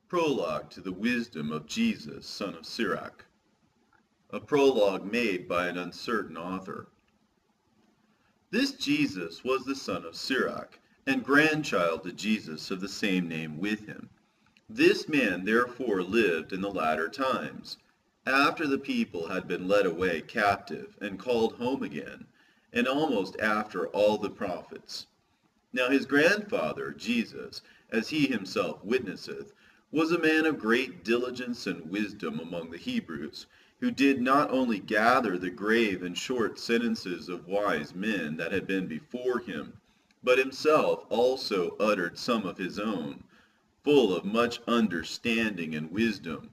Prologue to the Wisdom of Jesus, son of Sirach. A prologue made by an uncertain author. This Jesus was the son of Sirach, and grandchild to Jesus of the same name with him. This man therefore lived in the latter times, after the people had been led away captive and called home again, and almost after all the prophets. Now his grandfather, Jesus, as he himself witnesseth, was a man of great diligence and wisdom among the Hebrews, who did not only gather the grave and short sentences of wise men that had been before him, but himself also uttered some of his own, full of much understanding and wisdom.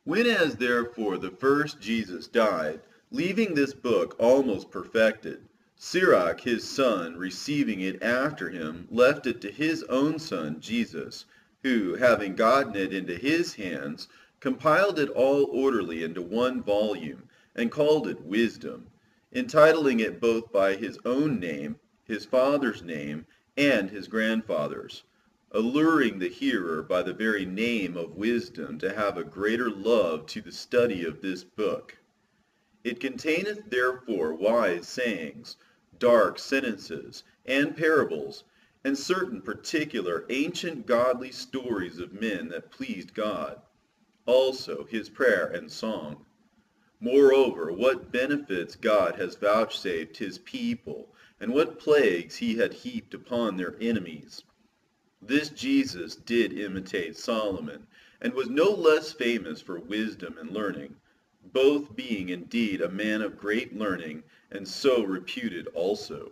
Whenas therefore the first Jesus died, leaving this book almost perfected, Sirach his son, receiving it after him, left it to his own son Jesus, who, having gotten it into his hands, compiled it all orderly into one volume, and called it Wisdom, entitling it both by his own name, his father's name, and his grandfather's, alluring the hearer by the very name of wisdom to have a greater love to the study of this book. It containeth therefore wise sayings, dark sentences, and parables, and certain particular ancient godly stories of men that pleased God, also his prayer and song. Moreover, what benefits God has vouchsafed his people, and what plagues he had heaped upon their enemies. This Jesus did imitate Solomon, and was no less famous for wisdom and learning, both being indeed a man of great learning, and so reputed also.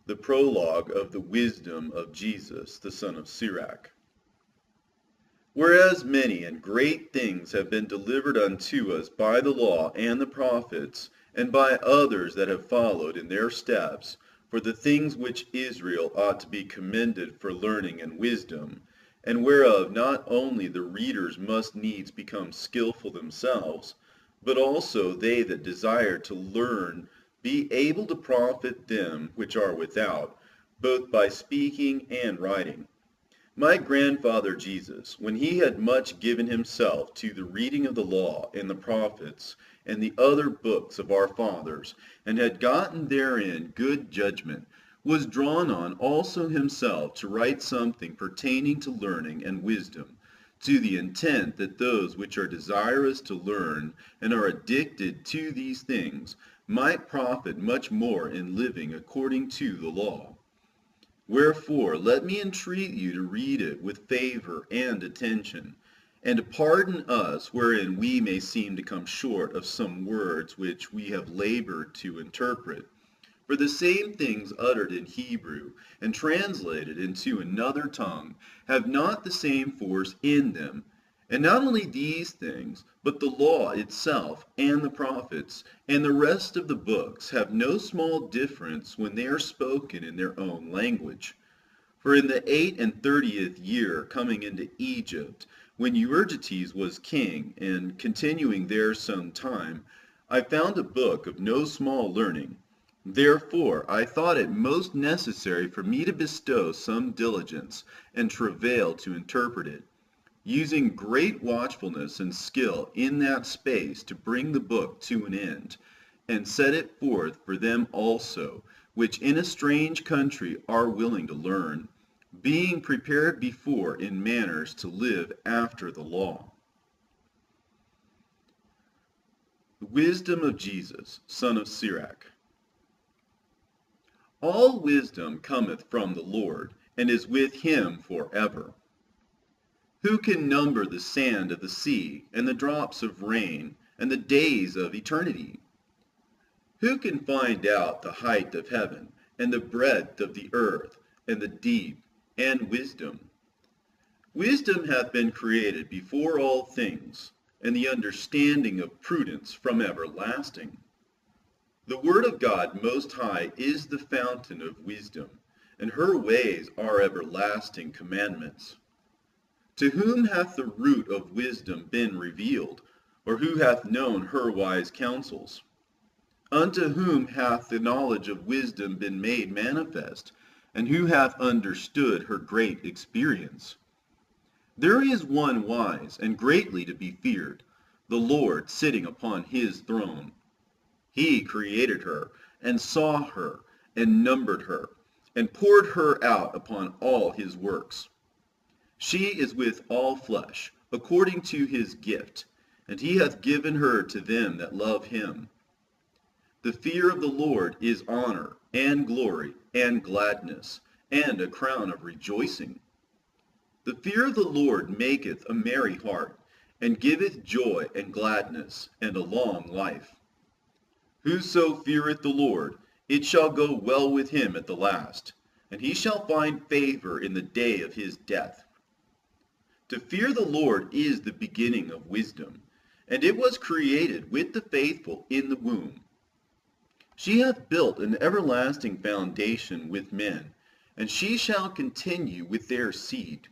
The prologue of the wisdom of Jesus, the son of Sirach. Whereas many and great things have been delivered unto us by the law and the prophets, and by others that have followed in their steps, for the things which Israel ought to be commended for learning and wisdom, and whereof not only the readers must needs become skillful themselves, but also they that desire to learn be able to profit them which are without, both by speaking and writing. My grandfather Jesus, when he had much given himself to the reading of the law and the prophets and the other books of our fathers, and had gotten therein good judgment, was drawn on also himself to write something pertaining to learning and wisdom, to the intent that those which are desirous to learn and are addicted to these things might profit much more in living according to the law. Wherefore let me entreat you to read it with favor and attention, and to pardon us wherein we may seem to come short of some words which we have labored to interpret. For the same things uttered in Hebrew and translated into another tongue have not the same force in them. And not only these things, but the law itself and the prophets and the rest of the books have no small difference when they are spoken in their own language. For in the 38th year coming into Egypt, when Euergetes was king, and continuing there some time, I found a book of no small learning. Therefore I thought it most necessary for me to bestow some diligence and travail to interpret it, using great watchfulness and skill in that space to bring the book to an end, and set it forth for them also, which in a strange country are willing to learn, being prepared before in manners to live after the law. The wisdom of Jesus, son of Sirach. All wisdom cometh from the Lord, and is with him forever. Who can number the sand of the sea, and the drops of rain, and the days of eternity? Who can find out the height of heaven, and the breadth of the earth, and the deep, and wisdom? Wisdom hath been created before all things, and the understanding of prudence from everlasting. The word of God most high is the fountain of wisdom, and her ways are everlasting commandments. To whom hath the root of wisdom been revealed, or who hath known her wise counsels? Unto whom hath the knowledge of wisdom been made manifest, and who hath understood her great experience? There is one wise and greatly to be feared, the Lord sitting upon his throne. He created her, and saw her, and numbered her, and poured her out upon all his works. She is with all flesh, according to his gift, and he hath given her to them that love him. The fear of the Lord is honor, and glory, and gladness, and a crown of rejoicing. The fear of the Lord maketh a merry heart, and giveth joy and gladness, and a long life. Whoso feareth the Lord, it shall go well with him at the last, and he shall find favor in the day of his death. To fear the Lord is the beginning of wisdom, and it was created with the faithful in the womb. She hath built an everlasting foundation with men, and she shall continue with their seed.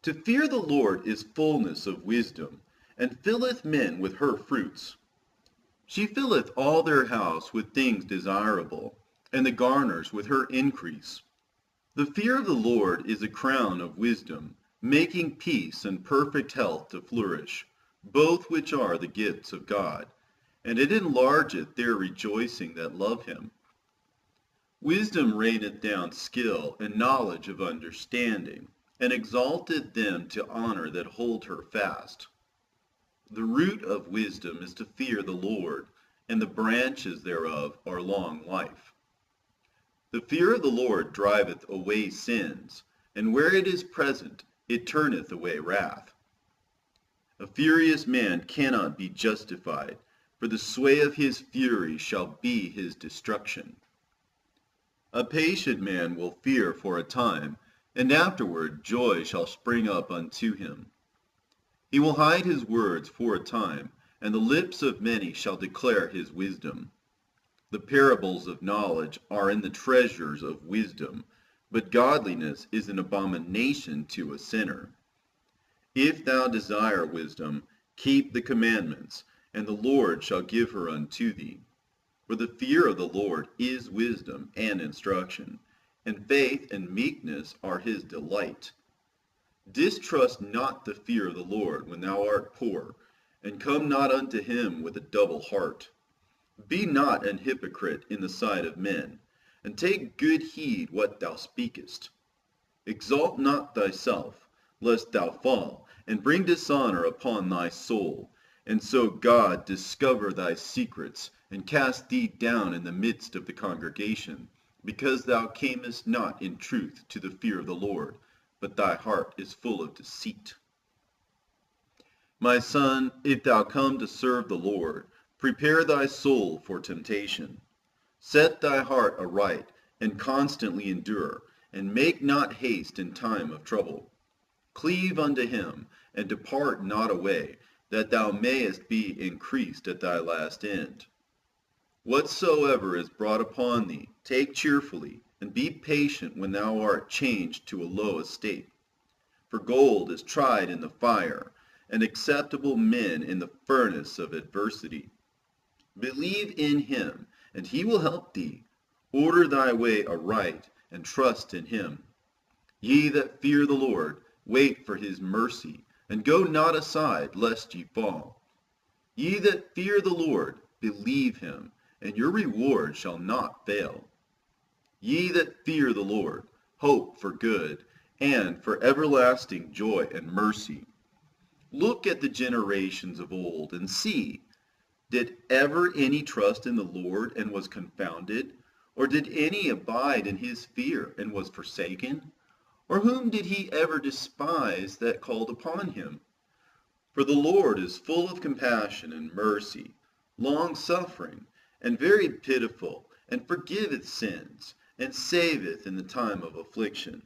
To fear the Lord is fullness of wisdom, and filleth men with her fruits. She filleth all their house with things desirable, and the garners with her increase. The fear of the Lord is a crown of wisdom, making peace and perfect health to flourish, both which are the gifts of God, and it enlargeth their rejoicing that love him. Wisdom raineth down skill and knowledge of understanding, and exalteth them to honor that hold her fast. The root of wisdom is to fear the Lord, and the branches thereof are long life. The fear of the Lord driveth away sins, and where it is present, it turneth away wrath. A furious man cannot be justified, for the sway of his fury shall be his destruction. A patient man will fear for a time, and afterward joy shall spring up unto him. He will hide his words for a time, and the lips of many shall declare his wisdom. The parables of knowledge are in the treasures of wisdom, but godliness is an abomination to a sinner. If thou desire wisdom, keep the commandments, and the Lord shall give her unto thee. For the fear of the Lord is wisdom and instruction, and faith and meekness are his delight. Distrust not the fear of the Lord when thou art poor, and come not unto him with a double heart. Be not an hypocrite in the sight of men, and take good heed what thou speakest. Exalt not thyself, lest thou fall, and bring dishonor upon thy soul, and so God discover thy secrets, and cast thee down in the midst of the congregation, because thou camest not in truth to the fear of the Lord, but thy heart is full of deceit. My son, if thou come to serve the Lord, prepare thy soul for temptation. Set thy heart aright, and constantly endure, and make not haste in time of trouble. Cleave unto him, and depart not away, that thou mayest be increased at thy last end. Whatsoever is brought upon thee, take cheerfully, and be patient when thou art changed to a low estate. For gold is tried in the fire, and acceptable men in the furnace of adversity. Believe in him, and he will help thee. Order thy way aright, and trust in him. Ye that fear the Lord, wait for his mercy, and go not aside, lest ye fall. Ye that fear the Lord, believe him, and your reward shall not fail. Ye that fear the Lord, hope for good, and for everlasting joy and mercy. Look at the generations of old, and see, did ever any trust in the Lord, and was confounded? Or did any abide in his fear, and was forsaken? Or whom did he ever despise that called upon him? For the Lord is full of compassion and mercy, long-suffering, and very pitiful, and forgiveth sins, and saveth in the time of affliction.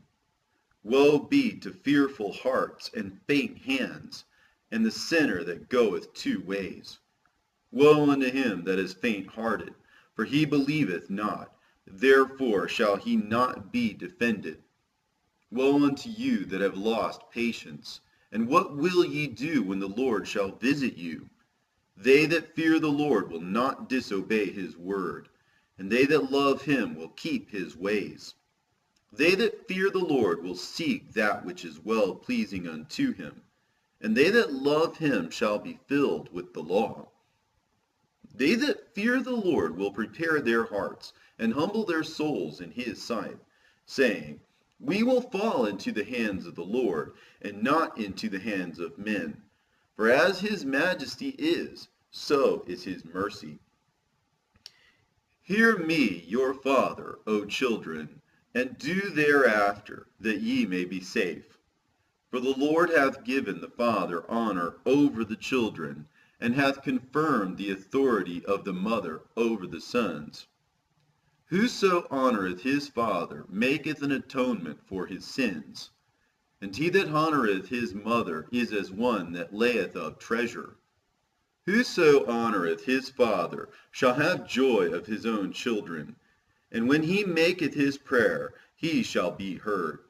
Woe be to fearful hearts and faint hands, and the sinner that goeth two ways. Woe unto him that is faint-hearted, for he believeth not, therefore shall he not be defended. Woe unto you that have lost patience, and what will ye do when the Lord shall visit you? They that fear the Lord will not disobey his word, and they that love him will keep his ways. They that fear the Lord will seek that which is well pleasing unto him, and they that love him shall be filled with the law. They that fear the Lord will prepare their hearts, and humble their souls in his sight, saying, We will fall into the hands of the Lord, and not into the hands of men. For as his majesty is, so is his mercy. Hear me, your father, O children, and do thereafter, that ye may be safe. For the Lord hath given the father honor over the children, and hath confirmed the authority of the mother over the sons. Whoso honoureth his father maketh an atonement for his sins, and he that honoureth his mother is as one that layeth up treasure. Whoso honoureth his father shall have joy of his own children, and when he maketh his prayer, he shall be heard.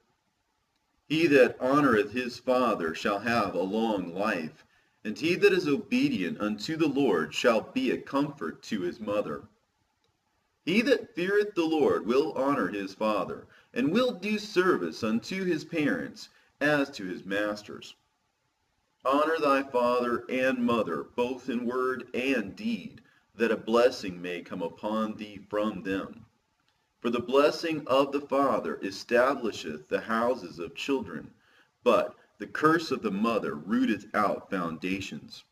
He that honoureth his father shall have a long life, and he that is obedient unto the Lord shall be a comfort to his mother. He that feareth the Lord will honour his father, and will do service unto his parents as to his masters. Honour thy father and mother, both in word and deed, that a blessing may come upon thee from them. For the blessing of the father establisheth the houses of children, but the curse of the mother rooteth out foundations.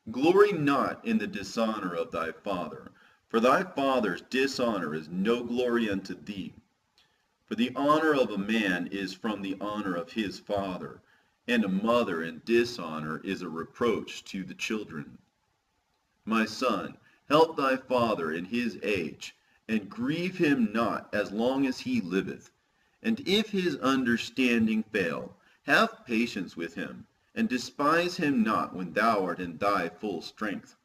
Glory not in the dishonour of thy father, for thy father's dishonour is no glory unto thee. For the honour of a man is from the honour of his father, and a mother in dishonour is a reproach to the children. My son, help thy father in his age, and grieve him not as long as he liveth. And if his understanding fail, have patience with him, and despise him not when thou art in thy full strength.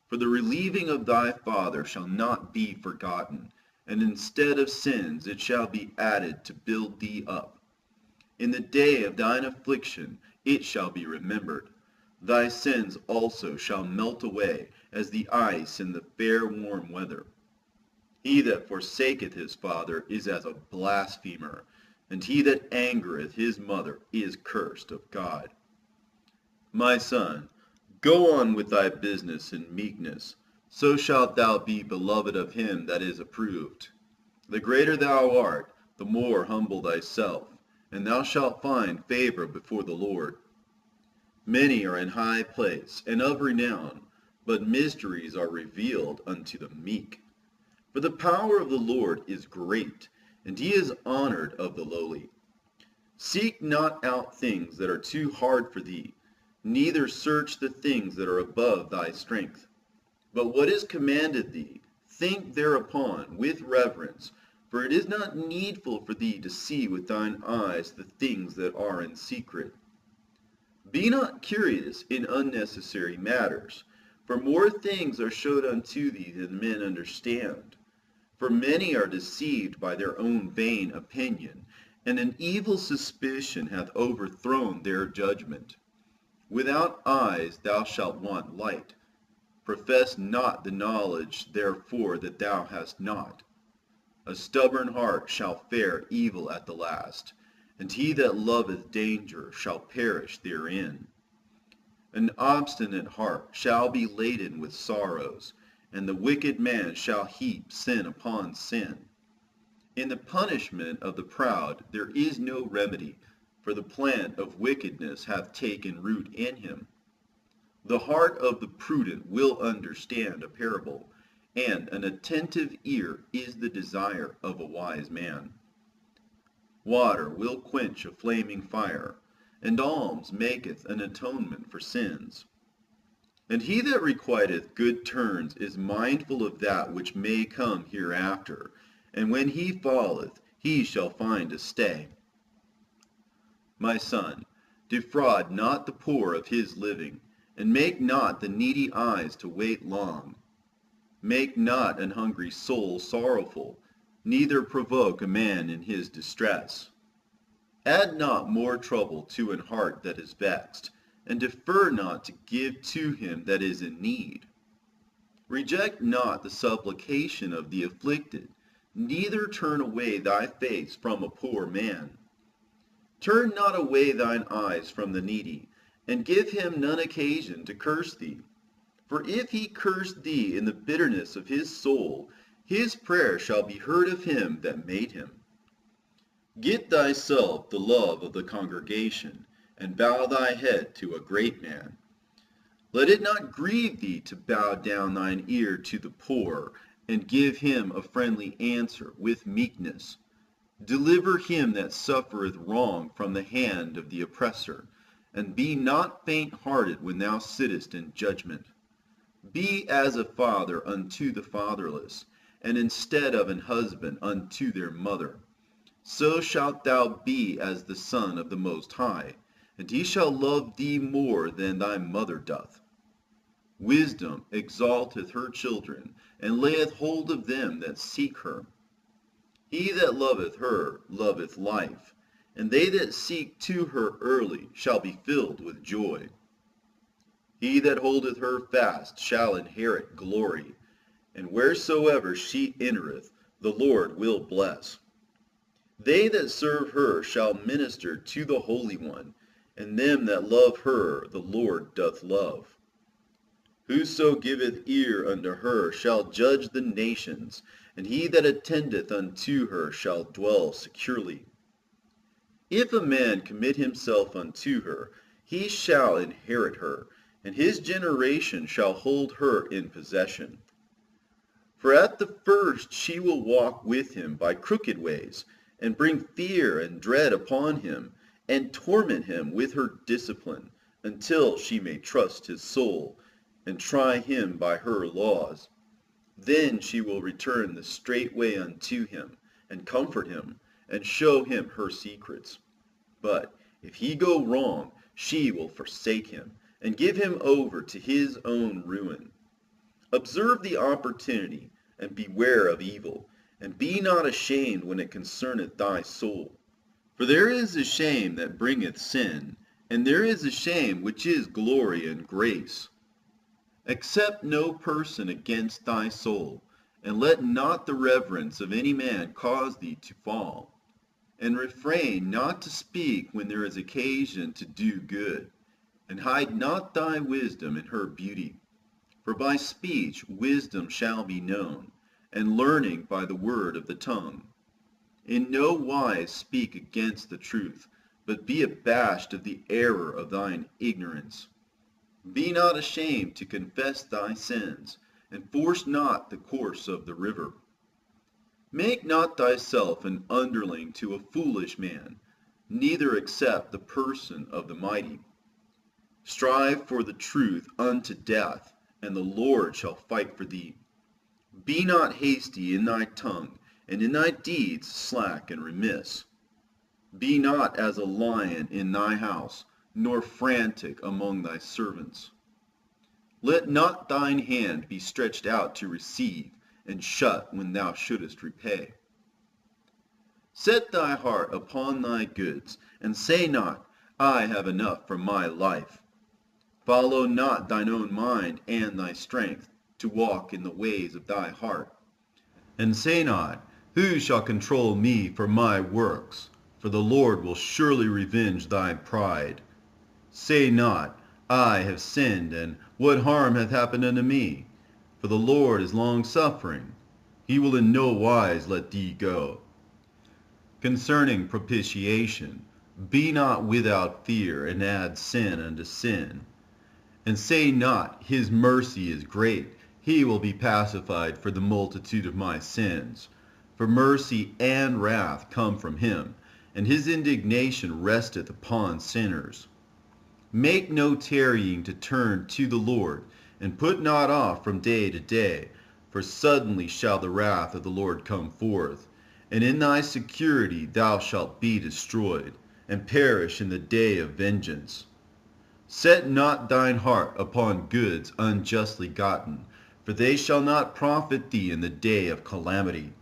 For the relieving of thy father shall not be forgotten, and instead of sins it shall be added to build thee up. In the day of thine affliction it shall be remembered. Thy sins also shall melt away as the ice in the fair warm weather. He that forsaketh his father is as a blasphemer, and he that angereth his mother is cursed of God. My son, go on with thy business in meekness, so shalt thou be beloved of him that is approved. The greater thou art, the more humble thyself, and thou shalt find favor before the Lord. Many are in high place, and of renown, but mysteries are revealed unto the meek. For the power of the Lord is great, and he is honored of the lowly. Seek not out things that are too hard for thee, neither search the things that are above thy strength. But what is commanded thee, think thereupon with reverence, for it is not needful for thee to see with thine eyes the things that are in secret. Be not curious in unnecessary matters, for more things are showed unto thee than men understand. For many are deceived by their own vain opinion, and an evil suspicion hath overthrown their judgment. Without eyes thou shalt want light. Profess not the knowledge therefore that thou hast not. A stubborn heart shall fare evil at the last, and he that loveth danger shall perish therein. An obstinate heart shall be laden with sorrows, and the wicked man shall heap sin upon sin. In the punishment of the proud there is no remedy, for the plant of wickedness hath taken root in him. The heart of the prudent will understand a parable, and an attentive ear is the desire of a wise man. Water will quench a flaming fire, and alms maketh an atonement for sins. And he that requiteth good turns is mindful of that which may come hereafter, and when he falleth, he shall find a stay. My son, defraud not the poor of his living, and make not the needy eyes to wait long. Make not an hungry soul sorrowful, neither provoke a man in his distress. Add not more trouble to an heart that is vexed, and defer not to give to him that is in need. Reject not the supplication of the afflicted, neither turn away thy face from a poor man. Turn not away thine eyes from the needy, and give him none occasion to curse thee. For if he curse thee in the bitterness of his soul, his prayer shall be heard of him that made him. Get thyself the love of the congregation, and bow thy head to a great man. Let it not grieve thee to bow down thine ear to the poor, and give him a friendly answer with meekness. Deliver him that suffereth wrong from the hand of the oppressor, and be not faint-hearted when thou sittest in judgment. Be as a father unto the fatherless, and instead of an husband unto their mother. So shalt thou be as the Son of the Most High, and he shall love thee more than thy mother doth. Wisdom exalteth her children, and layeth hold of them that seek her. He that loveth her loveth life, and they that seek to her early shall be filled with joy. He that holdeth her fast shall inherit glory, and wheresoever she entereth, the Lord will bless. They that serve her shall minister to the Holy One, and them that love her the Lord doth love. Whoso giveth ear unto her shall judge the nations, and he that attendeth unto her shall dwell securely. If a man commit himself unto her, he shall inherit her, and his generation shall hold her in possession. For at the first she will walk with him by crooked ways, and bring fear and dread upon him, and torment him with her discipline, until she may trust his soul, and try him by her laws. Then she will return the straight way unto him, and comfort him, and show him her secrets. But if he go wrong, she will forsake him, and give him over to his own ruin. Observe the opportunity, and beware of evil, and be not ashamed when it concerneth thy soul. For there is a shame that bringeth sin, and there is a shame which is glory and grace. Accept no person against thy soul, and let not the reverence of any man cause thee to fall. And refrain not to speak when there is occasion to do good, and hide not thy wisdom in her beauty. For by speech wisdom shall be known, and learning by the word of the tongue. In no wise speak against the truth, but be abashed of the error of thine ignorance. Be not ashamed to confess thy sins, and force not the course of the river. Make not thyself an underling to a foolish man, neither accept the person of the mighty. Strive for the truth unto death, and the Lord shall fight for thee. Be not hasty in thy tongue, and in thy deeds slack and remiss. Be not as a lion in thy house, nor frantic among thy servants. Let not thine hand be stretched out to receive, and shut when thou shouldest repay. Set thy heart upon thy goods, and say not, I have enough for my life. Follow not thine own mind and thy strength, to walk in the ways of thy heart. And say not, who shall control me for my works? For the Lord will surely revenge thy pride. Say not, I have sinned, and what harm hath happened unto me? For the Lord is long-suffering. He will in no wise let thee go. Concerning propitiation, be not without fear, and add sin unto sin. And say not, his mercy is great, he will be pacified for the multitude of my sins. For mercy and wrath come from him, and his indignation resteth upon sinners. Make no tarrying to turn to the Lord, and put not off from day to day, for suddenly shall the wrath of the Lord come forth, and in thy security thou shalt be destroyed, and perish in the day of vengeance. Set not thine heart upon goods unjustly gotten, for they shall not profit thee in the day of calamity.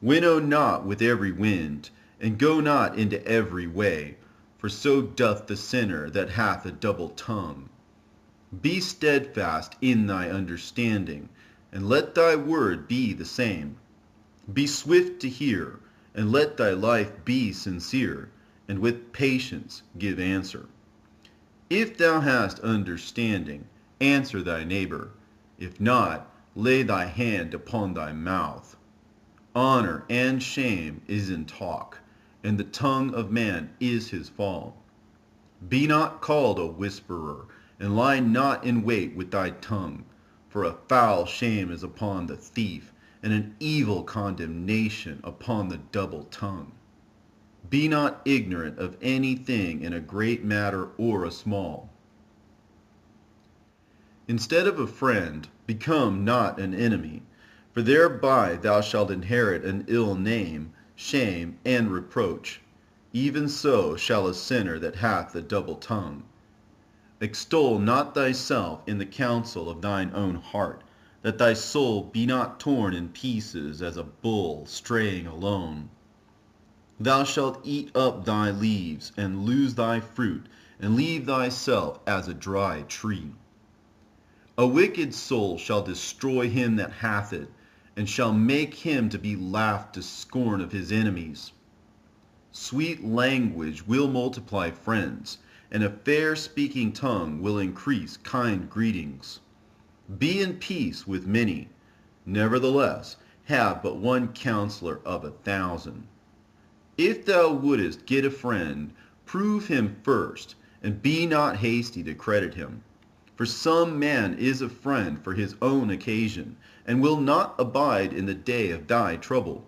Winnow not with every wind, and go not into every way, for so doth the sinner that hath a double tongue. Be steadfast in thy understanding, and let thy word be the same. Be swift to hear, and let thy life be sincere, and with patience give answer. If thou hast understanding, answer thy neighbor. If not, lay thy hand upon thy mouth. Honor and shame is in talk, and the tongue of man is his fall. Be not called a whisperer, and lie not in wait with thy tongue. For a foul shame is upon the thief, and an evil condemnation upon the double tongue. Be not ignorant of anything in a great matter or a small. Instead of a friend, become not an enemy, for thereby thou shalt inherit an ill name, shame, and reproach. Even so shall a sinner that hath a double tongue. Extol not thyself in the counsel of thine own heart, that thy soul be not torn in pieces as a bull straying alone. Thou shalt eat up thy leaves, and lose thy fruit, and leave thyself as a dry tree. A wicked soul shall destroy him that hath it, and shall make him to be laughed to scorn of his enemies. Sweet language will multiply friends, and a fair-speaking tongue will increase kind greetings. Be in peace with many, nevertheless have but one counselor of 1,000. If thou wouldest get a friend, prove him first, and be not hasty to credit him. For some man is a friend for his own occasion, and will not abide in the day of thy trouble.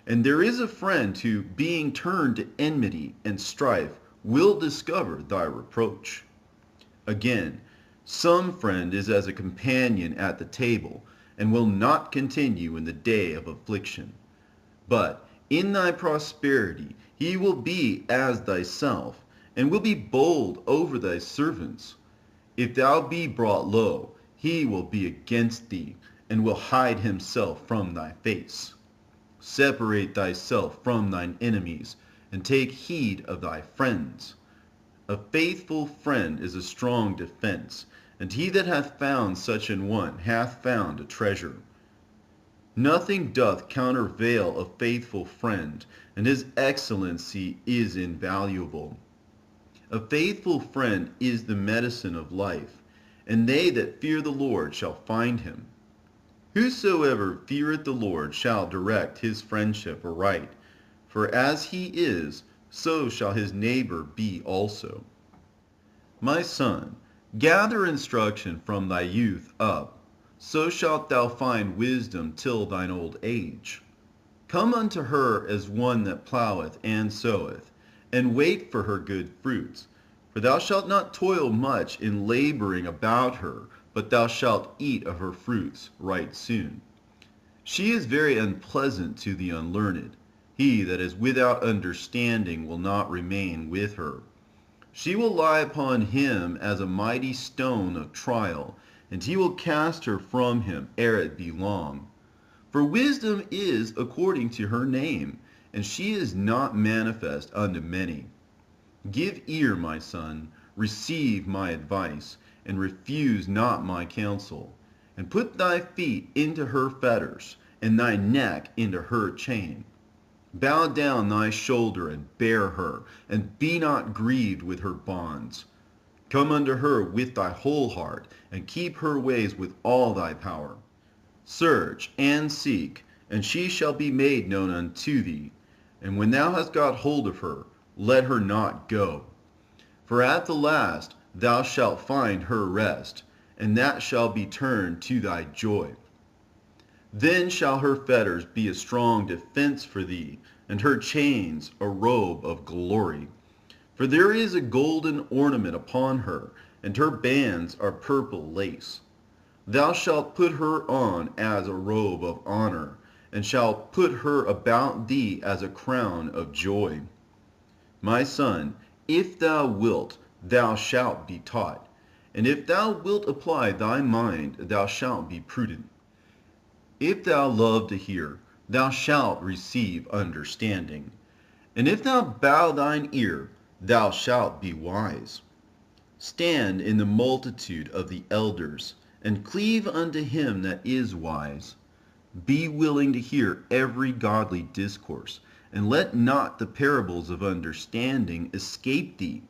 And there is a friend who, being turned to enmity and strife, will discover thy reproach. Again, some friend is as a companion at the table, and will not continue in the day of affliction. But in thy prosperity he will be as thyself, and will be bold over thy servants. If thou be brought low, he will be against thee, and will hide himself from thy face. Separate thyself from thine enemies, and take heed of thy friends. A faithful friend is a strong defense, and he that hath found such an one hath found a treasure. Nothing doth countervail a faithful friend, and his excellency is invaluable. A faithful friend is the medicine of life, and they that fear the Lord shall find him. Whosoever feareth the Lord shall direct his friendship aright, for as he is, so shall his neighbor be also. My son, gather instruction from thy youth up, so shalt thou find wisdom till thine old age. Come unto her as one that ploweth and soweth, and wait for her good fruits. For thou shalt not toil much in laboring about her, but thou shalt eat of her fruits right soon. She is very unpleasant to the unlearned. He that is without understanding will not remain with her. She will lie upon him as a mighty stone of trial, and he will cast her from him ere it be long. For wisdom is according to her name, and she is not manifest unto many. Give ear, my son, receive my advice, and refuse not my counsel. And put thy feet into her fetters, and thy neck into her chain. Bow down thy shoulder and bear her, and be not grieved with her bonds. Come unto her with thy whole heart, and keep her ways with all thy power. Search and seek, and she shall be made known unto thee. And when thou hast got hold of her, let her not go. For at the last thou shalt find her rest, and that shall be turned to thy joy. Then shall her fetters be a strong defense for thee, and her chains a robe of glory. For there is a golden ornament upon her, and her bands are purple lace. Thou shalt put her on as a robe of honor, and shalt put her about thee as a crown of joy. My son, if thou wilt, thou shalt be taught, and if thou wilt apply thy mind, thou shalt be prudent. If thou love to hear, thou shalt receive understanding, and if thou bow thine ear, thou shalt be wise. Stand in the multitude of the elders, and cleave unto him that is wise. Be willing to hear every godly discourse, and let not the parables of understanding escape thee.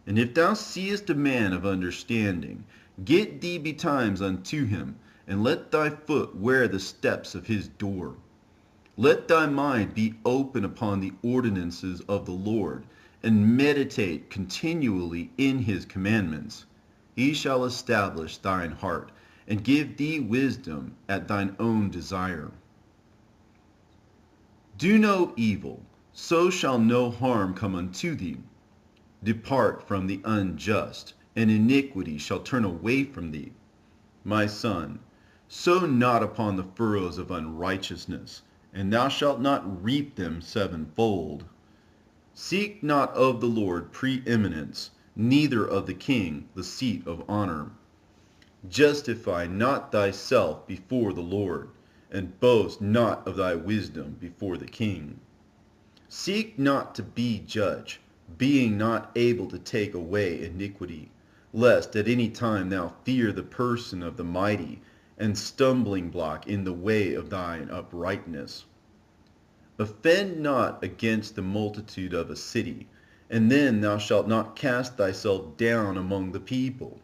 And if thou seest a man of understanding, get thee betimes unto him, and let thy foot wear the steps of his door. Let thy mind be open upon the ordinances of the Lord, and meditate continually in his commandments. He shall establish thine heart, and give thee wisdom at thine own desire. Do no evil, so shall no harm come unto thee. Depart from the unjust, and iniquity shall turn away from thee. My son, sow not upon the furrows of unrighteousness, and thou shalt not reap them sevenfold. Seek not of the Lord preeminence, neither of the king the seat of honor. Justify not thyself before the Lord, and boast not of thy wisdom before the king. Seek not to be judge, being not able to take away iniquity, lest at any time thou fear the person of the mighty, and stumbling block in the way of thine uprightness. Offend not against the multitude of a city, and then thou shalt not cast thyself down among the people.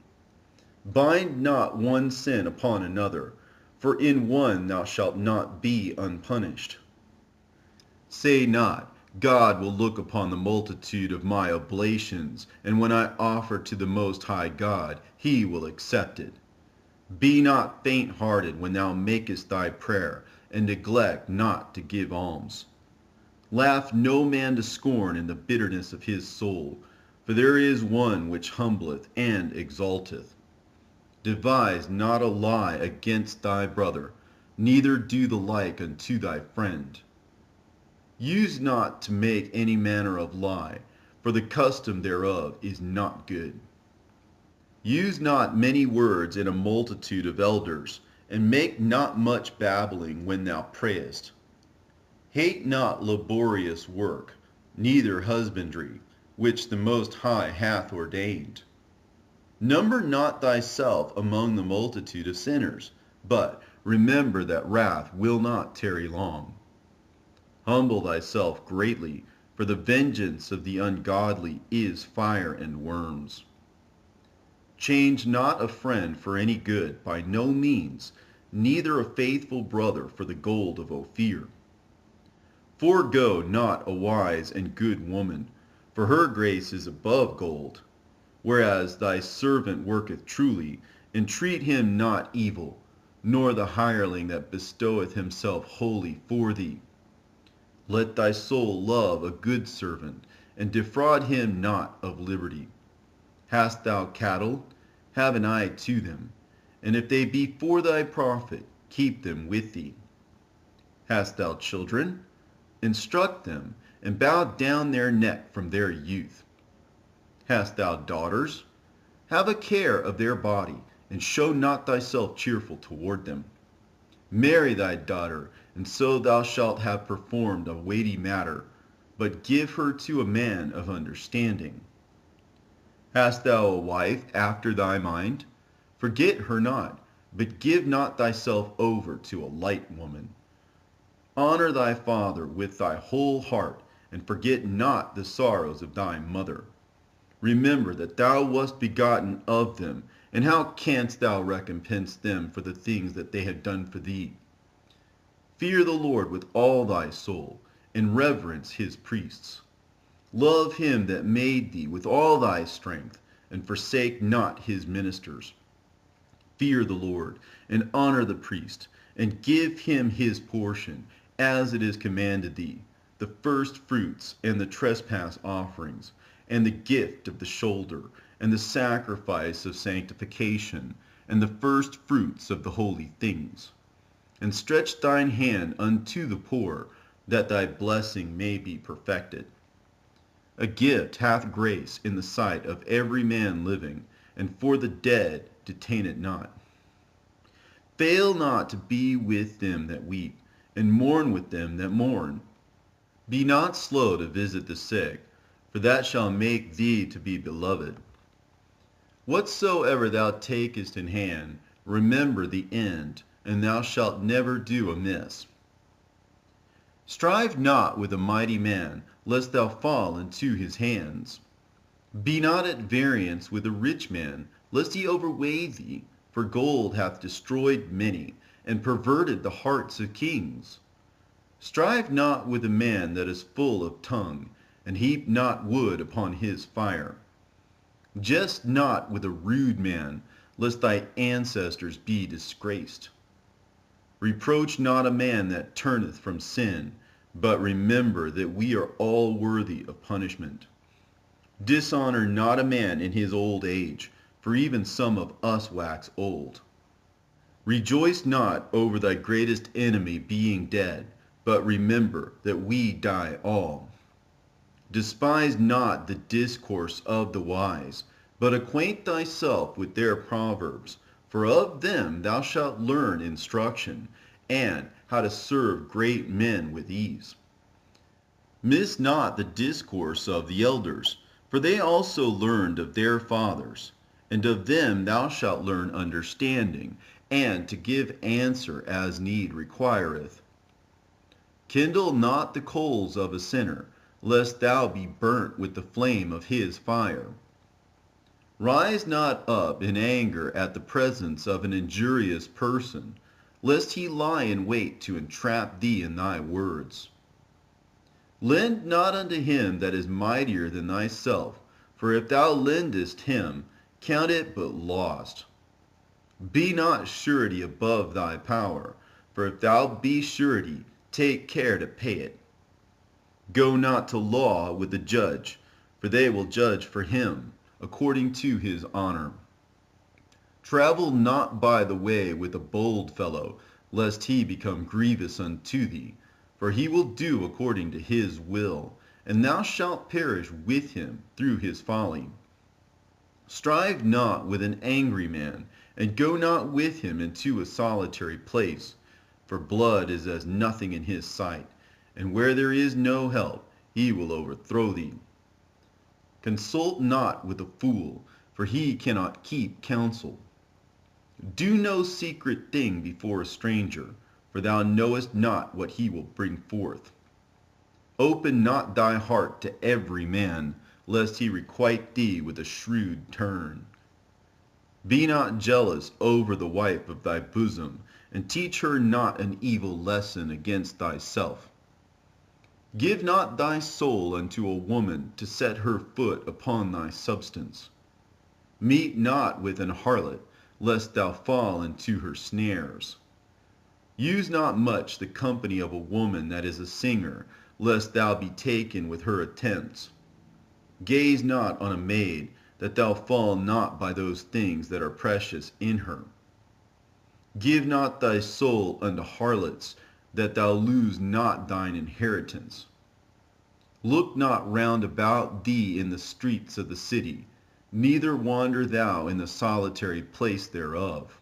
Bind not one sin upon another, for in one thou shalt not be unpunished. Say not, God will look upon the multitude of my oblations, and when I offer to the Most High God, he will accept it. Be not faint-hearted when thou makest thy prayer, and neglect not to give alms. Laugh no man to scorn in the bitterness of his soul, for there is one which humbleth and exalteth. Devise not a lie against thy brother, neither do the like unto thy friend. Use not to make any manner of lie, for the custom thereof is not good. Use not many words in a multitude of elders, and make not much babbling when thou prayest. Hate not laborious work, neither husbandry, which the Most High hath ordained. Number not thyself among the multitude of sinners, but remember that wrath will not tarry long. Humble thyself greatly, for the vengeance of the ungodly is fire and worms. Change not a friend for any good, by no means, neither a faithful brother for the gold of Ophir. Forego not a wise and good woman, for her grace is above gold. Whereas thy servant worketh truly, entreat him not evil, nor the hireling that bestoweth himself wholly for thee. Let thy soul love a good servant, and defraud him not of liberty. Hast thou cattle? Have an eye to them, and if they be for thy profit, keep them with thee. Hast thou children? Instruct them, and bow down their neck from their youth. Hast thou daughters? Have a care of their body, and show not thyself cheerful toward them. Marry thy daughter, and so thou shalt have performed a weighty matter, but give her to a man of understanding. Hast thou a wife after thy mind? Forget her not, but give not thyself over to a light woman. Honor thy father with thy whole heart, and forget not the sorrows of thy mother. Remember that thou wast begotten of them, and how canst thou recompense them for the things that they have done for thee? Fear the Lord with all thy soul, and reverence his priests. Love him that made thee with all thy strength, and forsake not his ministers. Fear the Lord, and honor the priest, and give him his portion, as it is commanded thee, the first fruits and the trespass offerings, and the gift of the shoulder, and the sacrifice of sanctification, and the first fruits of the holy things. And stretch thine hand unto the poor, that thy blessing may be perfected. A gift hath grace in the sight of every man living, and for the dead detain it not. Fail not to be with them that weep, and mourn with them that mourn. Be not slow to visit the sick, for that shall make thee to be beloved. Whatsoever thou takest in hand, remember the end, and thou shalt never do amiss. Strive not with a mighty man, lest thou fall into his hands. Be not at variance with a rich man, lest he overweigh thee, for gold hath destroyed many, and perverted the hearts of kings. Strive not with a man that is full of tongue, and heap not wood upon his fire. Jest not with a rude man, lest thy ancestors be disgraced. Reproach not a man that turneth from sin, but remember that we are all worthy of punishment. Dishonor not a man in his old age, for even some of us wax old. Rejoice not over thy greatest enemy being dead, but remember that we die all. Despise not the discourse of the wise, but acquaint thyself with their proverbs, for of them thou shalt learn instruction, and how to serve great men with ease. Miss not the discourse of the elders, for they also learned of their fathers, and of them thou shalt learn understanding, and to give answer as need requireth. Kindle not the coals of a sinner, lest thou be burnt with the flame of his fire. Rise not up in anger at the presence of an injurious person, lest he lie in wait to entrap thee in thy words. Lend not unto him that is mightier than thyself, for if thou lendest him, count it but lost. Be not surety above thy power, for if thou be surety, take care to pay it. Go not to law with the judge, for they will judge for him, according to his honor. Travel not by the way with a bold fellow, lest he become grievous unto thee, for he will do according to his will, and thou shalt perish with him through his folly. Strive not with an angry man, and go not with him into a solitary place, for blood is as nothing in his sight, and where there is no help, he will overthrow thee. Consult not with a fool, for he cannot keep counsel. Do no secret thing before a stranger, for thou knowest not what he will bring forth. Open not thy heart to every man, lest he requite thee with a shrewd turn. Be not jealous over the wife of thy bosom, and teach her not an evil lesson against thyself. Give not thy soul unto a woman to set her foot upon thy substance. Meet not with an harlot, lest thou fall into her snares. Use not much the company of a woman that is a singer, lest thou be taken with her attempts. Gaze not on a maid, that thou fall not by those things that are precious in her. Give not thy soul unto harlots, that thou lose not thine inheritance. Look not round about thee in the streets of the city, neither wander thou in the solitary place thereof.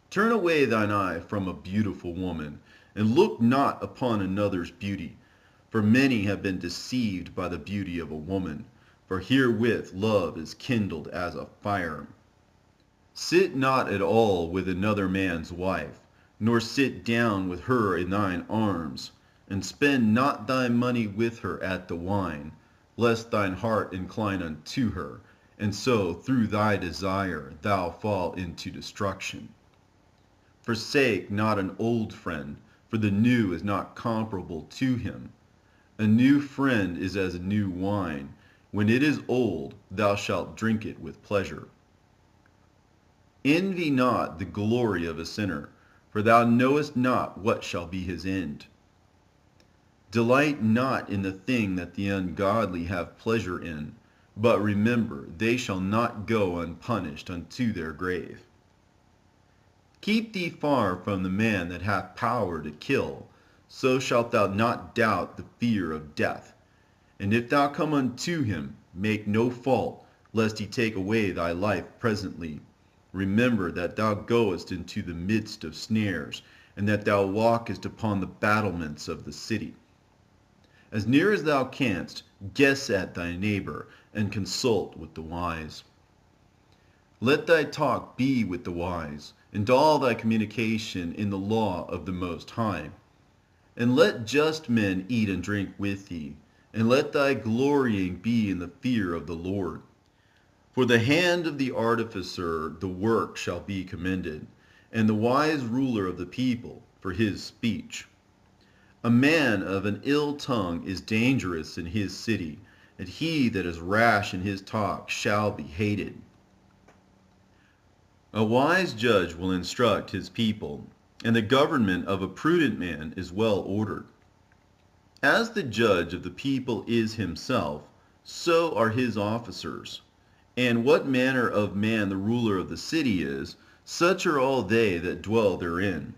Turn away thine eye from a beautiful woman, and look not upon another's beauty, for many have been deceived by the beauty of a woman, for herewith love is kindled as a fire. Sit not at all with another man's wife, nor sit down with her in thine arms, and spend not thy money with her at the wine, lest thine heart incline unto her, and so through thy desire thou fall into destruction. Forsake not an old friend, for the new is not comparable to him. A new friend is as a new wine. When it is old, thou shalt drink it with pleasure. Envy not the glory of a sinner, for thou knowest not what shall be his end. Delight not in the thing that the ungodly have pleasure in, but remember they shall not go unpunished unto their grave. Keep thee far from the man that hath power to kill, so shalt thou not doubt the fear of death. And if thou come unto him, make no fault, lest he take away thy life presently. Remember that thou goest into the midst of snares, and that thou walkest upon the battlements of the city. As near as thou canst, guess at thy neighbor, and consult with the wise. Let thy talk be with the wise, and all thy communication in the law of the Most High. And let just men eat and drink with thee, and let thy glorying be in the fear of the Lord. For the hand of the artificer the work shall be commended, and the wise ruler of the people for his speech. A man of an ill tongue is dangerous in his city, and he that is rash in his talk shall be hated. A wise judge will instruct his people, and the government of a prudent man is well ordered. As the judge of the people is himself, so are his officers. And what manner of man the ruler of the city is, such are all they that dwell therein.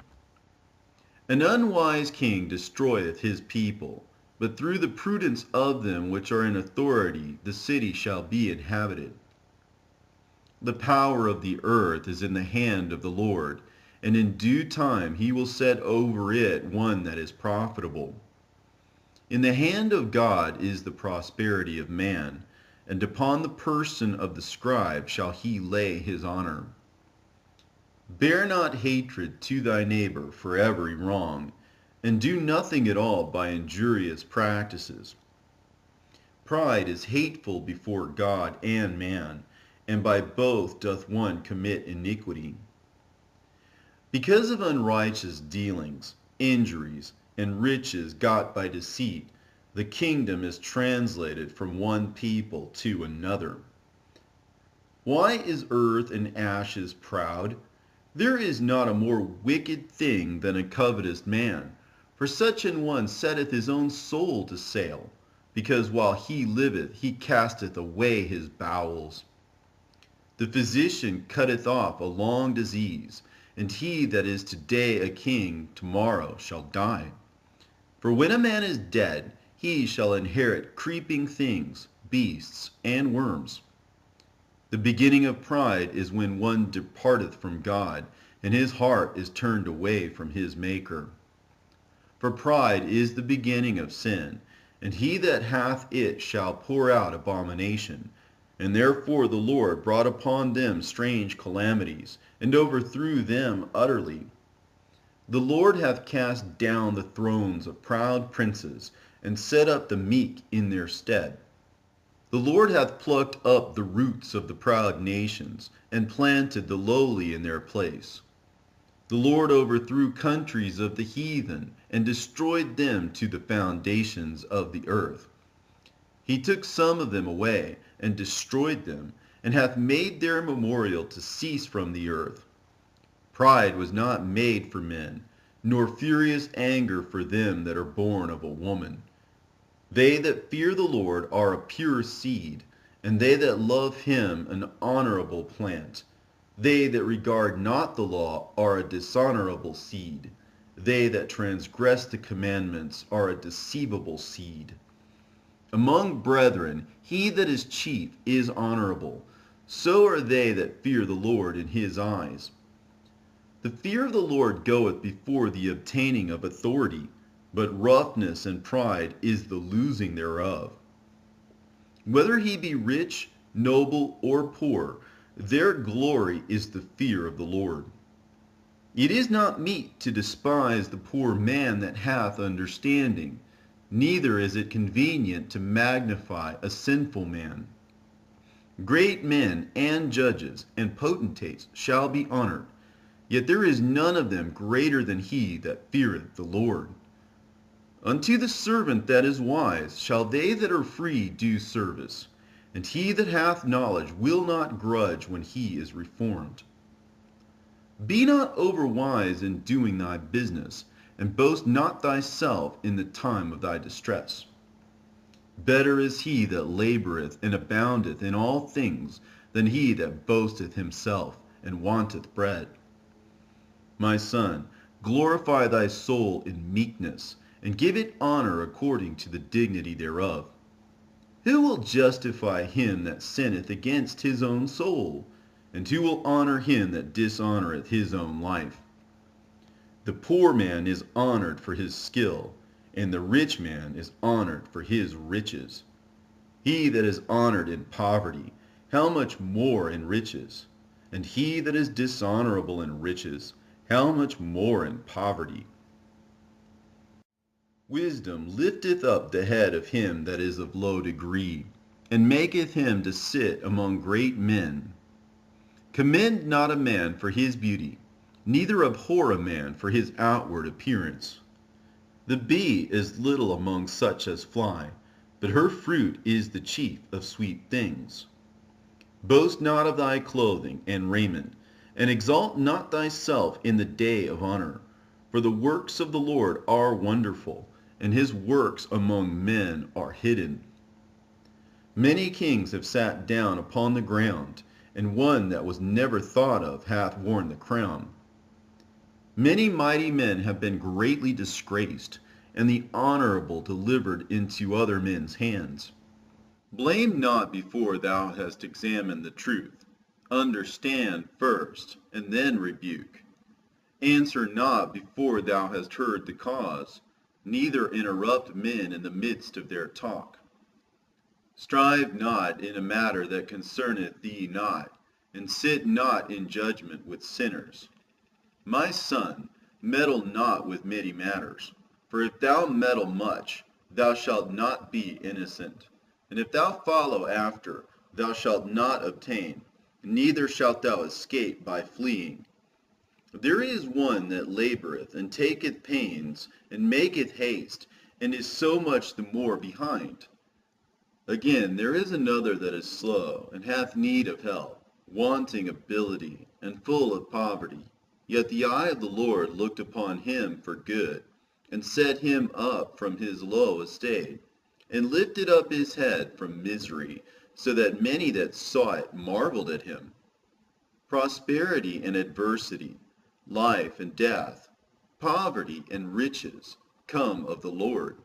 An unwise king destroyeth his people, but through the prudence of them which are in authority the city shall be inhabited. The power of the earth is in the hand of the Lord, and in due time he will set over it one that is profitable. In the hand of God is the prosperity of man, and upon the person of the scribe shall he lay his honor. Bear not hatred to thy neighbor for every wrong, and do nothing at all by injurious practices. Pride is hateful before God and man, and by both doth one commit iniquity. Because of unrighteous dealings, injuries, and riches got by deceit, the kingdom is translated from one people to another. Why is earth and ashes proud? There is not a more wicked thing than a covetous man, for such an one setteth his own soul to sale, because while he liveth he casteth away his bowels. The physician cutteth off a long disease, and he that is today a king tomorrow shall die. For when a man is dead, he shall inherit creeping things, beasts, and worms. The beginning of pride is when one departeth from God, and his heart is turned away from his Maker. For pride is the beginning of sin, and he that hath it shall pour out abomination. And therefore the Lord brought upon them strange calamities, and overthrew them utterly. The Lord hath cast down the thrones of proud princes, and set up the meek in their stead. The Lord hath plucked up the roots of the proud nations, and planted the lowly in their place. The Lord overthrew countries of the heathen, and destroyed them to the foundations of the earth. He took some of them away, and destroyed them, and hath made their memorial to cease from the earth. Pride was not made for men, nor furious anger for them that are born of a woman. They that fear the Lord are a pure seed, and they that love him an honorable plant. They that regard not the law are a dishonorable seed. They that transgress the commandments are a deceivable seed. Among brethren, he that is chief is honorable. So are they that fear the Lord in his eyes. The fear of the Lord goeth before the obtaining of authority, but roughness and pride is the losing thereof. Whether he be rich, noble, or poor, their glory is the fear of the Lord. It is not meet to despise the poor man that hath understanding, neither is it convenient to magnify a sinful man. Great men and judges and potentates shall be honored, yet there is none of them greater than he that feareth the Lord. Unto the servant that is wise shall they that are free do service, and he that hath knowledge will not grudge when he is reformed. Be not overwise in doing thy business, and boast not thyself in the time of thy distress. Better is he that laboureth and aboundeth in all things, than he that boasteth himself and wanteth bread. My son, glorify thy soul in meekness, and give it honor according to the dignity thereof. Who will justify him that sinneth against his own soul? And who will honor him that dishonoureth his own life? The poor man is honored for his skill, and the rich man is honored for his riches. He that is honored in poverty, how much more in riches? And he that is dishonorable in riches, how much more in poverty? Wisdom lifteth up the head of him that is of low degree, and maketh him to sit among great men. Commend not a man for his beauty, neither abhor a man for his outward appearance. The bee is little among such as fly, but her fruit is the chief of sweet things. Boast not of thy clothing and raiment, and exalt not thyself in the day of honor. For the works of the Lord are wonderful, and his works among men are hidden. Many kings have sat down upon the ground, and one that was never thought of hath worn the crown. Many mighty men have been greatly disgraced, and the honorable delivered into other men's hands. Blame not before thou hast examined the truth. Understand first, and then rebuke. Answer not before thou hast heard the cause, neither interrupt men in the midst of their talk. Strive not in a matter that concerneth thee not, and sit not in judgment with sinners. My son, meddle not with many matters, for if thou meddle much, thou shalt not be innocent. And if thou follow after, thou shalt not obtain, neither shalt thou escape by fleeing. There is one that laboreth, and taketh pains, and maketh haste, and is so much the more behind. Again, there is another that is slow, and hath need of help, wanting ability, and full of poverty. Yet the eye of the Lord looked upon him for good, and set him up from his low estate, and lifted up his head from misery, so that many that saw it marveled at him. Prosperity and adversity, life and death, poverty and riches come of the Lord.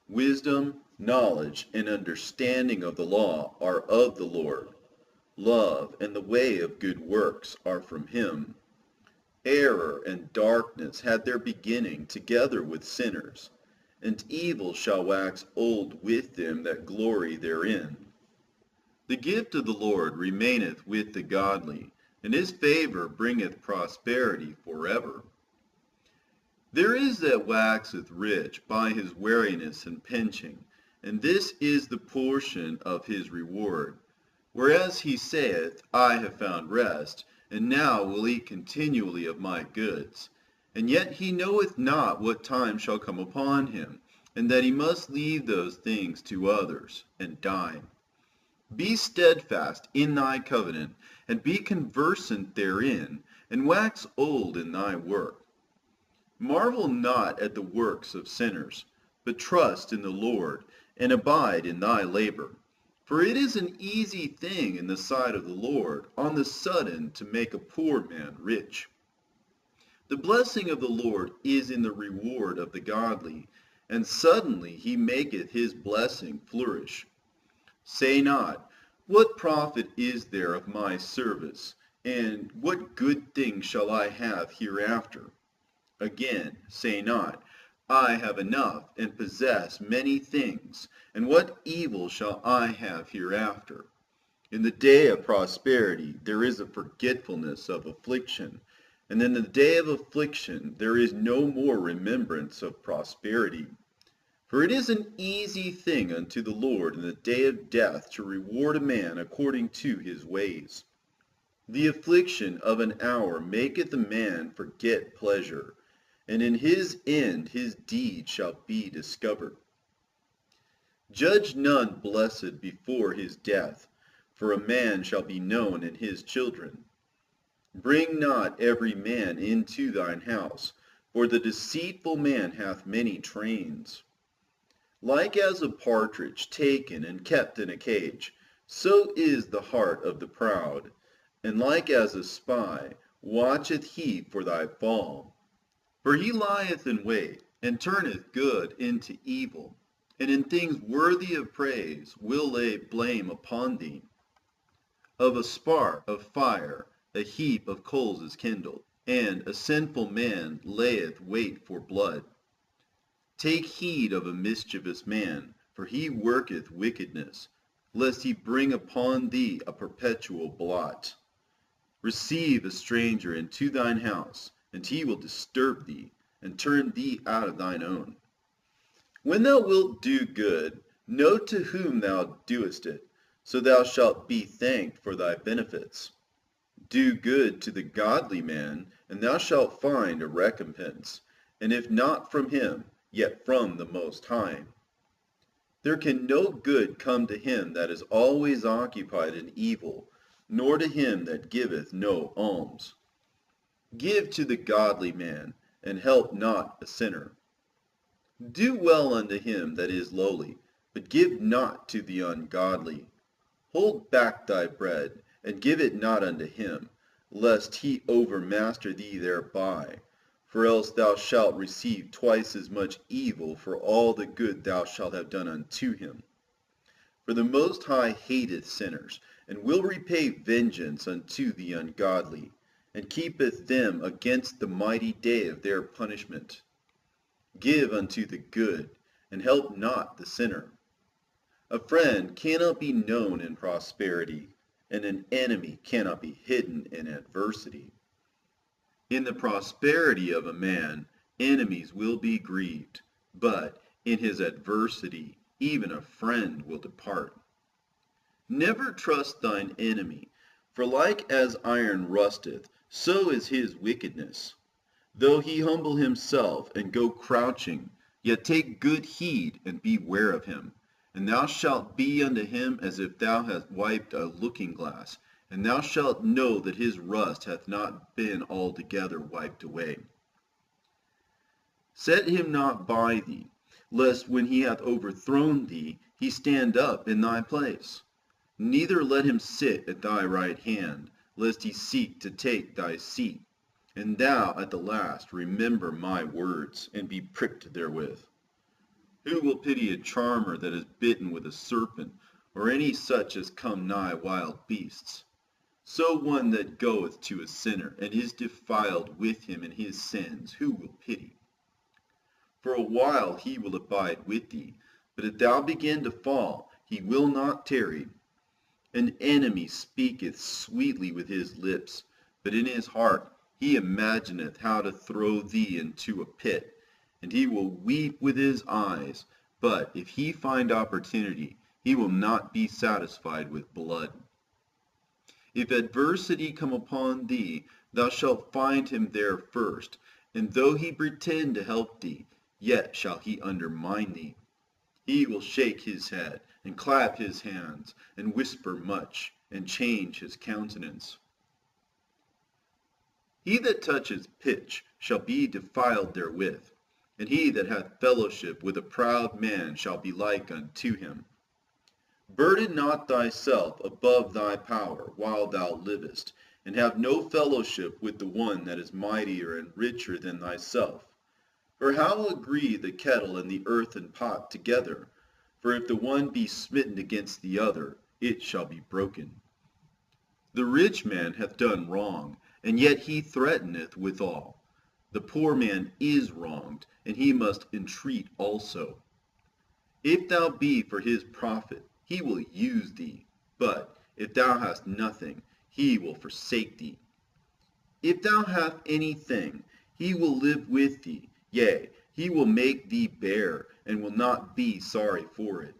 Wisdom, knowledge, and understanding of the law are of the Lord. Love and the way of good works are from him. Error and darkness had their beginning together with sinners, and evil shall wax old with them that glory therein. The gift of the Lord remaineth with the godly, and his favor bringeth prosperity forever. There is that waxeth rich by his wariness and pinching, and this is the portion of his reward. Whereas he saith, I have found rest, and now will eat continually of my goods. And yet he knoweth not what time shall come upon him, and that he must leave those things to others, and die. Be steadfast in thy covenant, and be conversant therein, and wax old in thy work. Marvel not at the works of sinners, but trust in the Lord, and abide in thy labor. For it is an easy thing in the sight of the Lord on the sudden to make a poor man rich. The blessing of the Lord is in the reward of the godly, and suddenly he maketh his blessing flourish. Say not, what profit is there of my service, and what good thing shall I have hereafter? Again, say not, I have enough, and possess many things, and what evil shall I have hereafter? In the day of prosperity there is a forgetfulness of affliction, and in the day of affliction there is no more remembrance of prosperity. For it is an easy thing unto the Lord in the day of death to reward a man according to his ways. The affliction of an hour maketh a man forget pleasure, and in his end his deed shall be discovered. Judge none blessed before his death, for a man shall be known in his children. Bring not every man into thine house, for the deceitful man hath many trains. Like as a partridge taken and kept in a cage, so is the heart of the proud, and like as a spy watcheth he for thy fall. For he lieth in wait, and turneth good into evil, and in things worthy of praise will lay blame upon thee. Of a spark of fire a heap of coals is kindled, and a sinful man layeth wait for blood. Take heed of a mischievous man, for he worketh wickedness, lest he bring upon thee a perpetual blot. Receive a stranger into thine house, and he will disturb thee, and turn thee out of thine own. When thou wilt do good, know to whom thou doest it, so thou shalt be thanked for thy benefits. Do good to the godly man, and thou shalt find a recompense, and if not from him, yet from the Most High. There can no good come to him that is always occupied in evil, nor to him that giveth no alms. Give to the godly man, and help not a sinner. Do well unto him that is lowly, but give not to the ungodly. Hold back thy bread, and give it not unto him, lest he overmaster thee thereby, for else thou shalt receive twice as much evil for all the good thou shalt have done unto him. For the Most High hateth sinners, and will repay vengeance unto the ungodly, and keepeth them against the mighty day of their punishment. Give unto the good, and help not the sinner. A friend cannot be known in prosperity, and an enemy cannot be hidden in adversity. In the prosperity of a man, enemies will be grieved, but in his adversity, even a friend will depart. Never trust thine enemy, for like as iron rusteth, so is his wickedness. Though he humble himself and go crouching, yet take good heed and beware of him. And thou shalt be unto him as if thou hadst wiped a looking glass, and thou shalt know that his rust hath not been altogether wiped away. Set him not by thee, lest when he hath overthrown thee, he stand up in thy place. Neither let him sit at thy right hand, lest he seek to take thy seat. And thou at the last remember my words, and be pricked therewith. Who will pity a charmer that is bitten with a serpent, or any such as come nigh wild beasts? So one that goeth to a sinner, and is defiled with him in his sins, who will pity? For a while he will abide with thee, but if thou begin to fall, he will not tarry. An enemy speaketh sweetly with his lips, but in his heart he imagineth how to throw thee into a pit, and he will weep with his eyes, but if he find opportunity, he will not be satisfied with blood. If adversity come upon thee, thou shalt find him there first, and though he pretend to help thee, yet shall he undermine thee. He will shake his head, and clap his hands, and whisper much, and change his countenance. He that touches pitch shall be defiled therewith, and he that hath fellowship with a proud man shall be like unto him. Burden not thyself above thy power while thou livest, and have no fellowship with the one that is mightier and richer than thyself. For how agree the kettle and the earthen pot together? For if the one be smitten against the other, it shall be broken. The rich man hath done wrong, and yet he threateneth withal. The poor man is wronged, and he must entreat also. If thou be for his profit, he will use thee, but if thou hast nothing, he will forsake thee. If thou hast anything, he will live with thee, yea, he will make thee bear, and will not be sorry for it.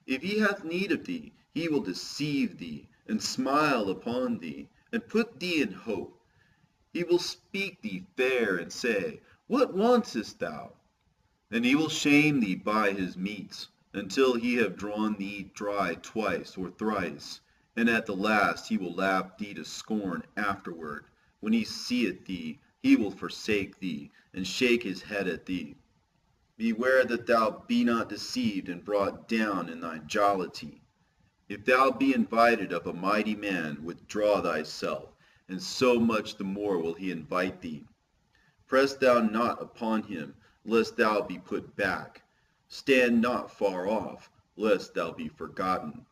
If he hath need of thee, he will deceive thee, and smile upon thee, and put thee in hope. He will speak thee fair, and say, What wantest thou? And he will shame thee by his meats, until he have drawn thee dry twice or thrice, and at the last he will laugh thee to scorn afterward. When he seeth thee, he will forsake thee, and shake his head at thee. Beware that thou be not deceived and brought down in thy jollity. If thou be invited of a mighty man, withdraw thyself, and so much the more will he invite thee. Press thou not upon him, lest thou be put back. Stand not far off, lest thou be forgotten.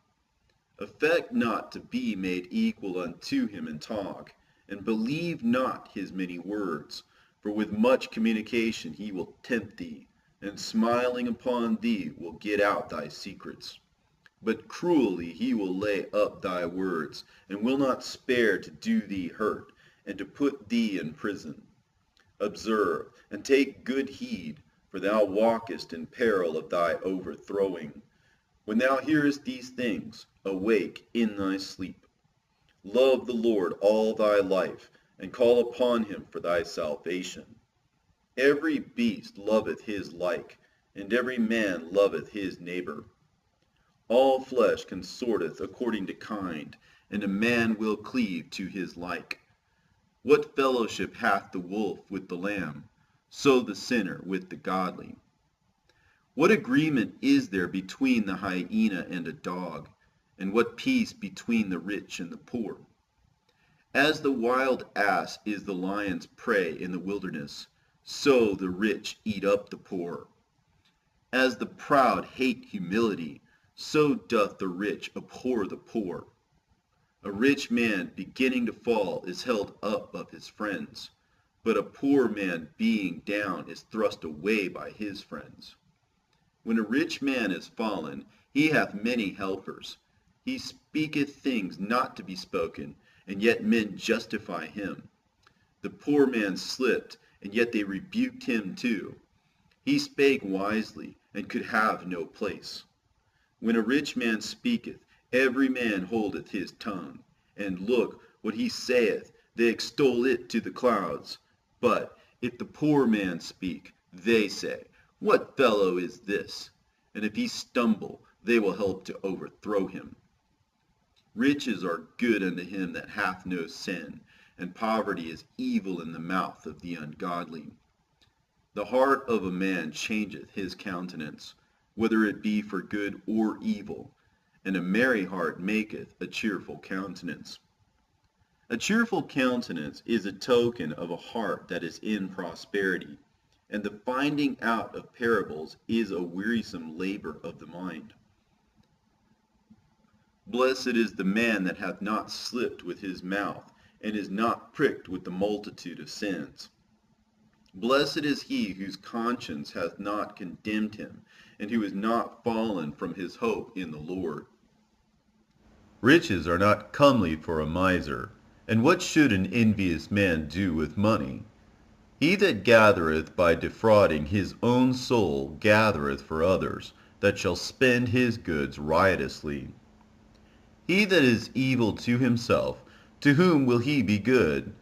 Affect not to be made equal unto him in talk, and believe not his many words, for with much communication he will tempt thee, and smiling upon thee will get out thy secrets. But cruelly he will lay up thy words, and will not spare to do thee hurt, and to put thee in prison. Observe, and take good heed, for thou walkest in peril of thy overthrowing. When thou hearest these things, awake in thy sleep. Love the Lord all thy life, and call upon him for thy salvation. Every beast loveth his like, and every man loveth his neighbor. All flesh consorteth according to kind, and a man will cleave to his like. What fellowship hath the wolf with the lamb? So the sinner with the godly. What agreement is there between the hyena and a dog? And what peace between the rich and the poor? As the wild ass is the lion's prey in the wilderness, so the rich eat up the poor. As the proud hate humility, so doth the rich abhor the poor. A rich man beginning to fall is held up of his friends, but a poor man being down is thrust away by his friends. When a rich man is fallen, he hath many helpers. He speaketh things not to be spoken, and yet men justify him. The poor man slipped, and yet they rebuked him too. He spake wisely, and could have no place. When a rich man speaketh, every man holdeth his tongue. And look, what he saith, they extol it to the clouds. But if the poor man speak, they say, What fellow is this? And if he stumble, they will help to overthrow him. Riches are good unto him that hath no sin, and poverty is evil in the mouth of the ungodly. The heart of a man changeth his countenance, whether it be for good or evil, and a merry heart maketh a cheerful countenance. A cheerful countenance is a token of a heart that is in prosperity, and the finding out of parables is a wearisome labor of the mind. Blessed is the man that hath not slipped with his mouth, and is not pricked with the multitude of sins. Blessed is he whose conscience hath not condemned him, and who is not fallen from his hope in the Lord. Riches are not comely for a miser, and what should an envious man do with money? He that gathereth by defrauding his own soul gathereth for others, that shall spend his goods riotously. He that is evil to himself, to whom will he be good?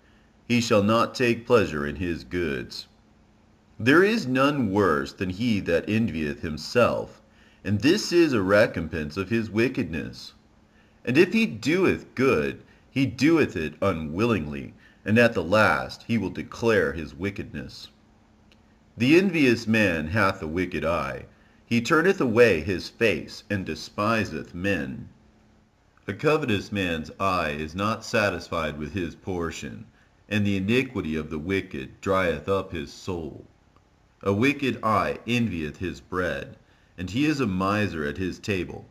He shall not take pleasure in his goods. There is none worse than he that envieth himself, and this is a recompense of his wickedness. And if he doeth good, he doeth it unwillingly, and at the last he will declare his wickedness. The envious man hath a wicked eye. He turneth away his face, and despiseth men. A covetous man's eye is not satisfied with his portion, and the iniquity of the wicked drieth up his soul. A wicked eye envieth his bread, and he is a miser at his table.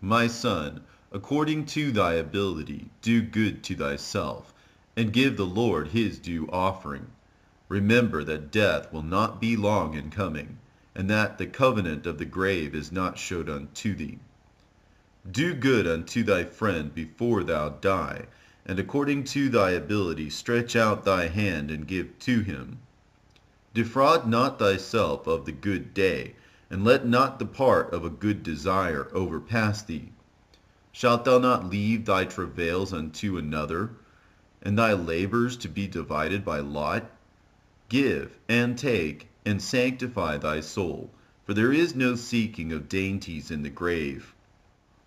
My son, according to thy ability, do good to thyself, and give the Lord his due offering. Remember that death will not be long in coming, and that the covenant of the grave is not showed unto thee. Do good unto thy friend before thou die, and according to thy ability stretch out thy hand and give to him. Defraud not thyself of the good day, and let not the part of a good desire overpass thee. Shalt thou not leave thy travails unto another, and thy labors to be divided by lot? Give, and take, and sanctify thy soul, for there is no seeking of dainties in the grave.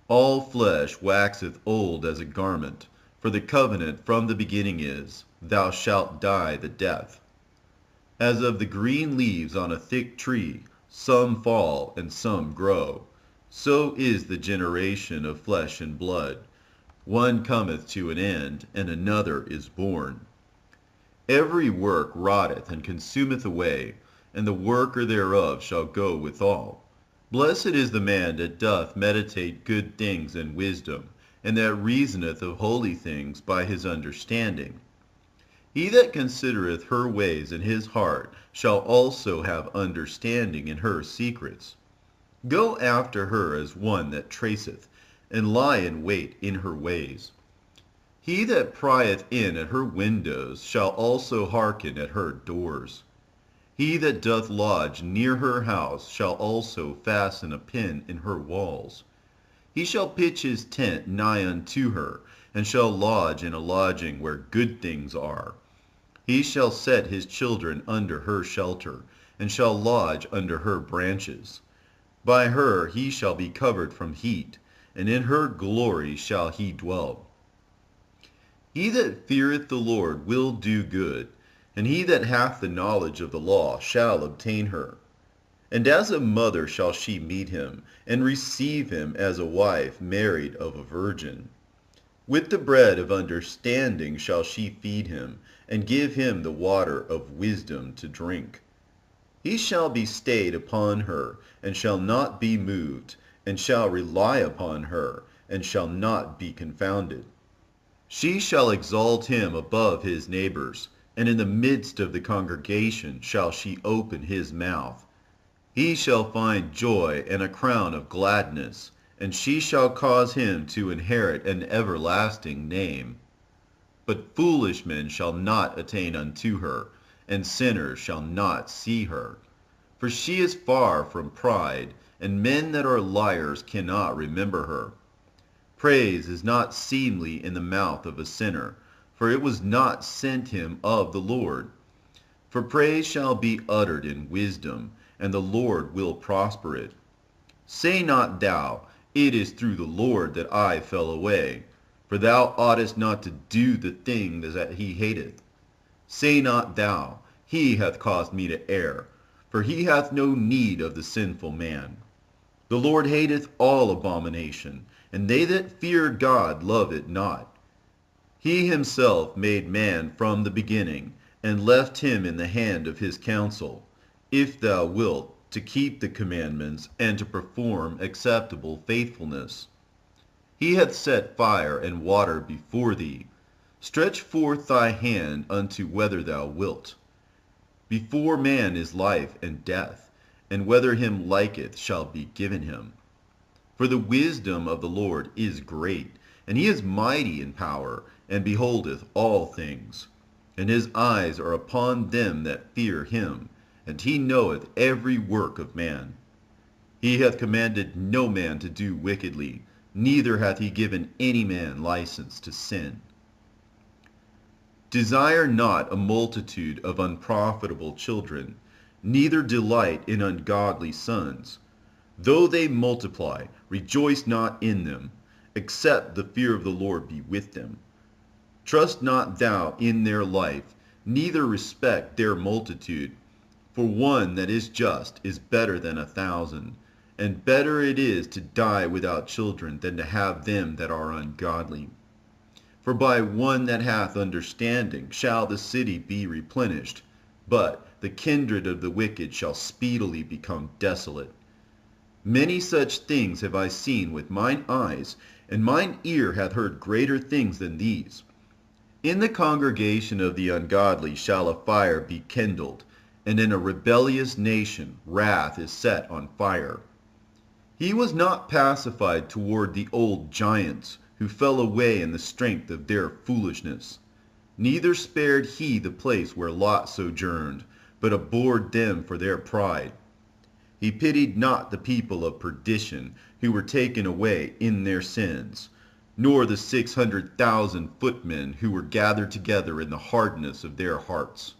All flesh waxeth old as a garment, for the covenant from the beginning is, Thou shalt die the death. As of the green leaves on a thick tree, some fall and some grow, so is the generation of flesh and blood. One cometh to an end, and another is born. Every work rotteth and consumeth away, and the worker thereof shall go withal. Blessed is the man that doth meditate good things in wisdom, and that reasoneth of holy things by his understanding. He that considereth her ways in his heart shall also have understanding in her secrets. Go after her as one that traceth, and lie in wait in her ways. He that prieth in at her windows shall also hearken at her doors. He that doth lodge near her house shall also fasten a pin in her walls. He shall pitch his tent nigh unto her, and shall lodge in a lodging where good things are. He shall set his children under her shelter, and shall lodge under her branches. By her he shall be covered from heat, and in her glory shall he dwell. He that feareth the Lord will do good, and he that hath the knowledge of the law shall obtain her. And as a mother shall she meet him, and receive him as a wife married of a virgin. With the bread of understanding shall she feed him, and give him the water of wisdom to drink. He shall be stayed upon her, and shall not be moved, and shall rely upon her, and shall not be confounded. She shall exalt him above his neighbors, and in the midst of the congregation shall she open his mouth. He shall find joy and a crown of gladness, and she shall cause him to inherit an everlasting name. But foolish men shall not attain unto her, and sinners shall not see her. For she is far from pride, and men that are liars cannot remember her. Praise is not seemly in the mouth of a sinner, for it was not sent him of the Lord. For praise shall be uttered in wisdom, and the Lord will prosper it. Say not thou, it is through the Lord that I fell away, for thou oughtest not to do the thing that he hateth. Say not thou, he hath caused me to err, for he hath no need of the sinful man. The Lord hateth all abomination, and they that fear God love it not. He himself made man from the beginning, and left him in the hand of his counsel, if thou wilt, to keep the commandments, and to perform acceptable faithfulness. He hath set fire and water before thee. Stretch forth thy hand unto whether thou wilt. Before man is life and death, and whether him liketh shall be given him. For the wisdom of the Lord is great, and he is mighty in power, and beholdeth all things. And his eyes are upon them that fear him, and he knoweth every work of man. He hath commanded no man to do wickedly, neither hath he given any man license to sin. Desire not a multitude of unprofitable children, neither delight in ungodly sons. Though they multiply, rejoice not in them, except the fear of the Lord be with them. Trust not thou in their life, neither respect their multitude. For one that is just is better than 1,000, and better it is to die without children than to have them that are ungodly. For by one that hath understanding shall the city be replenished, but the kindred of the wicked shall speedily become desolate. Many such things have I seen with mine eyes, and mine ear hath heard greater things than these. In the congregation of the ungodly shall a fire be kindled, and in a rebellious nation wrath is set on fire. He was not pacified toward the old giants, who fell away in the strength of their foolishness. Neither spared he the place where Lot sojourned, but abhorred them for their pride. He pitied not the people of perdition, who were taken away in their sins, nor the 600,000 footmen who were gathered together in the hardness of their hearts.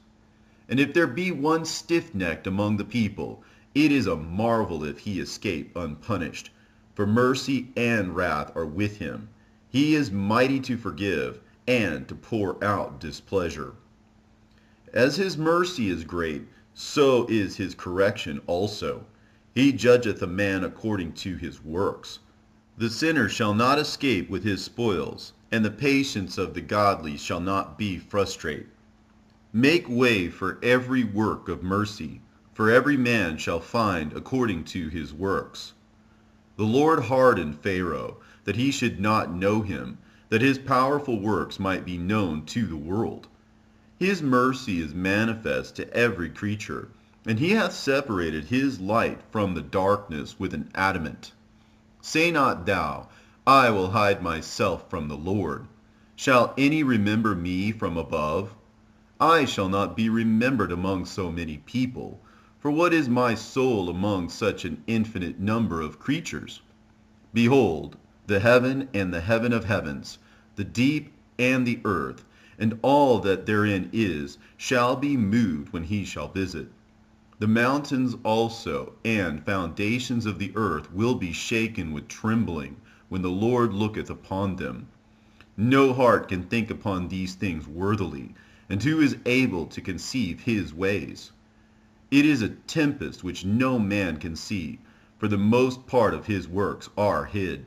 And if there be one stiff-necked among the people, it is a marvel if he escape unpunished. For mercy and wrath are with him. He is mighty to forgive, and to pour out displeasure. As his mercy is great, so is his correction also. He judgeth a man according to his works. The sinner shall not escape with his spoils, and the patience of the godly shall not be frustrate. Make way for every work of mercy, for every man shall find according to his works. The Lord hardened Pharaoh, that he should not know him, that his powerful works might be known to the world. His mercy is manifest to every creature, and he hath separated his light from the darkness with an adamant. Say not thou, I will hide myself from the Lord. Shall any remember me from above? I shall not be remembered among so many people. For what is my soul among such an infinite number of creatures? Behold, the heaven and the heaven of heavens, the deep and the earth, and all that therein is, shall be moved when he shall visit. The mountains also and foundations of the earth will be shaken with trembling when the Lord looketh upon them. No heart can think upon these things worthily, and who is able to conceive his ways? It is a tempest which no man can see, for the most part of his works are hid.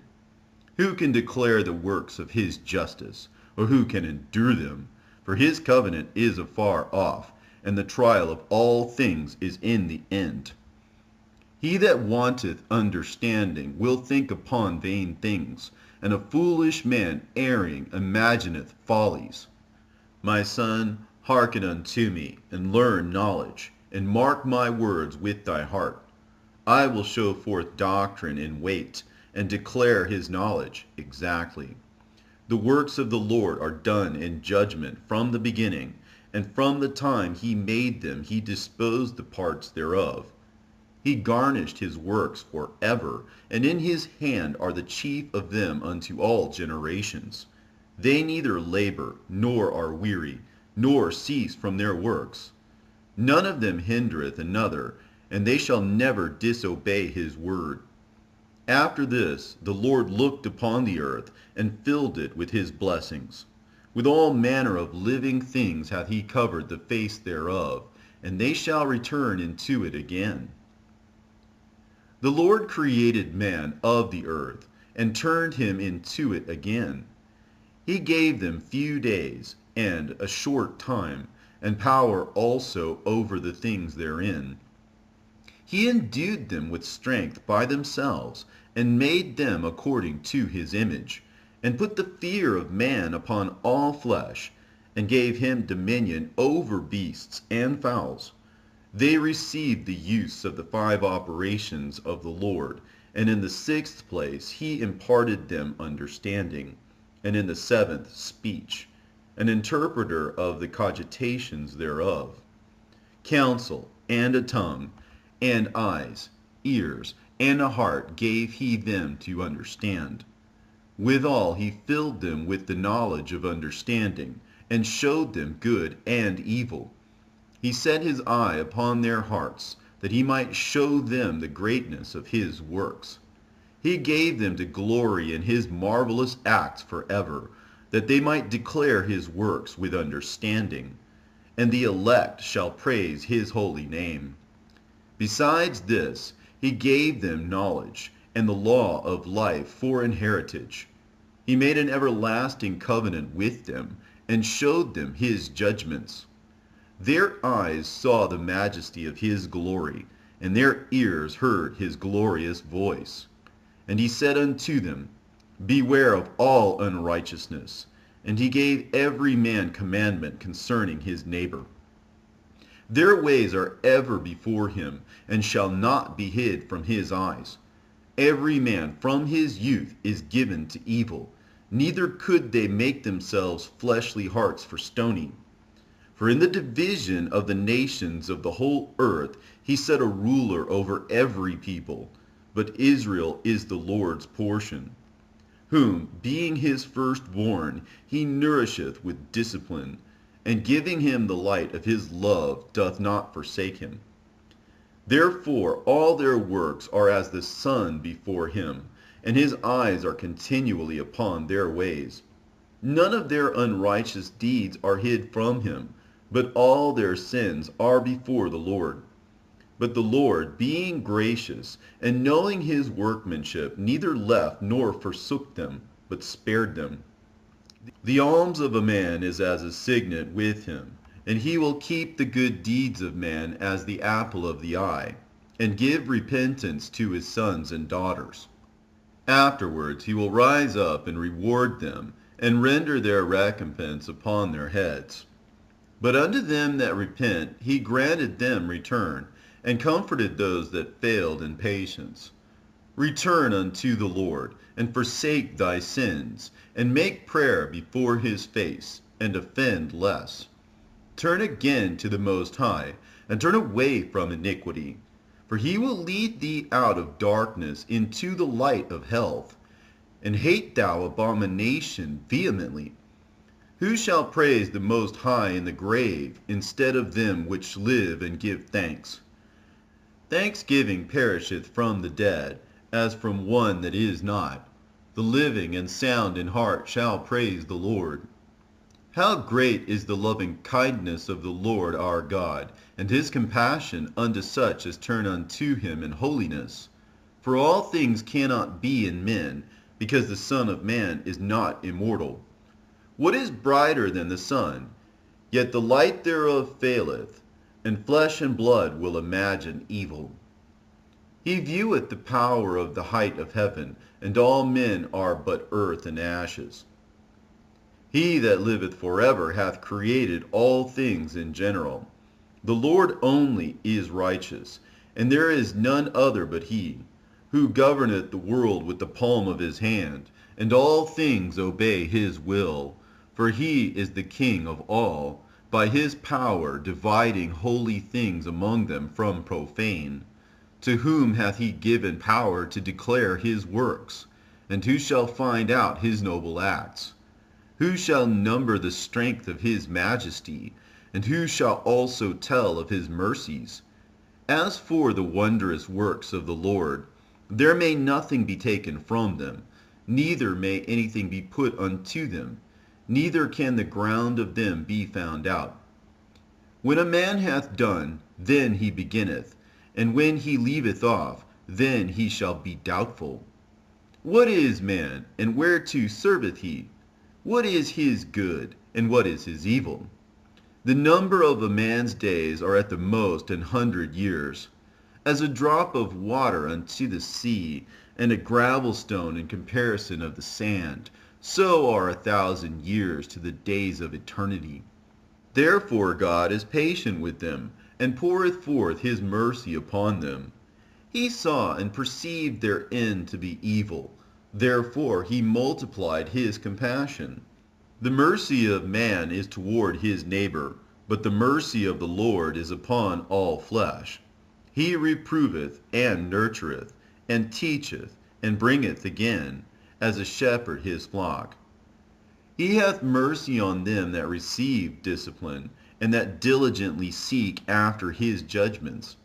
Who can declare the works of his justice, or who can endure them? For his covenant is afar off, and the trial of all things is in the end. He that wanteth understanding will think upon vain things, and a foolish man erring imagineth follies. My son, hearken unto me, and learn knowledge, and mark my words with thy heart. I will show forth doctrine in weight, and declare his knowledge exactly. The works of the Lord are done in judgment from the beginning, and from the time he made them he disposed the parts thereof. He garnished his works for ever, and in his hand are the chief of them unto all generations. They neither labor, nor are weary, nor cease from their works. None of them hindereth another, and they shall never disobey his word. After this the Lord looked upon the earth, and filled it with his blessings. With all manner of living things hath he covered the face thereof, and they shall return into it again. The Lord created man of the earth, and turned him into it again. He gave them few days, and a short time, and power also over the things therein. He endued them with strength by themselves, and made them according to his image, and put the fear of man upon all flesh, and gave him dominion over beasts and fowls. They received the use of the 5 operations of the Lord, and in the 6th place he imparted them understanding, and in the 7th speech, an interpreter of the cogitations thereof. Counsel, and a tongue, and eyes, ears, and a heart gave he them to understand. Withal he filled them with the knowledge of understanding, and showed them good and evil. He set his eye upon their hearts, that he might show them the greatness of his works. He gave them to glory in his marvelous acts forever, that they might declare his works with understanding. And the elect shall praise his holy name. Besides this, he gave them knowledge, and the law of life for an heritage. He made an everlasting covenant with them, and showed them his judgments. Their eyes saw the majesty of his glory, and their ears heard his glorious voice. And he said unto them, Beware of all unrighteousness. And he gave every man commandment concerning his neighbor. Their ways are ever before him, and shall not be hid from his eyes. Every man from his youth is given to evil, neither could they make themselves fleshly hearts for stoning. For in the division of the nations of the whole earth he set a ruler over every people, but Israel is the Lord's portion, whom, being his firstborn, he nourisheth with discipline, and giving him the light of his love doth not forsake him. Therefore all their works are as the sun before him, and his eyes are continually upon their ways. None of their unrighteous deeds are hid from him, but all their sins are before the Lord. But the Lord, being gracious, and knowing his workmanship, neither left nor forsook them, but spared them. The alms of a man is as a signet with him, and he will keep the good deeds of man as the apple of the eye, and give repentance to his sons and daughters. Afterwards he will rise up and reward them, and render their recompense upon their heads. But unto them that repent he granted them return, and comforted those that failed in patience. Return unto the Lord, and forsake thy sins, and make prayer before his face, and offend less. Turn again to the Most High, and turn away from iniquity. For he will lead thee out of darkness into the light of health. And hate thou abomination vehemently. Who shall praise the Most High in the grave, instead of them which live and give thanks? Thanksgiving perisheth from the dead, as from one that is not. The living and sound in heart shall praise the Lord. How great is the loving kindness of the Lord our God, and his compassion unto such as turn unto him in holiness. For all things cannot be in men, because the Son of Man is not immortal. What is brighter than the sun? Yet the light thereof faileth, and flesh and blood will imagine evil. He vieweth the power of the height of heaven, and all men are but earth and ashes. He that liveth forever hath created all things in general. The Lord only is righteous, and there is none other but he, who governeth the world with the palm of his hand, and all things obey his will. For he is the King of all, by his power dividing holy things among them from profane. To whom hath he given power to declare his works? And who shall find out his noble acts? Who shall number the strength of his majesty? And who shall also tell of his mercies? As for the wondrous works of the Lord, there may nothing be taken from them, neither may anything be put unto them, neither can the ground of them be found out. When a man hath done, then he beginneth, and when he leaveth off, then he shall be doubtful. What is man, and whereto serveth he? What is his good, and what is his evil? The number of a man's days are at the most 100 years. As a drop of water unto the sea, and a gravel stone in comparison of the sand, so are 1,000 years to the days of eternity. Therefore God is patient with them, and poureth forth his mercy upon them. He saw and perceived their end to be evil. Therefore he multiplied his compassion. The mercy of man is toward his neighbor, but the mercy of the Lord is upon all flesh. He reproveth and nurtureth, and teacheth, and bringeth again, as a shepherd his flock. He hath mercy on them that receive discipline, and that diligently seek after his judgments.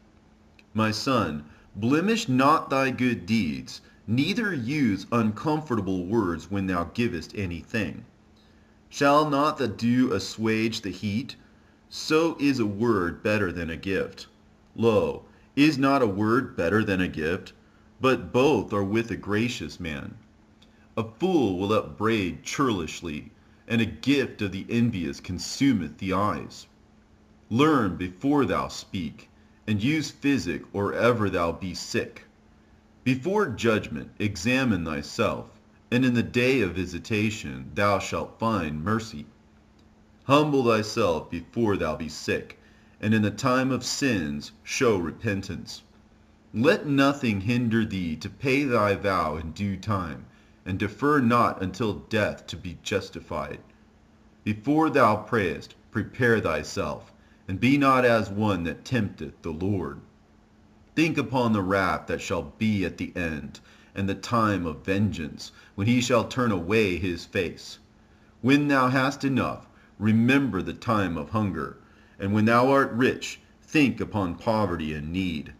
My son, blemish not thy good deeds, neither use uncomfortable words when thou givest anything. Shall not the dew assuage the heat? So is a word better than a gift. Lo, is not a word better than a gift? But both are with a gracious man. A fool will upbraid churlishly, and a gift of the envious consumeth the eyes. Learn before thou speak, and use physic or ever thou be sick. Before judgment examine thyself, and in the day of visitation thou shalt find mercy. Humble thyself before thou be sick, and in the time of sins show repentance. Let nothing hinder thee to pay thy vow in due time, and defer not until death to be justified. Before thou prayest, prepare thyself, and be not as one that tempteth the Lord. Think upon the wrath that shall be at the end, and the time of vengeance, when he shall turn away his face. When thou hast enough, remember the time of hunger, and when thou art rich, think upon poverty and need.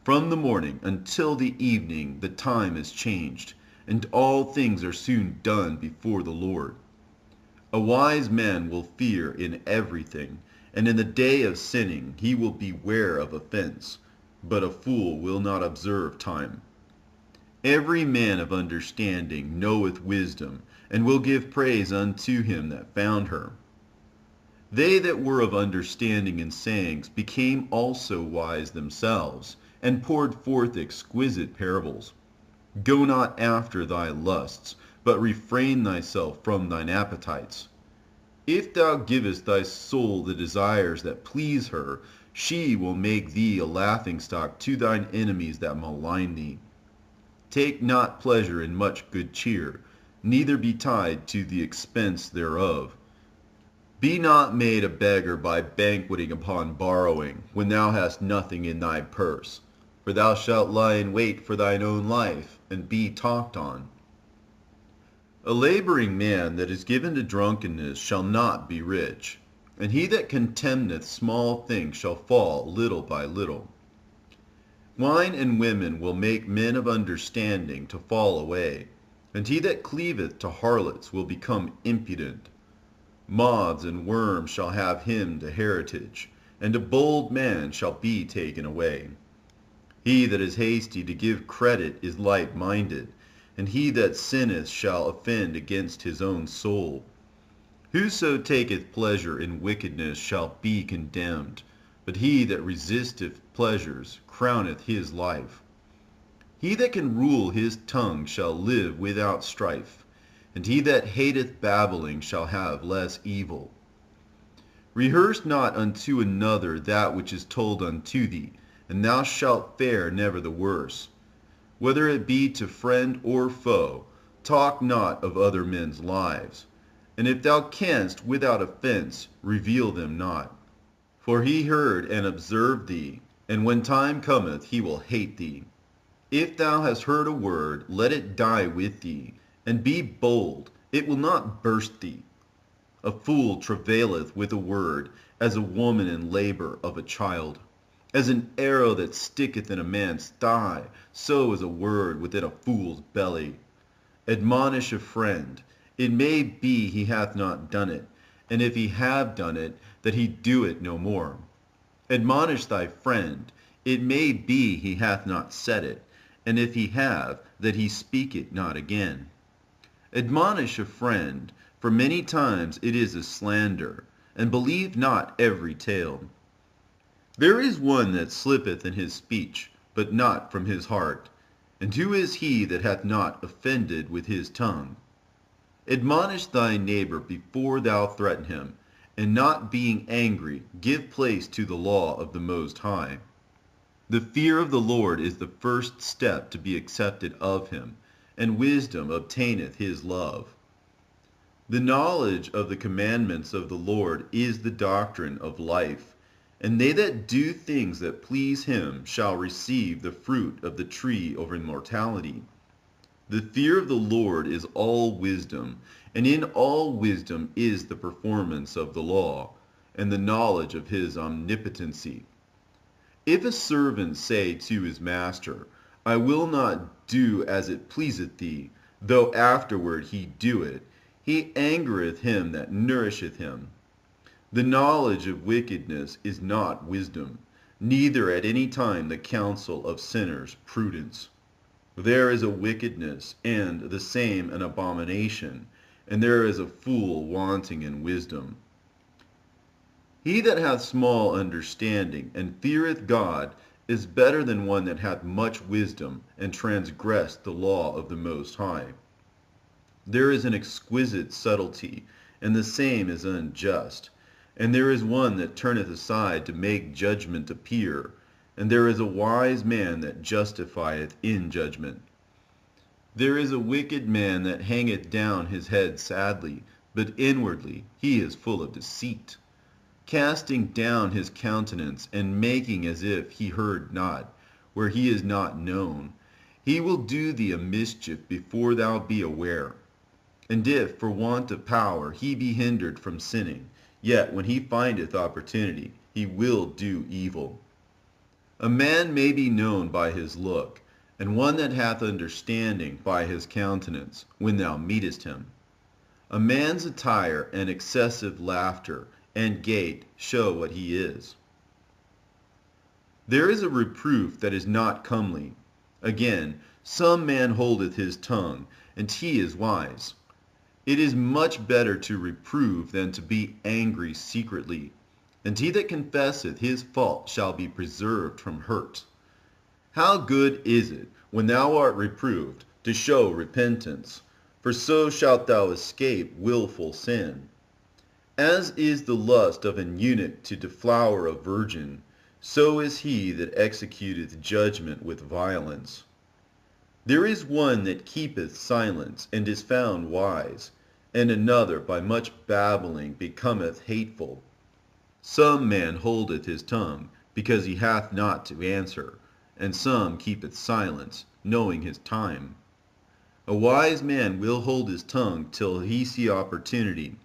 From the morning until the evening the time is changed, and all things are soon done before the Lord. A wise man will fear in everything, and in the day of sinning he will beware of offense, but a fool will not observe time. Every man of understanding knoweth wisdom, and will give praise unto him that found her. They that were of understanding in sayings became also wise themselves, and poured forth exquisite parables. Go not after thy lusts, but refrain thyself from thine appetites. If thou givest thy soul the desires that please her, She will make thee a laughingstock to thine enemies that malign thee. Take not pleasure in much good cheer, neither be tied to the expense thereof. Be not made a beggar by banqueting upon borrowing, when thou hast nothing in thy purse. For thou shalt lie in wait for thine own life, and be talked on. A laboring man that is given to drunkenness shall not be rich, and he that contemneth small things shall fall little by little. Wine and women will make men of understanding to fall away, and he that cleaveth to harlots will become impudent. Moths and worms shall have him to heritage, and a bold man shall be taken away. He that is hasty to give credit is light-minded, and he that sinneth shall offend against his own soul. Whoso taketh pleasure in wickedness shall be condemned, but he that resisteth pleasures crowneth his life. He that can rule his tongue shall live without strife, and he that hateth babbling shall have less evil. Rehearse not unto another that which is told unto thee, and thou shalt fare never the worse. Whether it be to friend or foe, talk not of other men's lives. And if thou canst without offense, reveal them not. For he heard and observed thee, and when time cometh he will hate thee. If thou hast heard a word, let it die with thee, and be bold, it will not burst thee. A fool travaileth with a word, as a woman in labor of a child. As an arrow that sticketh in a man's thigh, so is a word within a fool's belly. Admonish a friend. It may be he hath not done it, and if he have done it, that he do it no more. Admonish thy friend. It may be he hath not said it, and if he have, that he speak it not again. Admonish a friend, for many times it is a slander, and believe not every tale. There is one that slippeth in his speech, but not from his heart. And who is he that hath not offended with his tongue? Admonish thy neighbor before thou threaten him, and not being angry, give place to the law of the Most High. The fear of the Lord is the first step to be accepted of him, and wisdom obtaineth his love. The knowledge of the commandments of the Lord is the doctrine of life, and they that do things that please him shall receive the fruit of the tree of immortality. The fear of the Lord is all wisdom, and in all wisdom is the performance of the law, and the knowledge of his omnipotency. If a servant say to his master, I will not do as it pleaseth thee, though afterward he do it, he angereth him that nourisheth him. The knowledge of wickedness is not wisdom, neither at any time the counsel of sinners prudence. There is a wickedness, and the same an abomination, and there is a fool wanting in wisdom. He that hath small understanding, and feareth God, is better than one that hath much wisdom, and transgressed the law of the Most High. There is an exquisite subtlety, and the same is unjust. And there is one that turneth aside to make judgment appear, and there is a wise man that justifieth in judgment. There is a wicked man that hangeth down his head sadly, but inwardly he is full of deceit, casting down his countenance, and making as if he heard not, where he is not known. He will do thee a mischief before thou be aware. And if for want of power he be hindered from sinning, yet when he findeth opportunity, he will do evil. A man may be known by his look, and one that hath understanding by his countenance, when thou meetest him. A man's attire and excessive laughter and gait show what he is. There is a reproof that is not comely. Again, some man holdeth his tongue, and he is wise. It is much better to reprove than to be angry secretly, and he that confesseth his fault shall be preserved from hurt. How good is it, when thou art reproved, to show repentance, for so shalt thou escape wilful sin. As is the lust of an eunuch to deflower a virgin, So is he that executeth judgment with violence. There is one that keepeth silence, and is found wise, and another by much babbling becometh hateful. Some man holdeth his tongue, because he hath not to answer, and some keepeth silence, knowing his time. A wise man will hold his tongue till he see opportunity,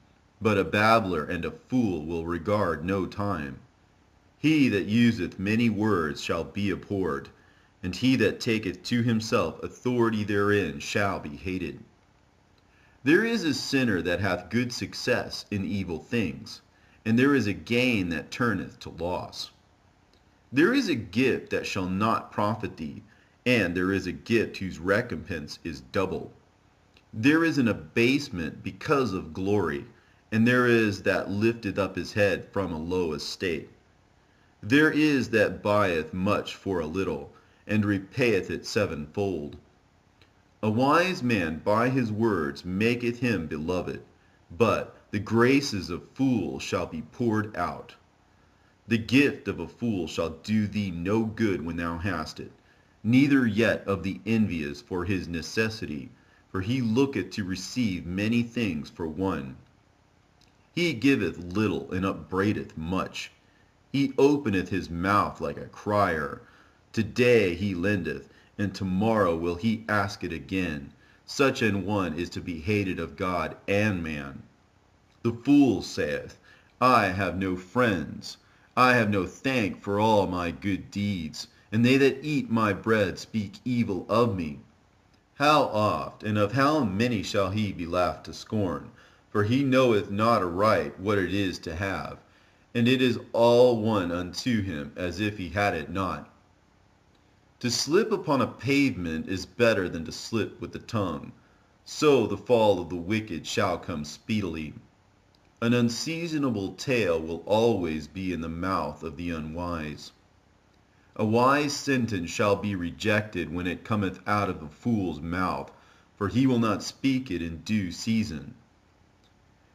but a babbler and a fool will regard no time. He that useth many words shall be abhorred, and he that taketh to himself authority therein shall be hated. There is a sinner that hath good success in evil things, and there is a gain that turneth to loss. There is a gift that shall not profit thee, and there is a gift whose recompense is double. There is an abasement because of glory, and there is that lifteth up his head from a low estate. There is that buyeth much for a little, and repayeth it sevenfold. A wise man by his words maketh him beloved, but the graces of fools shall be poured out. The gift of a fool shall do thee no good when thou hast it, neither yet of the envious for his necessity, for he looketh to receive many things for one. He giveth little and upbraideth much. He openeth his mouth like a crier. Today he lendeth, and tomorrow will he ask it again. Such an one is to be hated of God and man. The fool saith, I have no friends. I have no thank for all my good deeds, and they that eat my bread speak evil of me. How oft, and of how many shall he be laughed to scorn? For he knoweth not aright what it is to have, and it is all one unto him as if he had it not. To slip upon a pavement is better than to slip with the tongue. So the fall of the wicked shall come speedily. An unseasonable tale will always be in the mouth of the unwise. A wise sentence shall be rejected when it cometh out of a fool's mouth, for he will not speak it in due season.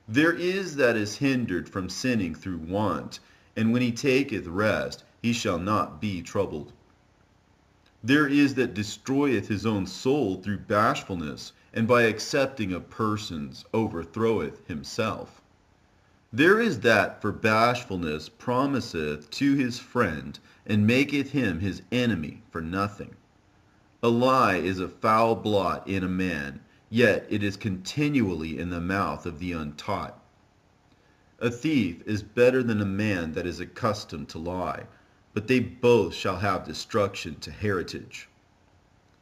There is that is hindered from sinning through want, and when he taketh rest, he shall not be troubled. There is that destroyeth his own soul through bashfulness, and by accepting of persons overthroweth himself. There is that for bashfulness promiseth to his friend, and maketh him his enemy for nothing. A lie is a foul blot in a man, yet it is continually in the mouth of the untaught. A thief is better than a man that is accustomed to lie, but they both shall have destruction to heritage.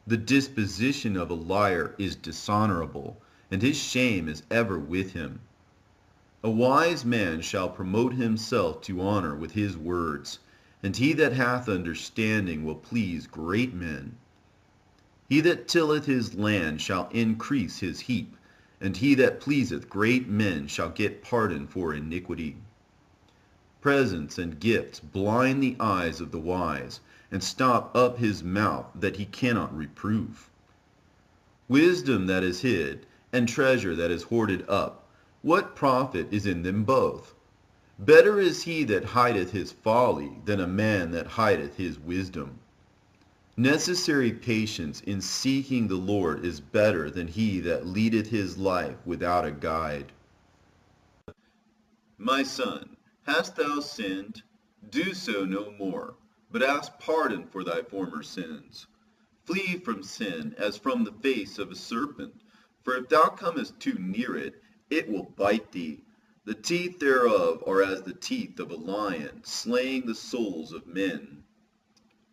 The disposition of a liar is dishonorable, and his shame is ever with him. A wise man shall promote himself to honor with his words, and he that hath understanding will please great men. He that tilleth his land shall increase his heap, and he that pleaseth great men shall get pardon for iniquity. Presents and gifts blind the eyes of the wise, and stop up his mouth that he cannot reprove. Wisdom that is hid, and treasure that is hoarded up, what profit is in them both? Better is he that hideth his folly than a man that hideth his wisdom. Necessary patience in seeking the Lord is better than he that leadeth his life without a guide. My son, hast thou sinned? Do so no more, but ask pardon for thy former sins. Flee from sin as from the face of a serpent, for if thou comest too near it, it will bite thee. The teeth thereof are as the teeth of a lion, slaying the souls of men.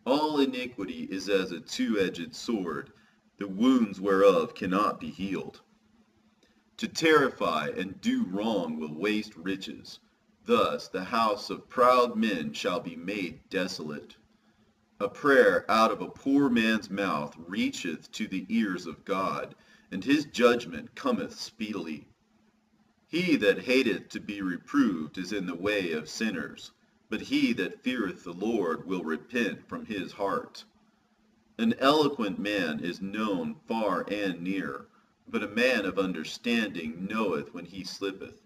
All iniquity is as a two-edged sword, the wounds whereof cannot be healed. To terrify and do wrong will waste riches. Thus the house of proud men shall be made desolate. A prayer out of a poor man's mouth reacheth to the ears of God, and his judgment cometh speedily. He that hateth to be reproved is in the way of sinners, but he that feareth the Lord will repent from his heart. An eloquent man is known far and near, but a man of understanding knoweth when he slippeth.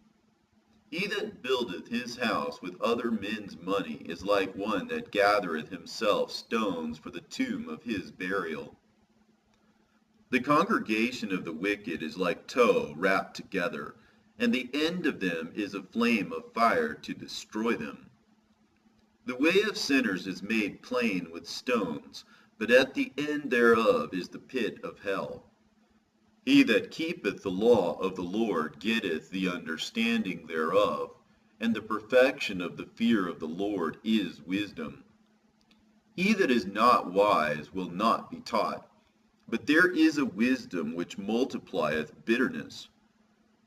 He that buildeth his house with other men's money is like one that gathereth himself stones for the tomb of his burial. The congregation of the wicked is like tow wrapped together, and the end of them is a flame of fire to destroy them. The way of sinners is made plain with stones, but at the end thereof is the pit of hell. He that keepeth the law of the Lord getteth the understanding thereof, and the perfection of the fear of the Lord is wisdom. He that is not wise will not be taught, but there is a wisdom which multiplieth bitterness.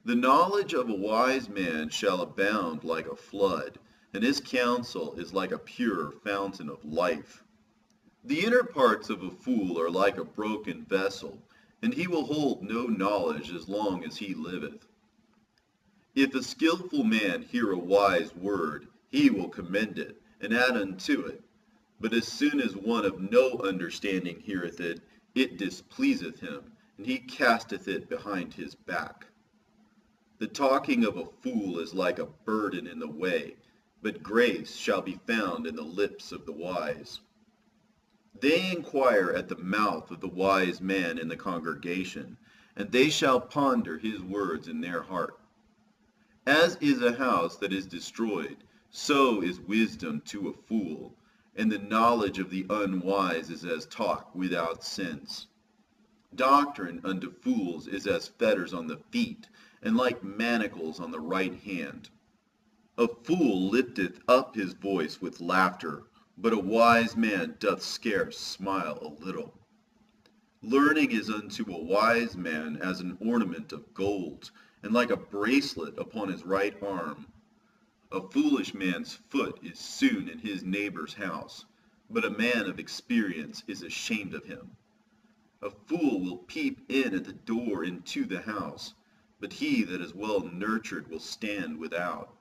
The knowledge of a wise man shall abound like a flood, and his counsel is like a pure fountain of life. The inner parts of a fool are like a broken vessel, and he will hold no knowledge as long as he liveth. If a skillful man hear a wise word, he will commend it, and add unto it. But as soon as one of no understanding heareth it, it displeaseth him, and he casteth it behind his back. The talking of a fool is like a burden in the way, but grace shall be found in the lips of the wise. They inquire at the mouth of the wise man in the congregation, and they shall ponder his words in their heart. As is a house that is destroyed, so is wisdom to a fool, and the knowledge of the unwise is as talk without sense. Doctrine unto fools is as fetters on the feet, and like manacles on the right hand. A fool lifteth up his voice with laughter, but a wise man doth scarce smile a little. Learning is unto a wise man as an ornament of gold, and like a bracelet upon his right arm. A foolish man's foot is soon in his neighbor's house, but a man of experience is ashamed of him. A fool will peep in at the door into the house, but he that is well nurtured will stand without.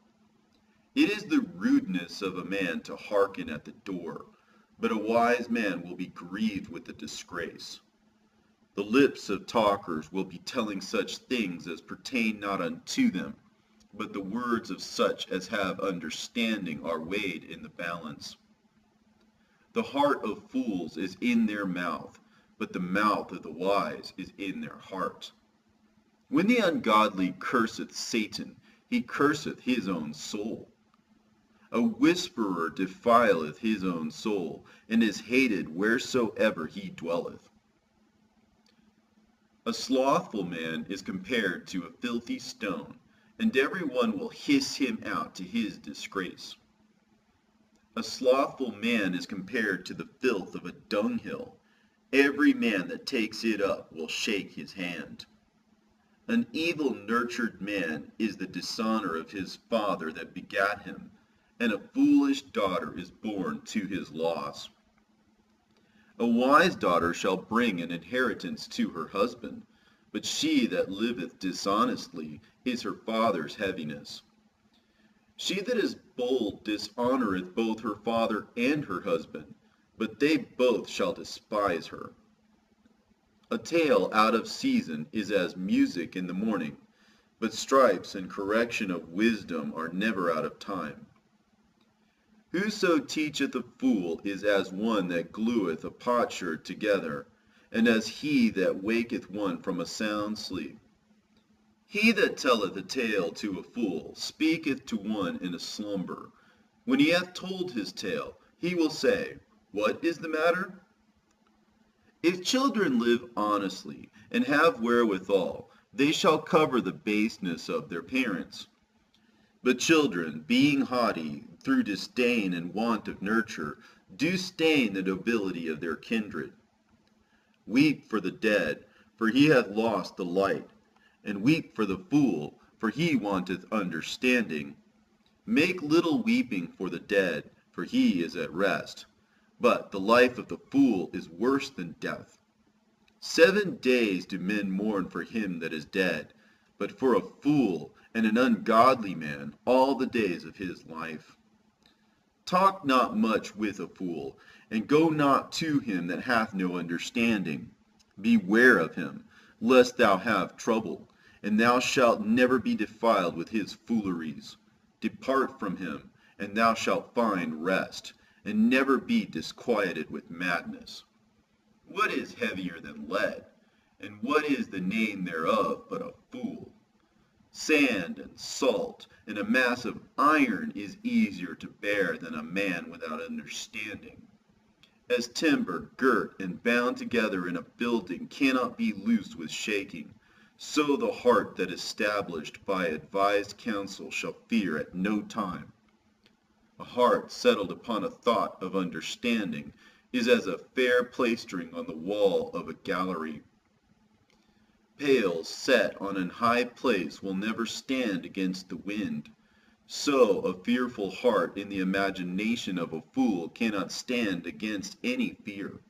It is the rudeness of a man to hearken at the door, but a wise man will be grieved with the disgrace. The lips of talkers will be telling such things as pertain not unto them, but the words of such as have understanding are weighed in the balance. The heart of fools is in their mouth, but the mouth of the wise is in their heart. When the ungodly curseth Satan, he curseth his own soul. A whisperer defileth his own soul, and is hated wheresoever he dwelleth. A slothful man is compared to a filthy stone, and every one will hiss him out to his disgrace. A slothful man is compared to the filth of a dunghill. Every man that takes it up will shake his hand. An evil-nurtured man is the dishonor of his father that begat him, and a foolish daughter is born to his loss. A wise daughter shall bring an inheritance to her husband, but she that liveth dishonestly is her father's heaviness. She that is bold dishonoreth both her father and her husband, but they both shall despise her. A tale out of season is as music in the morning, but stripes and correction of wisdom are never out of time. Whoso teacheth a fool is as one that glueth a potsherd together, and as he that waketh one from a sound sleep. He that telleth a tale to a fool speaketh to one in a slumber. When he hath told his tale, he will say, What is the matter? If children live honestly, and have wherewithal, they shall cover the baseness of their parents. But children, being haughty, through disdain and want of nurture, do stain the nobility of their kindred. Weep for the dead, for he hath lost the light, and weep for the fool, for he wanteth understanding. Make little weeping for the dead, for he is at rest. But the life of the fool is worse than death. 7 days do men mourn for him that is dead, but for a fool and an ungodly man all the days of his life. Talk not much with a fool, and go not to him that hath no understanding. Beware of him, lest thou have trouble, and thou shalt never be defiled with his fooleries. Depart from him, and thou shalt find rest, and never be disquieted with madness. What is heavier than lead? And what is the name thereof but a fool? Sand and salt and a mass of iron is easier to bear than a man without understanding. As timber girt and bound together in a building cannot be loosed with shaking, so the heart that is established by advised counsel shall fear at no time. A heart settled upon a thought of understanding is as a fair plastering on the wall of a gallery. Pails set on an high place will never stand against the wind. So a fearful heart in the imagination of a fool cannot stand against any fear.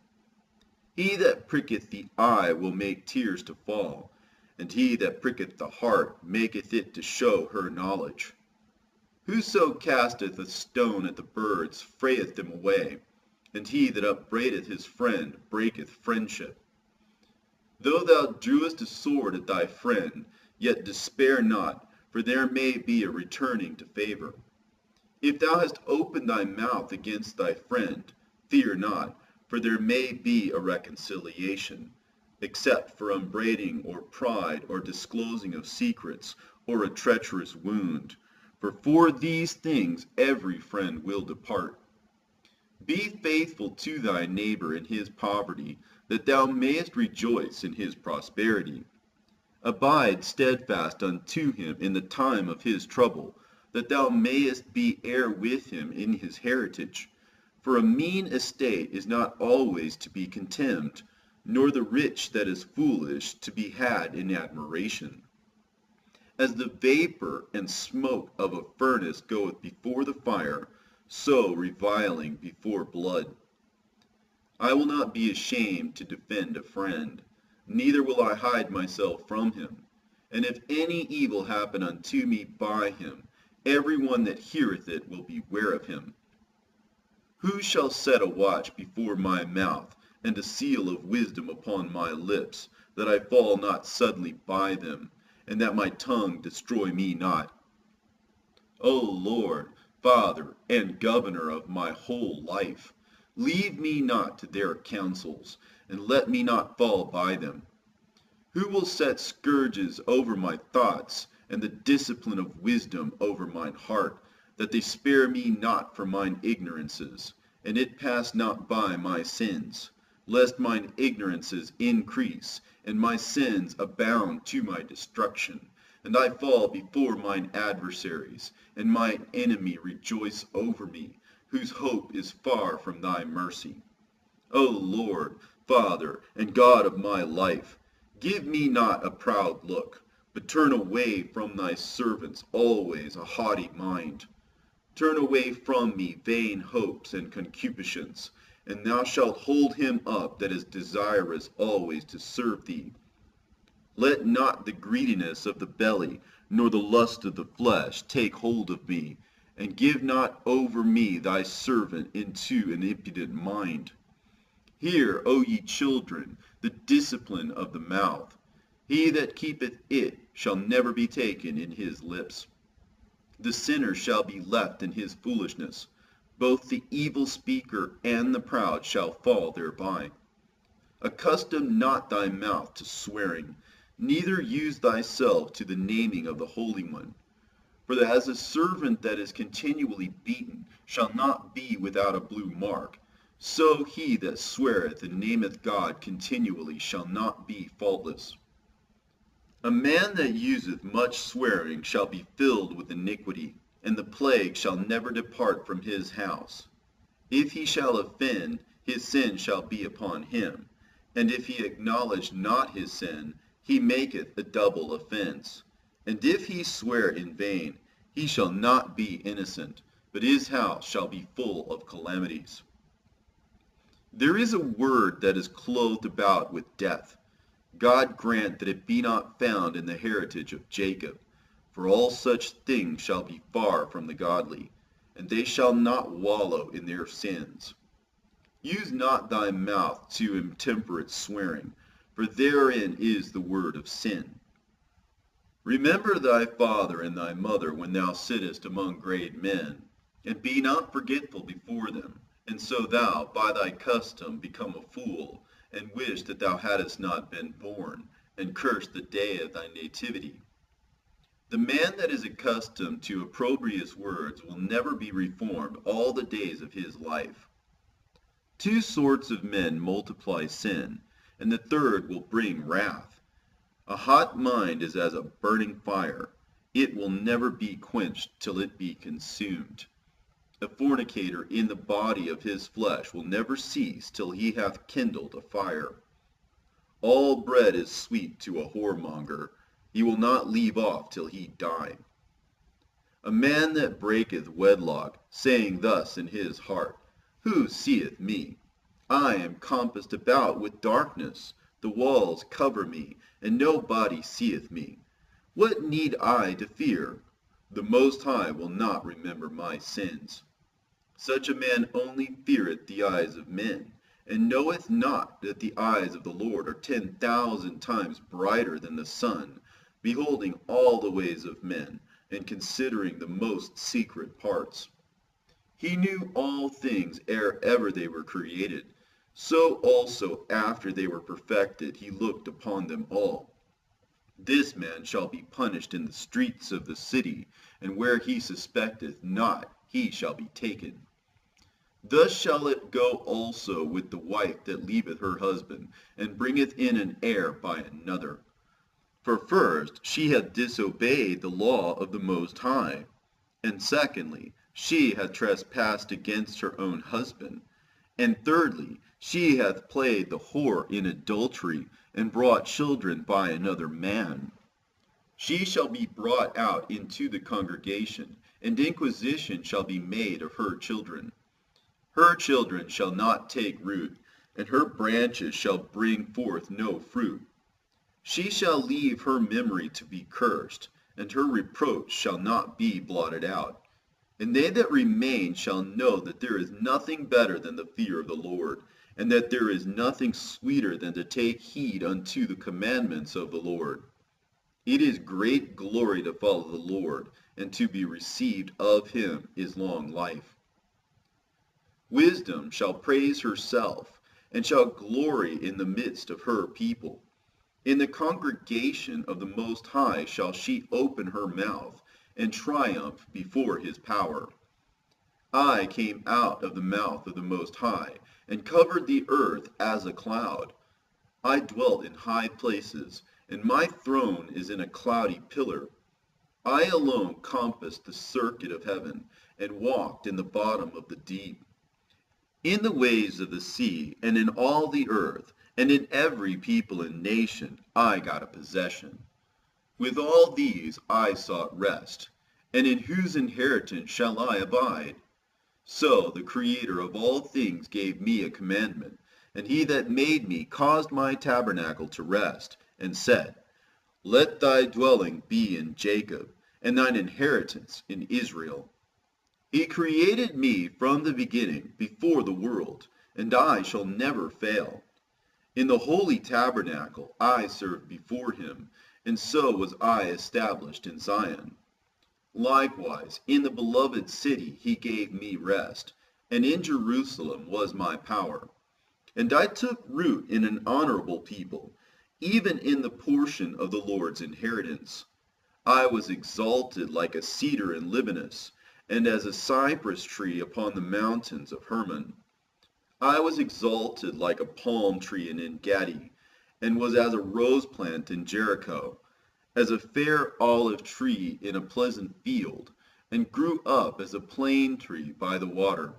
He that pricketh the eye will make tears to fall, and he that pricketh the heart maketh it to show her knowledge. Whoso casteth a stone at the birds frayeth them away, and he that upbraideth his friend breaketh friendship. Though thou drewest a sword at thy friend, yet despair not, for there may be a returning to favor. If thou hast opened thy mouth against thy friend, fear not, for there may be a reconciliation, except for upbraiding or pride or disclosing of secrets or a treacherous wound. For these things every friend will depart. Be faithful to thy neighbor in his poverty, that thou mayest rejoice in his prosperity. Abide steadfast unto him in the time of his trouble, that thou mayest be heir with him in his heritage. For a mean estate is not always to be contemned, nor the rich that is foolish to be had in admiration. As the vapor and smoke of a furnace goeth before the fire, so reviling before blood. I will not be ashamed to defend a friend, neither will I hide myself from him. And if any evil happen unto me by him, every one that heareth it will beware of him. Who shall set a watch before my mouth, and a seal of wisdom upon my lips, that I fall not suddenly by them, and that my tongue destroy me not? O Lord, Father and Governor of my whole life, leave me not to their counsels, and let me not fall by them. Who will set scourges over my thoughts, and the discipline of wisdom over mine heart, that they spare me not for mine ignorances, and it pass not by my sins, lest mine ignorances increase, and my sins abound to my destruction, and I fall before mine adversaries, and mine enemy rejoice over me, whose hope is far from thy mercy. O Lord, Father, and God of my life, give me not a proud look, but turn away from thy servants always a haughty mind. Turn away from me vain hopes and concupiscence, and thou shalt hold him up that is desirous always to serve thee. Let not the greediness of the belly, nor the lust of the flesh take hold of me, and give not over me thy servant into an impudent mind. Hear, O ye children, the discipline of the mouth. He that keepeth it shall never be taken in his lips. The sinner shall be left in his foolishness. Both the evil speaker and the proud shall fall thereby. Accustom not thy mouth to swearing, neither use thyself to the naming of the Holy One. For as a servant that is continually beaten shall not be without a blue mark, so he that sweareth and nameth God continually shall not be faultless. A man that useth much swearing shall be filled with iniquity, and the plague shall never depart from his house. If he shall offend, his sin shall be upon him, and if he acknowledge not his sin, he maketh a double offense. And if he swear in vain, he shall not be innocent, but his house shall be full of calamities. There is a word that is clothed about with death. God grant that it be not found in the heritage of Jacob, for all such things shall be far from the godly, and they shall not wallow in their sins. Use not thy mouth to intemperate swearing, for therein is the word of sin. Remember thy father and thy mother when thou sittest among great men, and be not forgetful before them, and so thou by thy custom become a fool, and wish that thou hadst not been born, and curse the day of thy nativity. The man that is accustomed to opprobrious words will never be reformed all the days of his life. Two sorts of men multiply sin, and the third will bring wrath. A hot mind is as a burning fire. It will never be quenched till it be consumed. A fornicator in the body of his flesh will never cease till he hath kindled a fire. All bread is sweet to a whoremonger. He will not leave off till he die. A man that breaketh wedlock, saying thus in his heart, Who seeth me? I am compassed about with darkness. The walls cover me, and nobody seeth me. What need I to fear? The Most High will not remember my sins. Such a man only feareth the eyes of men, and knoweth not that the eyes of the Lord are 10,000 times brighter than the sun, beholding all the ways of men, and considering the most secret parts. He knew all things ere ever they were created. So also after they were perfected he looked upon them all. This man shall be punished in the streets of the city, and where he suspecteth not he shall be taken. Thus shall it go also with the wife that leaveth her husband, and bringeth in an heir by another. For first, she hath disobeyed the law of the Most High, and secondly, she hath trespassed against her own husband, and thirdly, she hath played the whore in adultery, and brought children by another man. She shall be brought out into the congregation, and inquisition shall be made of her children. Her children shall not take root, and her branches shall bring forth no fruit. She shall leave her memory to be cursed, and her reproach shall not be blotted out. And they that remain shall know that there is nothing better than the fear of the Lord, and that there is nothing sweeter than to take heed unto the commandments of the Lord. It is great glory to follow the Lord, and to be received of him is long life. Wisdom shall praise herself, and shall glory in the midst of her people. In the congregation of the Most High shall she open her mouth, and triumph before his power. I came out of the mouth of the Most High, and covered the earth as a cloud. I dwelt in high places, and my throne is in a cloudy pillar. I alone compassed the circuit of heaven, and walked in the bottom of the deep. In the waves of the sea, and in all the earth, and in every people and nation, I got a possession. With all these I sought rest, and in whose inheritance shall I abide? So the Creator of all things gave me a commandment, and he that made me caused my tabernacle to rest, and said, Let thy dwelling be in Jacob, and thine inheritance in Israel. He created me from the beginning, before the world, and I shall never fail. In the holy tabernacle I served before him, and so was I established in Zion. Likewise, in the beloved city he gave me rest, and in Jerusalem was my power. And I took root in an honorable people, even in the portion of the Lord's inheritance. I was exalted like a cedar in Libanus, and as a cypress tree upon the mountains of Hermon. I was exalted like a palm tree in En-gedi, and was as a rose plant in Jericho, as a fair olive tree in a pleasant field, and grew up as a plane tree by the water.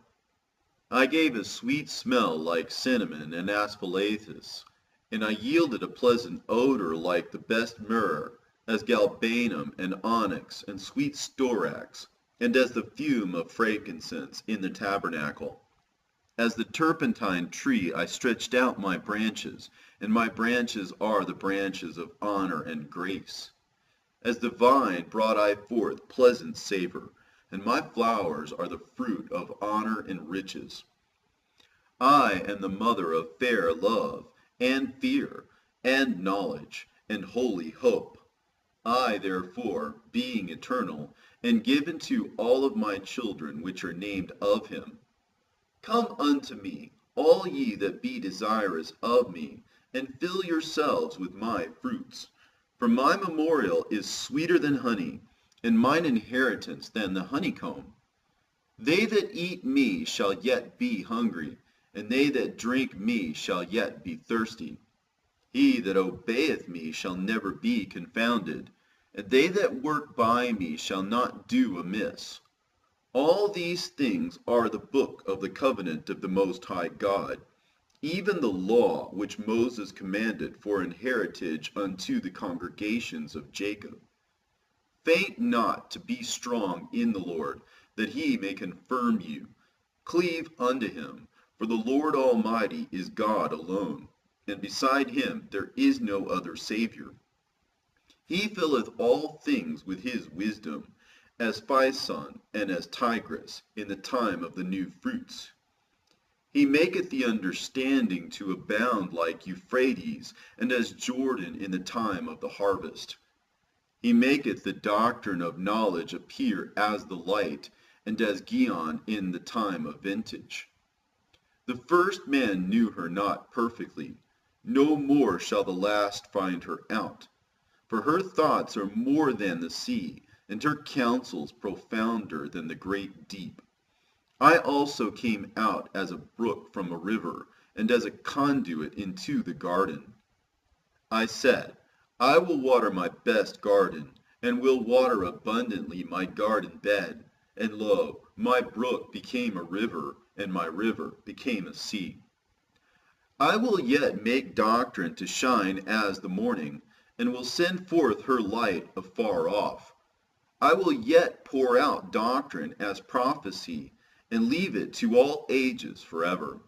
I gave a sweet smell like cinnamon and aspalathus, and I yielded a pleasant odor like the best myrrh, as galbanum and onyx and sweet storax, and as the fume of frankincense in the tabernacle. As the turpentine tree I stretched out my branches, and my branches are the branches of honor and grace. As the vine brought I forth pleasant savor, and my flowers are the fruit of honor and riches. I am the mother of fair love, and fear, and knowledge, and holy hope. I therefore, being eternal, and given to all of my children which are named of him, come unto me, all ye that be desirous of me, and fill yourselves with my fruits. For my memorial is sweeter than honey, and mine inheritance than the honeycomb. They that eat me shall yet be hungry, and they that drink me shall yet be thirsty. He that obeyeth me shall never be confounded, and they that work by me shall not do amiss. All these things are the book of the covenant of the Most High God, even the law which Moses commanded for an heritage unto the congregations of Jacob. Faint not to be strong in the Lord, that he may confirm you. Cleave unto him, for the Lord Almighty is God alone, and beside him there is no other Savior. He filleth all things with his wisdom, as Pison and as Tigris in the time of the new fruits. He maketh the understanding to abound like Euphrates, and as Jordan in the time of the harvest. He maketh the doctrine of knowledge appear as the light, and as Gihon in the time of vintage. The first man knew her not perfectly, no more shall the last find her out. For her thoughts are more than the sea, and her counsels profounder than the great deep. I also came out as a brook from a river, and as a conduit into the garden. I said, I will water my best garden, and will water abundantly my garden bed. And lo, my brook became a river, and my river became a sea. I will yet make doctrine to shine as the morning, and will send forth her light afar off. I will yet pour out doctrine as prophecy, and leave it to all ages forever.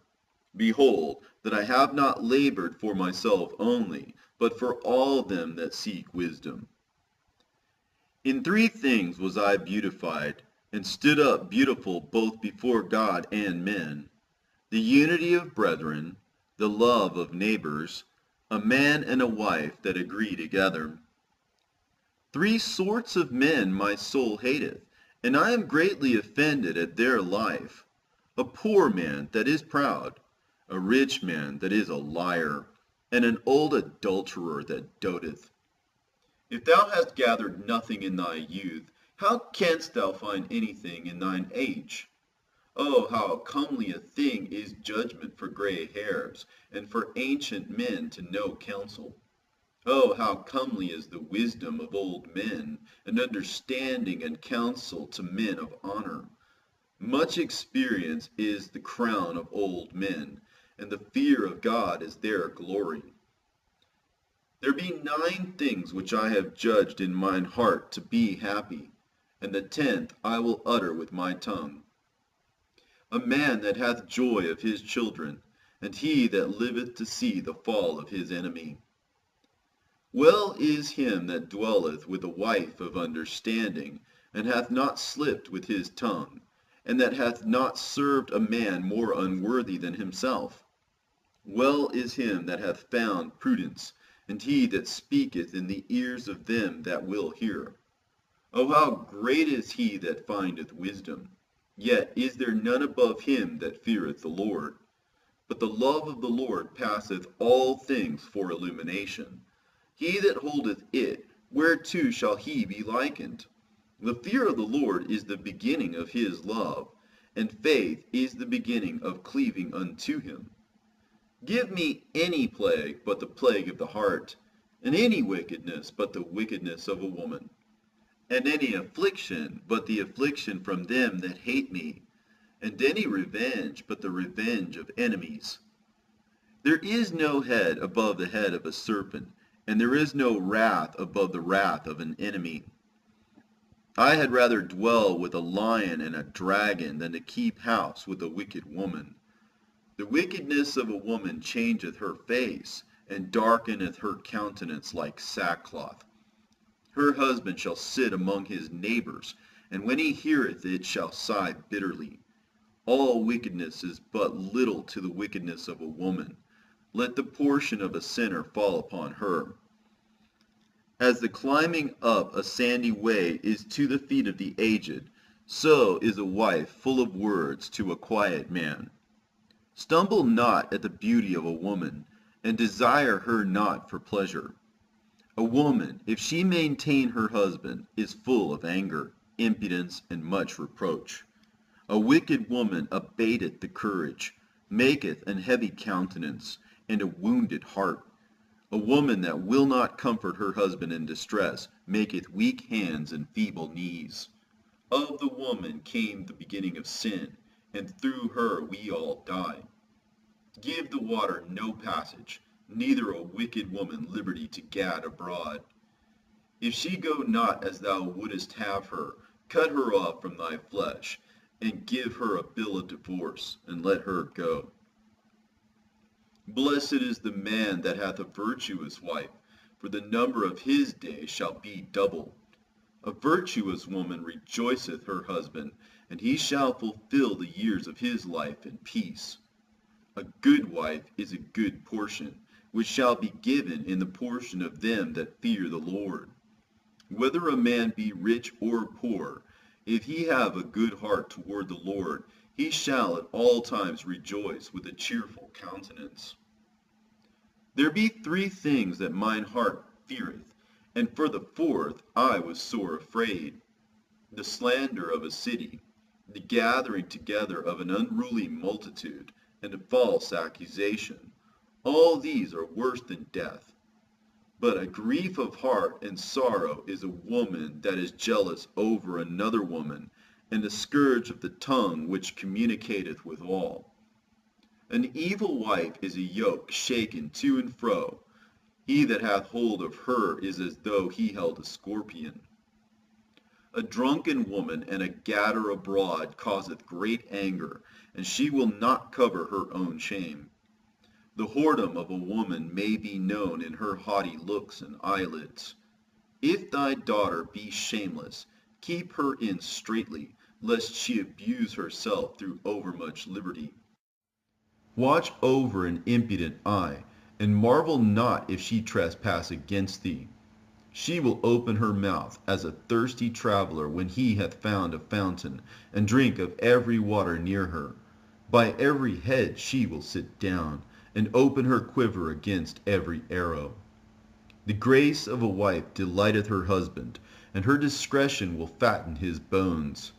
Behold, that I have not labored for myself only, but for all them that seek wisdom. In 3 things was I beautified, and stood up beautiful both before God and men: the unity of brethren, the love of neighbors, a man and a wife that agree together. 3 sorts of men my soul hateth, and I am greatly offended at their life: a poor man that is proud, a rich man that is a liar, and an old adulterer that doteth. If thou hast gathered nothing in thy youth, how canst thou find anything in thine age? Oh, how comely a thing is judgment for gray hairs, and for ancient men to know counsel. Oh, how comely is the wisdom of old men, and understanding and counsel to men of honor. Much experience is the crown of old men, and the fear of God is their glory. There be 9 things which I have judged in mine heart to be happy, and the 10th I will utter with my tongue. A man that hath joy of his children, and he that liveth to see the fall of his enemy. Well is him that dwelleth with a wife of understanding, and hath not slipped with his tongue, and that hath not served a man more unworthy than himself. Well is him that hath found prudence, and he that speaketh in the ears of them that will hear. O how great is he that findeth wisdom! Yet is there none above him that feareth the Lord. But the love of the Lord passeth all things for illumination. He that holdeth it, whereto shall he be likened? The fear of the Lord is the beginning of his love, and faith is the beginning of cleaving unto him. Give me any plague but the plague of the heart, and any wickedness but the wickedness of a woman, and any affliction but the affliction from them that hate me, and any revenge but the revenge of enemies. There is no head above the head of a serpent, and there is no wrath above the wrath of an enemy. I had rather dwell with a lion and a dragon than to keep house with a wicked woman. The wickedness of a woman changeth her face, and darkeneth her countenance like sackcloth. Her husband shall sit among his neighbors, and when he heareth it shall sigh bitterly. All wickedness is but little to the wickedness of a woman. Let the portion of a sinner fall upon her. As the climbing up a sandy way is to the feet of the aged, so is a wife full of words to a quiet man. Stumble not at the beauty of a woman, and desire her not for pleasure. A woman, if she maintain her husband, is full of anger, impudence, and much reproach. A wicked woman abateth the courage, maketh an heavy countenance, and a wounded heart. A woman that will not comfort her husband in distress maketh weak hands and feeble knees. Of the woman came the beginning of sin, and through her we all die. Give the water no passage, neither a wicked woman liberty to gad abroad. If she go not as thou wouldest have her, cut her off from thy flesh, and give her a bill of divorce, and let her go. Blessed is the man that hath a virtuous wife, for the number of his days shall be doubled. A virtuous woman rejoiceth her husband, and he shall fulfill the years of his life in peace. A good wife is a good portion, which shall be given in the portion of them that fear the Lord. Whether a man be rich or poor, if he have a good heart toward the Lord, he shall at all times rejoice with a cheerful countenance. There be 3 things that mine heart feareth, and for the 4th I was sore afraid. The slander of a city, the gathering together of an unruly multitude, and a false accusation. All these are worse than death. But a grief of heart and sorrow is a woman that is jealous over another woman, and a scourge of the tongue which communicateth with all. An evil wife is a yoke shaken to and fro. He that hath hold of her is as though he held a scorpion. A drunken woman and a gatter abroad causeth great anger, and she will not cover her own shame. The whoredom of a woman may be known in her haughty looks and eyelids. If thy daughter be shameless, keep her in straitly, lest she abuse herself through overmuch liberty. Watch over an impudent eye, and marvel not if she trespass against thee. She will open her mouth as a thirsty traveler when he hath found a fountain, and drink of every water near her. By every head she will sit down, and open her quiver against every arrow. The grace of a wife delighteth her husband, and her discretion will fatten his bones.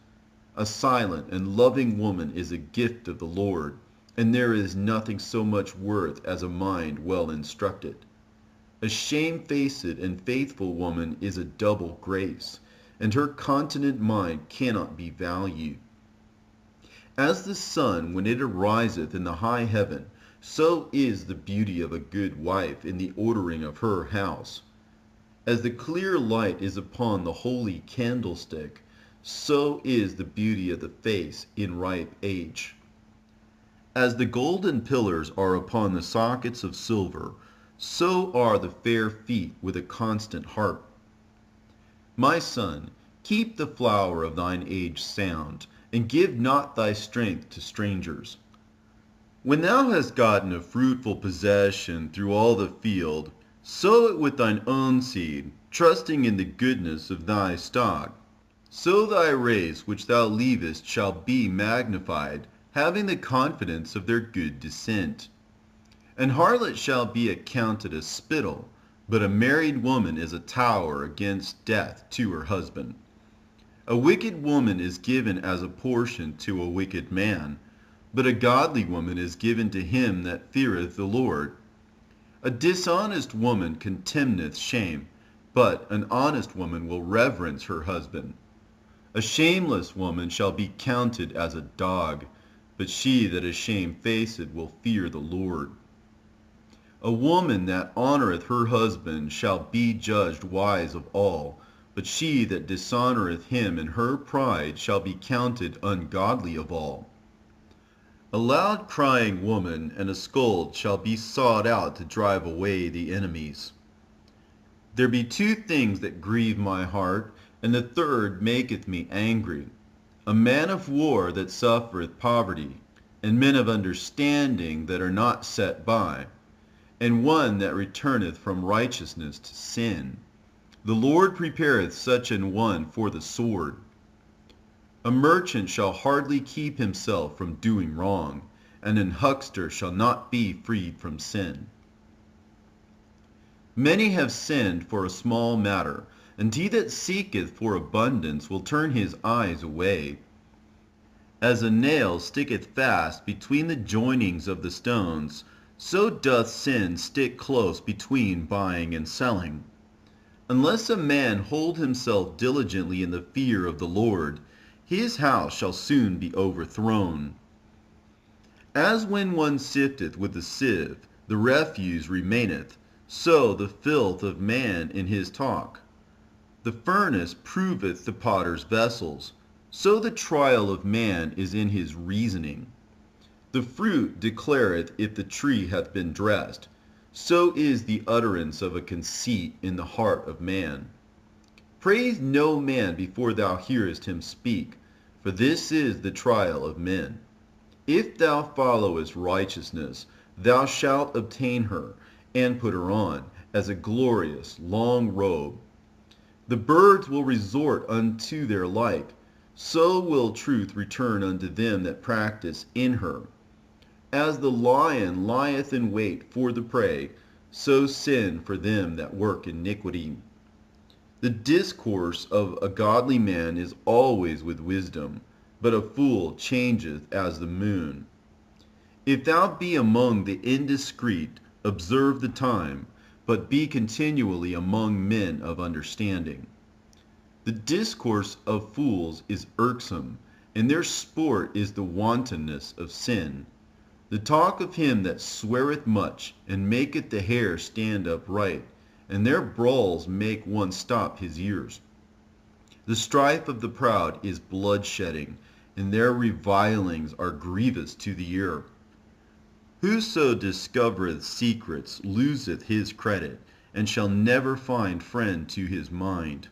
A silent and loving woman is a gift of the Lord, and there is nothing so much worth as a mind well instructed. A shamefaced and faithful woman is a double grace, and her continent mind cannot be valued. As the sun when it ariseth in the high heaven, so is the beauty of a good wife in the ordering of her house. As the clear light is upon the holy candlestick, so is the beauty of the face in ripe age. As the golden pillars are upon the sockets of silver, so are the fair feet with a constant heart. My son, keep the flower of thine age sound, and give not thy strength to strangers. When thou hast gotten a fruitful possession through all the field, sow it with thine own seed, trusting in the goodness of thy stock. So thy race which thou leavest shall be magnified, having the confidence of their good descent. An harlot shall be accounted a spittle, but a married woman is a tower against death to her husband. A wicked woman is given as a portion to a wicked man, but a godly woman is given to him that feareth the Lord. A dishonest woman contemneth shame, but an honest woman will reverence her husband. A shameless woman shall be counted as a dog, but she that is shamefaced will fear the Lord. A woman that honoureth her husband shall be judged wise of all, but she that dishonoureth him in her pride shall be counted ungodly of all. A loud crying woman and a scold shall be sought out to drive away the enemies. There be 2 things that grieve my heart, and the third maketh me angry. A man of war that suffereth poverty, and men of understanding that are not set by, and one that returneth from righteousness to sin. The Lord prepareth such an one for the sword. A merchant shall hardly keep himself from doing wrong, and an huckster shall not be freed from sin. Many have sinned for a small matter, and he that seeketh for abundance will turn his eyes away. As a nail sticketh fast between the joinings of the stones, so doth sin stick close between buying and selling. Unless a man hold himself diligently in the fear of the Lord, his house shall soon be overthrown. As when one sifteth with a sieve, the refuse remaineth, so the filth of man in his talk. The furnace proveth the potter's vessels, so the trial of man is in his reasoning. The fruit declareth if the tree hath been dressed, so is the utterance of a conceit in the heart of man. Praise no man before thou hearest him speak, for this is the trial of men. If thou followest righteousness, thou shalt obtain her, and put her on, as a glorious long robe. The birds will resort unto their like, so will truth return unto them that practice in her. As the lion lieth in wait for the prey, so sin for them that work iniquity. The discourse of a godly man is always with wisdom, but a fool changeth as the moon. If thou be among the indiscreet, observe the time, but be continually among men of understanding. The discourse of fools is irksome, and their sport is the wantonness of sin. The talk of him that sweareth much, and maketh the hair stand upright, and their brawls make one stop his ears. The strife of the proud is bloodshedding, and their revilings are grievous to the ear. Whoso discovereth secrets loseth his credit, and shall never find friend to his mind.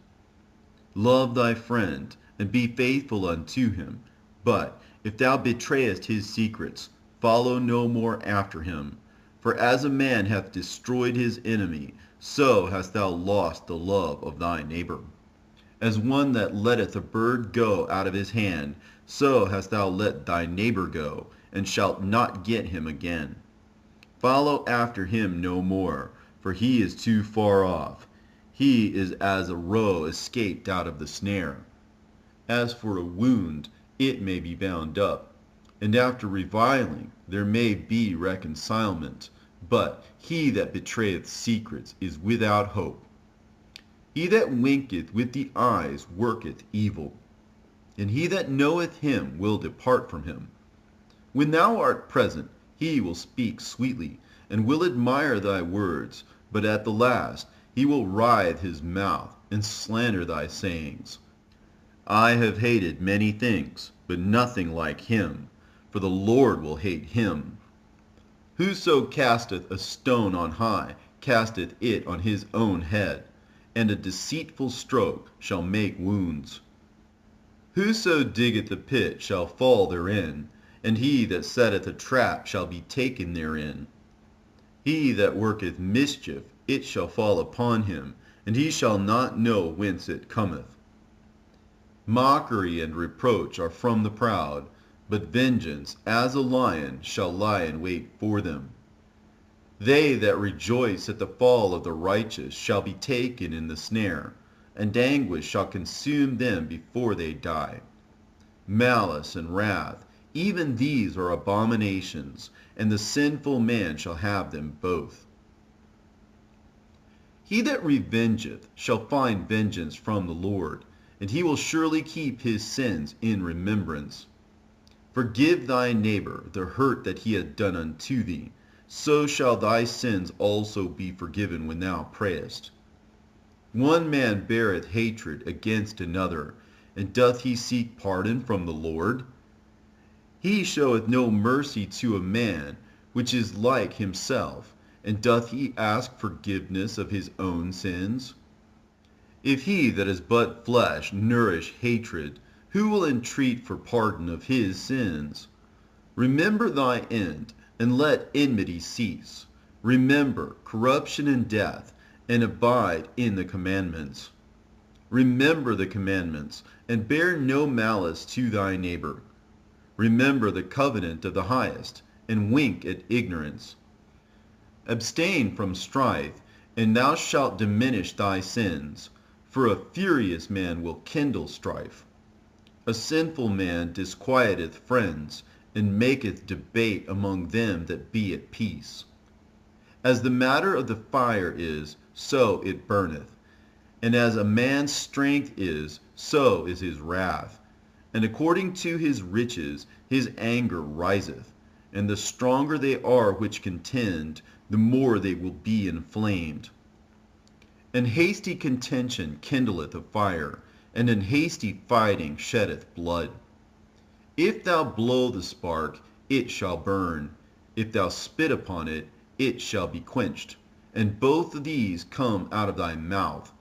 Love thy friend, and be faithful unto him. But if thou betrayest his secrets, follow no more after him. For as a man hath destroyed his enemy, so hast thou lost the love of thy neighbor. As one that letteth a bird go out of his hand, so hast thou let thy neighbor go, and shalt not get him again. Follow after him no more, for he is too far off. He is as a roe escaped out of the snare. As for a wound, it may be bound up, and after reviling there may be reconcilement, but he that betrayeth secrets is without hope. He that winketh with the eyes worketh evil, and he that knoweth him will depart from him. When thou art present, he will speak sweetly, and will admire thy words, but at the last he will writhe his mouth, and slander thy sayings. I have hated many things, but nothing like him, for the Lord will hate him. Whoso casteth a stone on high, casteth it on his own head, and a deceitful stroke shall make wounds. Whoso diggeth a pit shall fall therein, and he that setteth a trap shall be taken therein. He that worketh mischief, it shall fall upon him, and he shall not know whence it cometh. Mockery and reproach are from the proud, but vengeance, as a lion, shall lie in wait for them. They that rejoice at the fall of the righteous shall be taken in the snare, and anguish shall consume them before they die. Malice and wrath, even these are abominations, and the sinful man shall have them both. He that revengeth shall find vengeance from the Lord, and he will surely keep his sins in remembrance. Forgive thy neighbor the hurt that he hath done unto thee, so shall thy sins also be forgiven when thou prayest. One man beareth hatred against another, and doth he seek pardon from the Lord? He showeth no mercy to a man which is like himself, and doth he ask forgiveness of his own sins? If he that is but flesh nourish hatred, who will entreat for pardon of his sins? Remember thy end, and let enmity cease. Remember corruption and death, and abide in the commandments. Remember the commandments, and bear no malice to thy neighbor. Remember the covenant of the highest, and wink at ignorance. Abstain from strife, and thou shalt diminish thy sins, for a furious man will kindle strife. A sinful man disquieteth friends, and maketh debate among them that be at peace. As the matter of the fire is, so it burneth, and as a man's strength is, so is his wrath. And according to his riches his anger riseth, and the stronger they are which contend, the more they will be inflamed. And hasty contention kindleth a fire, and in hasty fighting sheddeth blood. If thou blow the spark, it shall burn. If thou spit upon it, it shall be quenched. And both of these come out of thy mouth.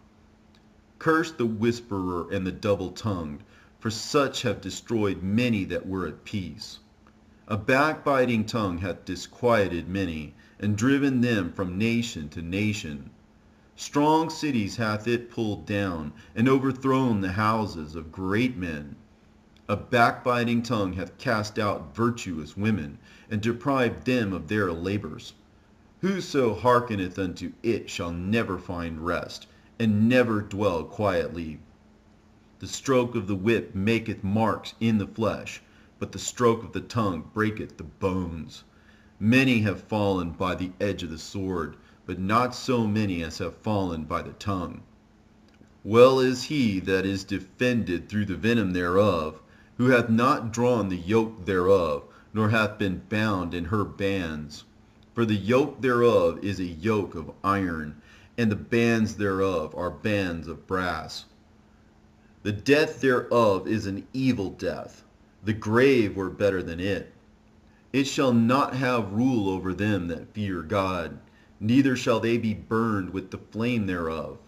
Curse the whisperer and the double-tongued, for such have destroyed many that were at peace. A backbiting tongue hath disquieted many, and driven them from nation to nation. Strong cities hath it pulled down, and overthrown the houses of great men. A backbiting tongue hath cast out virtuous women, and deprived them of their labors. Whoso hearkeneth unto it shall never find rest, and never dwell quietly. The stroke of the whip maketh marks in the flesh, but the stroke of the tongue breaketh the bones. Many have fallen by the edge of the sword, but not so many as have fallen by the tongue. Well is he that is defended through the venom thereof, who hath not drawn the yoke thereof, nor hath been bound in her bands. For the yoke thereof is a yoke of iron, and the bands thereof are bands of brass. The death thereof is an evil death. The grave were better than it. It shall not have rule over them that fear God, neither shall they be burned with the flame thereof.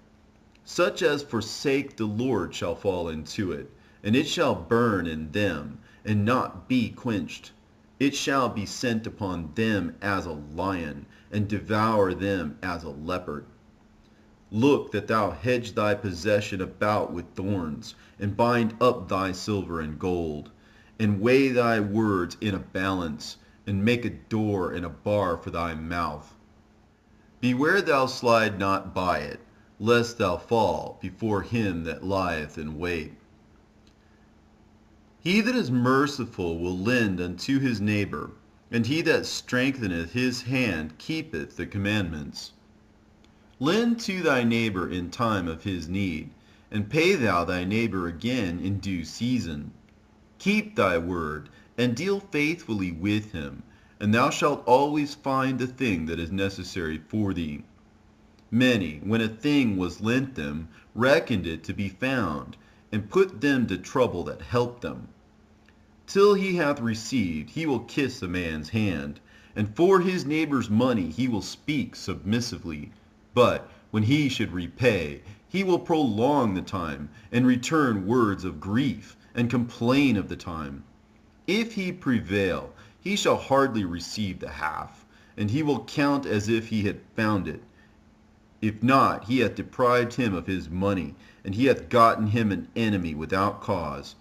Such as forsake the Lord shall fall into it, and it shall burn in them, and not be quenched. It shall be sent upon them as a lion, and devour them as a leopard. Look that thou hedge thy possession about with thorns, and bind up thy silver and gold, and weigh thy words in a balance, and make a door and a bar for thy mouth. Beware thou slide not by it, lest thou fall before him that lieth in wait. He that is merciful will lend unto his neighbor, and he that strengtheneth his hand keepeth the commandments. Lend to thy neighbor in time of his need, and pay thou thy neighbor again in due season. Keep thy word, and deal faithfully with him, and thou shalt always find the thing that is necessary for thee. Many, when a thing was lent them, reckoned it to be found, and put them to trouble that helped them. Till he hath received, he will kiss a man's hand, and for his neighbor's money he will speak submissively. But when he should repay, he will prolong the time, and return words of grief, and complain of the time. If he prevail, he shall hardly receive the half, and he will count as if he had found it. If not, he hath deprived him of his money, and he hath gotten him an enemy without cause.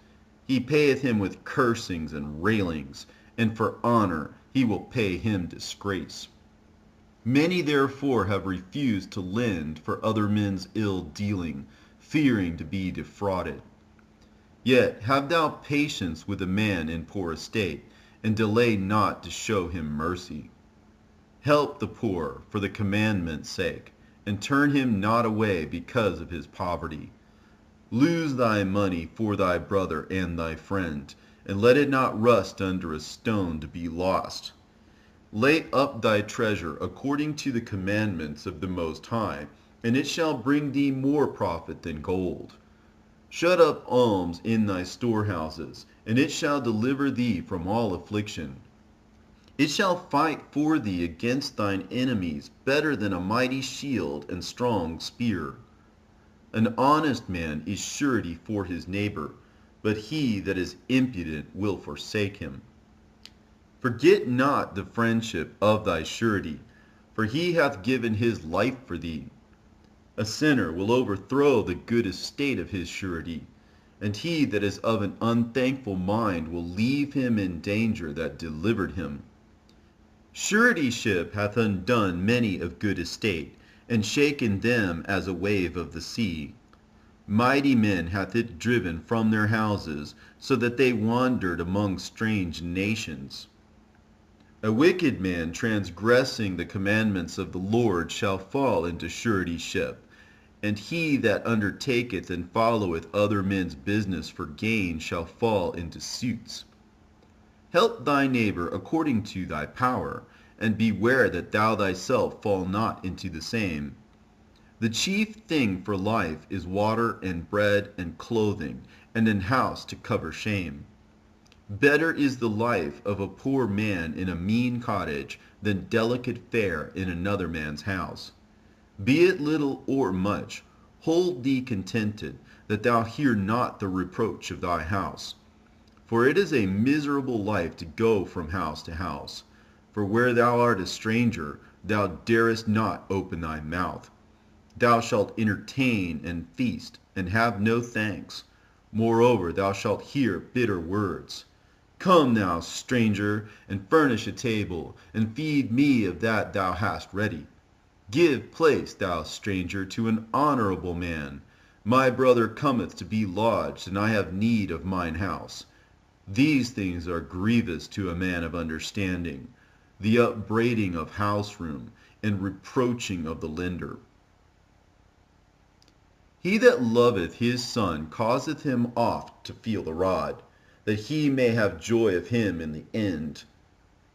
He payeth him with cursings and railings, and for honor he will pay him disgrace. Many therefore have refused to lend for other men's ill dealing, fearing to be defrauded. Yet have thou patience with a man in poor estate, and delay not to show him mercy. Help the poor for the commandment's sake, and turn him not away because of his poverty. Lose thy money for thy brother and thy friend, and let it not rust under a stone to be lost. Lay up thy treasure according to the commandments of the Most High, and it shall bring thee more profit than gold. Shut up alms in thy storehouses, and it shall deliver thee from all affliction. It shall fight for thee against thine enemies better than a mighty shield and strong spear. An honest man is surety for his neighbor, but he that is impudent will forsake him. Forget not the friendship of thy surety, for he hath given his life for thee. A sinner will overthrow the good estate of his surety, and he that is of an unthankful mind will leave him in danger that delivered him. Suretyship hath undone many of good estate, and shaken them as a wave of the sea. Mighty men hath it driven from their houses, so that they wandered among strange nations. A wicked man transgressing the commandments of the Lord shall fall into suretyship, and he that undertaketh and followeth other men's business for gain shall fall into suits. Help thy neighbor according to thy power, and beware that thou thyself fall not into the same. The chief thing for life is water and bread and clothing, and an house to cover shame. Better is the life of a poor man in a mean cottage than delicate fare in another man's house. Be it little or much, hold thee contented, that thou hear not the reproach of thy house. For it is a miserable life to go from house to house. For where thou art a stranger, thou darest not open thy mouth. Thou shalt entertain and feast, and have no thanks. Moreover, thou shalt hear bitter words. Come now, stranger, and furnish a table, and feed me of that thou hast ready. Give place, thou stranger, to an honorable man. My brother cometh to be lodged, and I have need of mine house. These things are grievous to a man of understanding, the upbraiding of house room, and reproaching of the lender. He that loveth his son causeth him oft to feel the rod, that he may have joy of him in the end.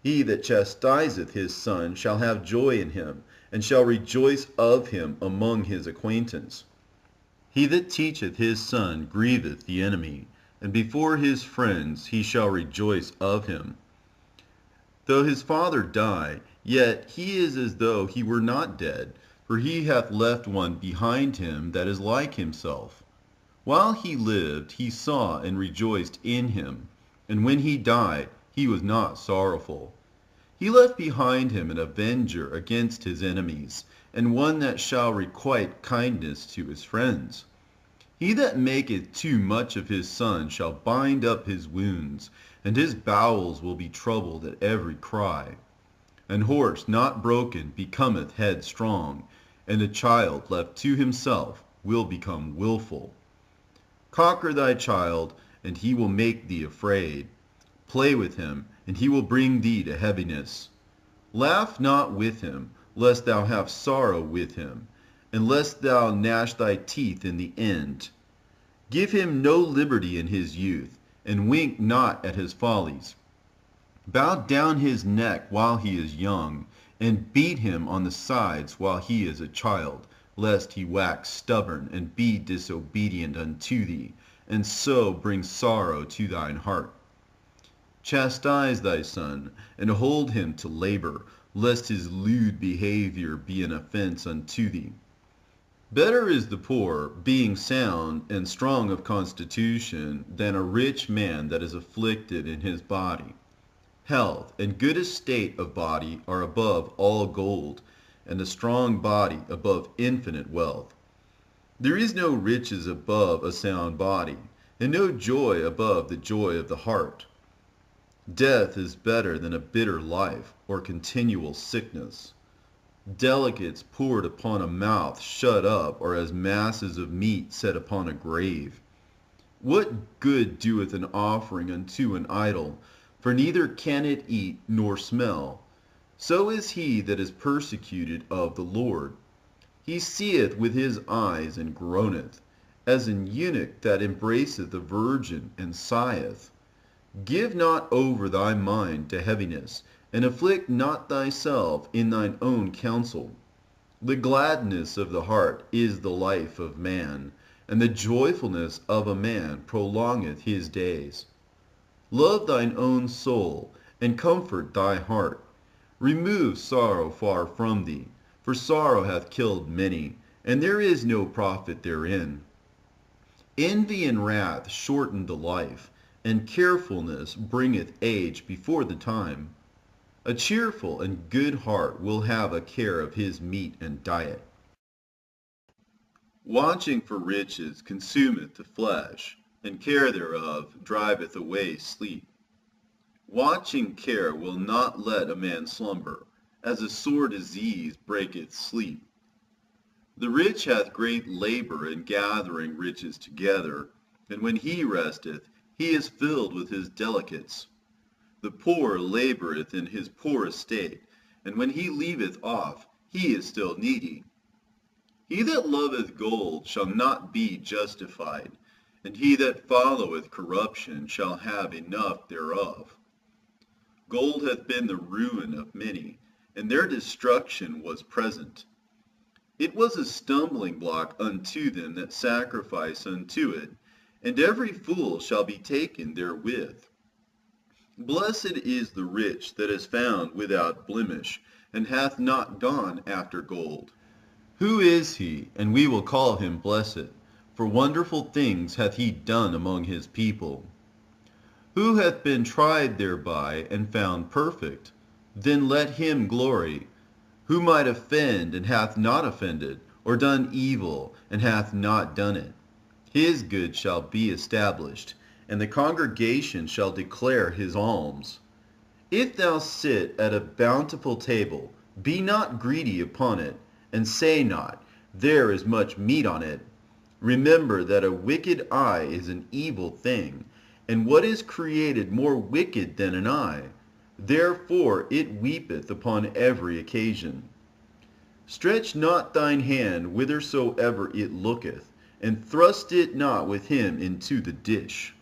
He that chastiseth his son shall have joy in him, and shall rejoice of him among his acquaintance. He that teacheth his son grieveth the enemy, and before his friends he shall rejoice of him. Though his father die, yet he is as though he were not dead, for he hath left one behind him that is like himself. While he lived, he saw and rejoiced in him, and when he died, he was not sorrowful. He left behind him an avenger against his enemies, and one that shall requite kindness to his friends. He that maketh too much of his son shall bind up his wounds, and his bowels will be troubled at every cry. An horse not broken becometh headstrong, and a child left to himself will become wilful. Conquer thy child, and he will make thee afraid. Play with him, and he will bring thee to heaviness. Laugh not with him, lest thou have sorrow with him, and lest thou gnash thy teeth in the end. Give him no liberty in his youth, and wink not at his follies. Bow down his neck while he is young, and beat him on the sides while he is a child, lest he wax stubborn and be disobedient unto thee, and so bring sorrow to thine heart. Chastise thy son, and hold him to labor, lest his lewd behavior be an offense unto thee. Better is the poor, being sound and strong of constitution, than a rich man that is afflicted in his body. Health and good estate of body are above all gold, and a strong body above infinite wealth. There is no riches above a sound body, and no joy above the joy of the heart. Death is better than a bitter life, or continual sickness. Delicates poured upon a mouth shut up are as masses of meat set upon a grave. What good doeth an offering unto an idol? For neither can it eat nor smell. So is he that is persecuted of the Lord. He seeth with his eyes and groaneth, as an eunuch that embraceth a virgin and sigheth. Give not over thy mind to heaviness, and afflict not thyself in thine own counsel. The gladness of the heart is the life of man, and the joyfulness of a man prolongeth his days. Love thine own soul, and comfort thy heart. Remove sorrow far from thee, for sorrow hath killed many, and there is no profit therein. Envy and wrath shorten the life, and carefulness bringeth age before the time. A cheerful and good heart will have a care of his meat and diet. Watching for riches consumeth the flesh, and care thereof driveth away sleep. Watching care will not let a man slumber, as a sore disease breaketh sleep. The rich hath great labor in gathering riches together, and when he resteth, he is filled with his delicates. The poor laboureth in his poor estate, and when he leaveth off, he is still needy. He that loveth gold shall not be justified, and he that followeth corruption shall have enough thereof. Gold hath been the ruin of many, and their destruction was present. It was a stumbling block unto them that sacrifice unto it, and every fool shall be taken therewith. Blessed is the rich that is found without blemish, and hath not gone after gold. Who is he, and we will call him blessed? For wonderful things hath he done among his people. Who hath been tried thereby, and found perfect? Then let him glory. Who might offend, and hath not offended, or done evil, and hath not done it? His good shall be established, and the congregation shall declare his alms. If thou sit at a bountiful table, be not greedy upon it, and say not, there is much meat on it. Remember that a wicked eye is an evil thing, and what is created more wicked than an eye? Therefore it weepeth upon every occasion. Stretch not thine hand whithersoever it looketh, and thrust it not with him into the dish.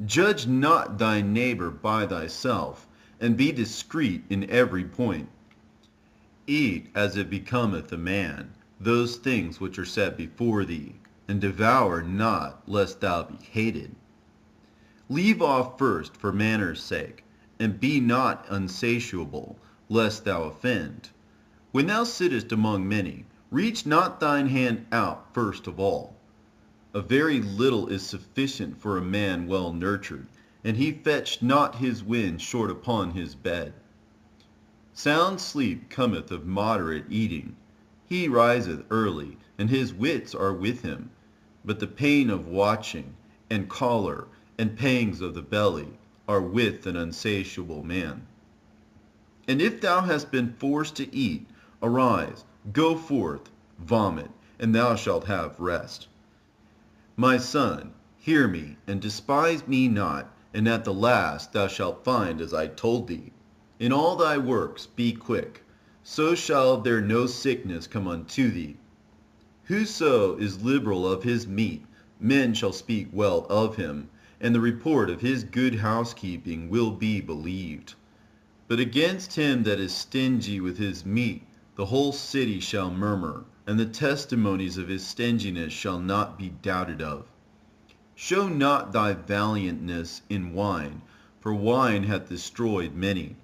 Judge not thy neighbor by thyself, and be discreet in every point. Eat as it becometh a man those things which are set before thee, and devour not, lest thou be hated. Leave off first for manners' sake, and be not unsatiable, lest thou offend. When thou sittest among many, reach not thine hand out first of all. A very little is sufficient for a man well nurtured, and he fetched not his wind short upon his bed. Sound sleep cometh of moderate eating. He riseth early, and his wits are with him. But the pain of watching, and choler, and pangs of the belly, are with an unsatiable man. And if thou hast been forced to eat, arise, go forth, vomit, and thou shalt have rest. My son, hear me, and despise me not, and at the last thou shalt find as I told thee. In all thy works be quick, so shall there no sickness come unto thee. Whoso is liberal of his meat, men shall speak well of him, and the report of his good housekeeping will be believed. But against him that is stingy with his meat, the whole city shall murmur, and the testimonies of his stinginess shall not be doubted of. Show not thy valiantness in wine, for wine hath destroyed many.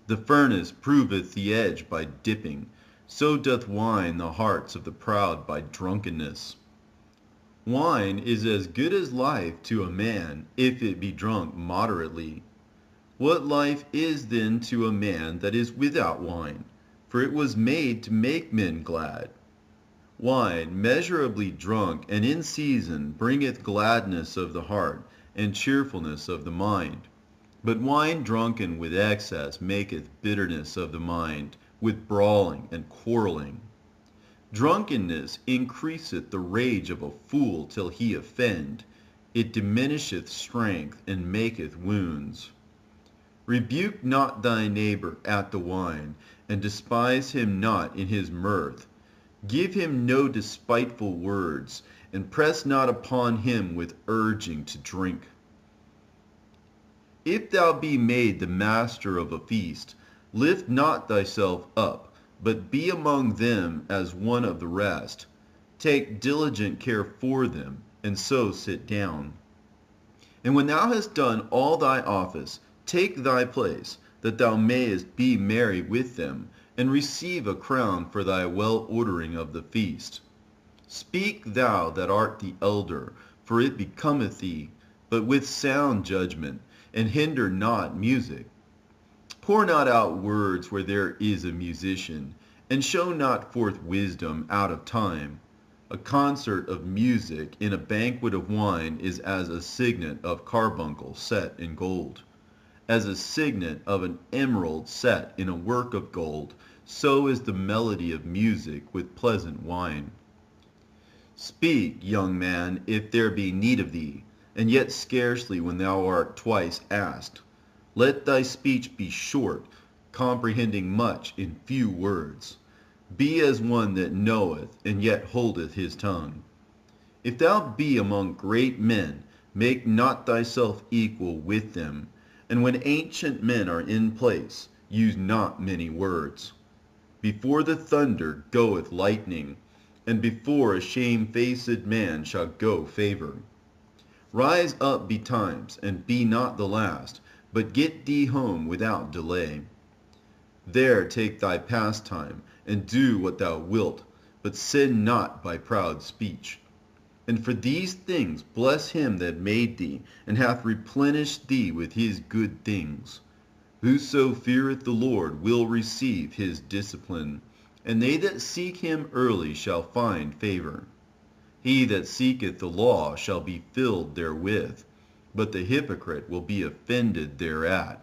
The furnace proveth the edge by dipping, so doth wine the hearts of the proud by drunkenness. Wine is as good as life to a man, if it be drunk moderately. What life is then to a man that is without wine? For it was made to make men glad. Wine measurably drunk and in season bringeth gladness of the heart, and cheerfulness of the mind. But wine drunken with excess maketh bitterness of the mind, with brawling and quarrelling. Drunkenness increaseth the rage of a fool till he offend. It diminisheth strength, and maketh wounds. Rebuke not thy neighbor at the wine, and despise him not in his mirth. Give him no despiteful words, and press not upon him with urging to drink. If thou be made the master of a feast, lift not thyself up, but be among them as one of the rest. Take diligent care for them, and so sit down. And when thou hast done all thy office, take thy place, that thou mayest be merry with them, and receive a crown for thy well-ordering of the feast. Speak thou that art the elder, for it becometh thee, but with sound judgment, and hinder not music. Pour not out words where there is a musician, and show not forth wisdom out of time. A concert of music in a banquet of wine is as a signet of carbuncle set in gold. As a signet of an emerald set in a work of gold, so is the melody of music with pleasant wine. Speak, young man, if there be need of thee, and yet scarcely when thou art twice asked. Let thy speech be short, comprehending much in few words. Be as one that knoweth, and yet holdeth his tongue. If thou be among great men, make not thyself equal with them, and when ancient men are in place, use not many words. Before the thunder goeth lightning, and before a shamefaced man shall go favor. Rise up betimes, and be not the last, but get thee home without delay. There take thy pastime, and do what thou wilt, but sin not by proud speech. And for these things bless him that made thee, and hath replenished thee with his good things. Whoso feareth the Lord will receive his discipline, and they that seek him early shall find favor. He that seeketh the law shall be filled therewith, but the hypocrite will be offended thereat.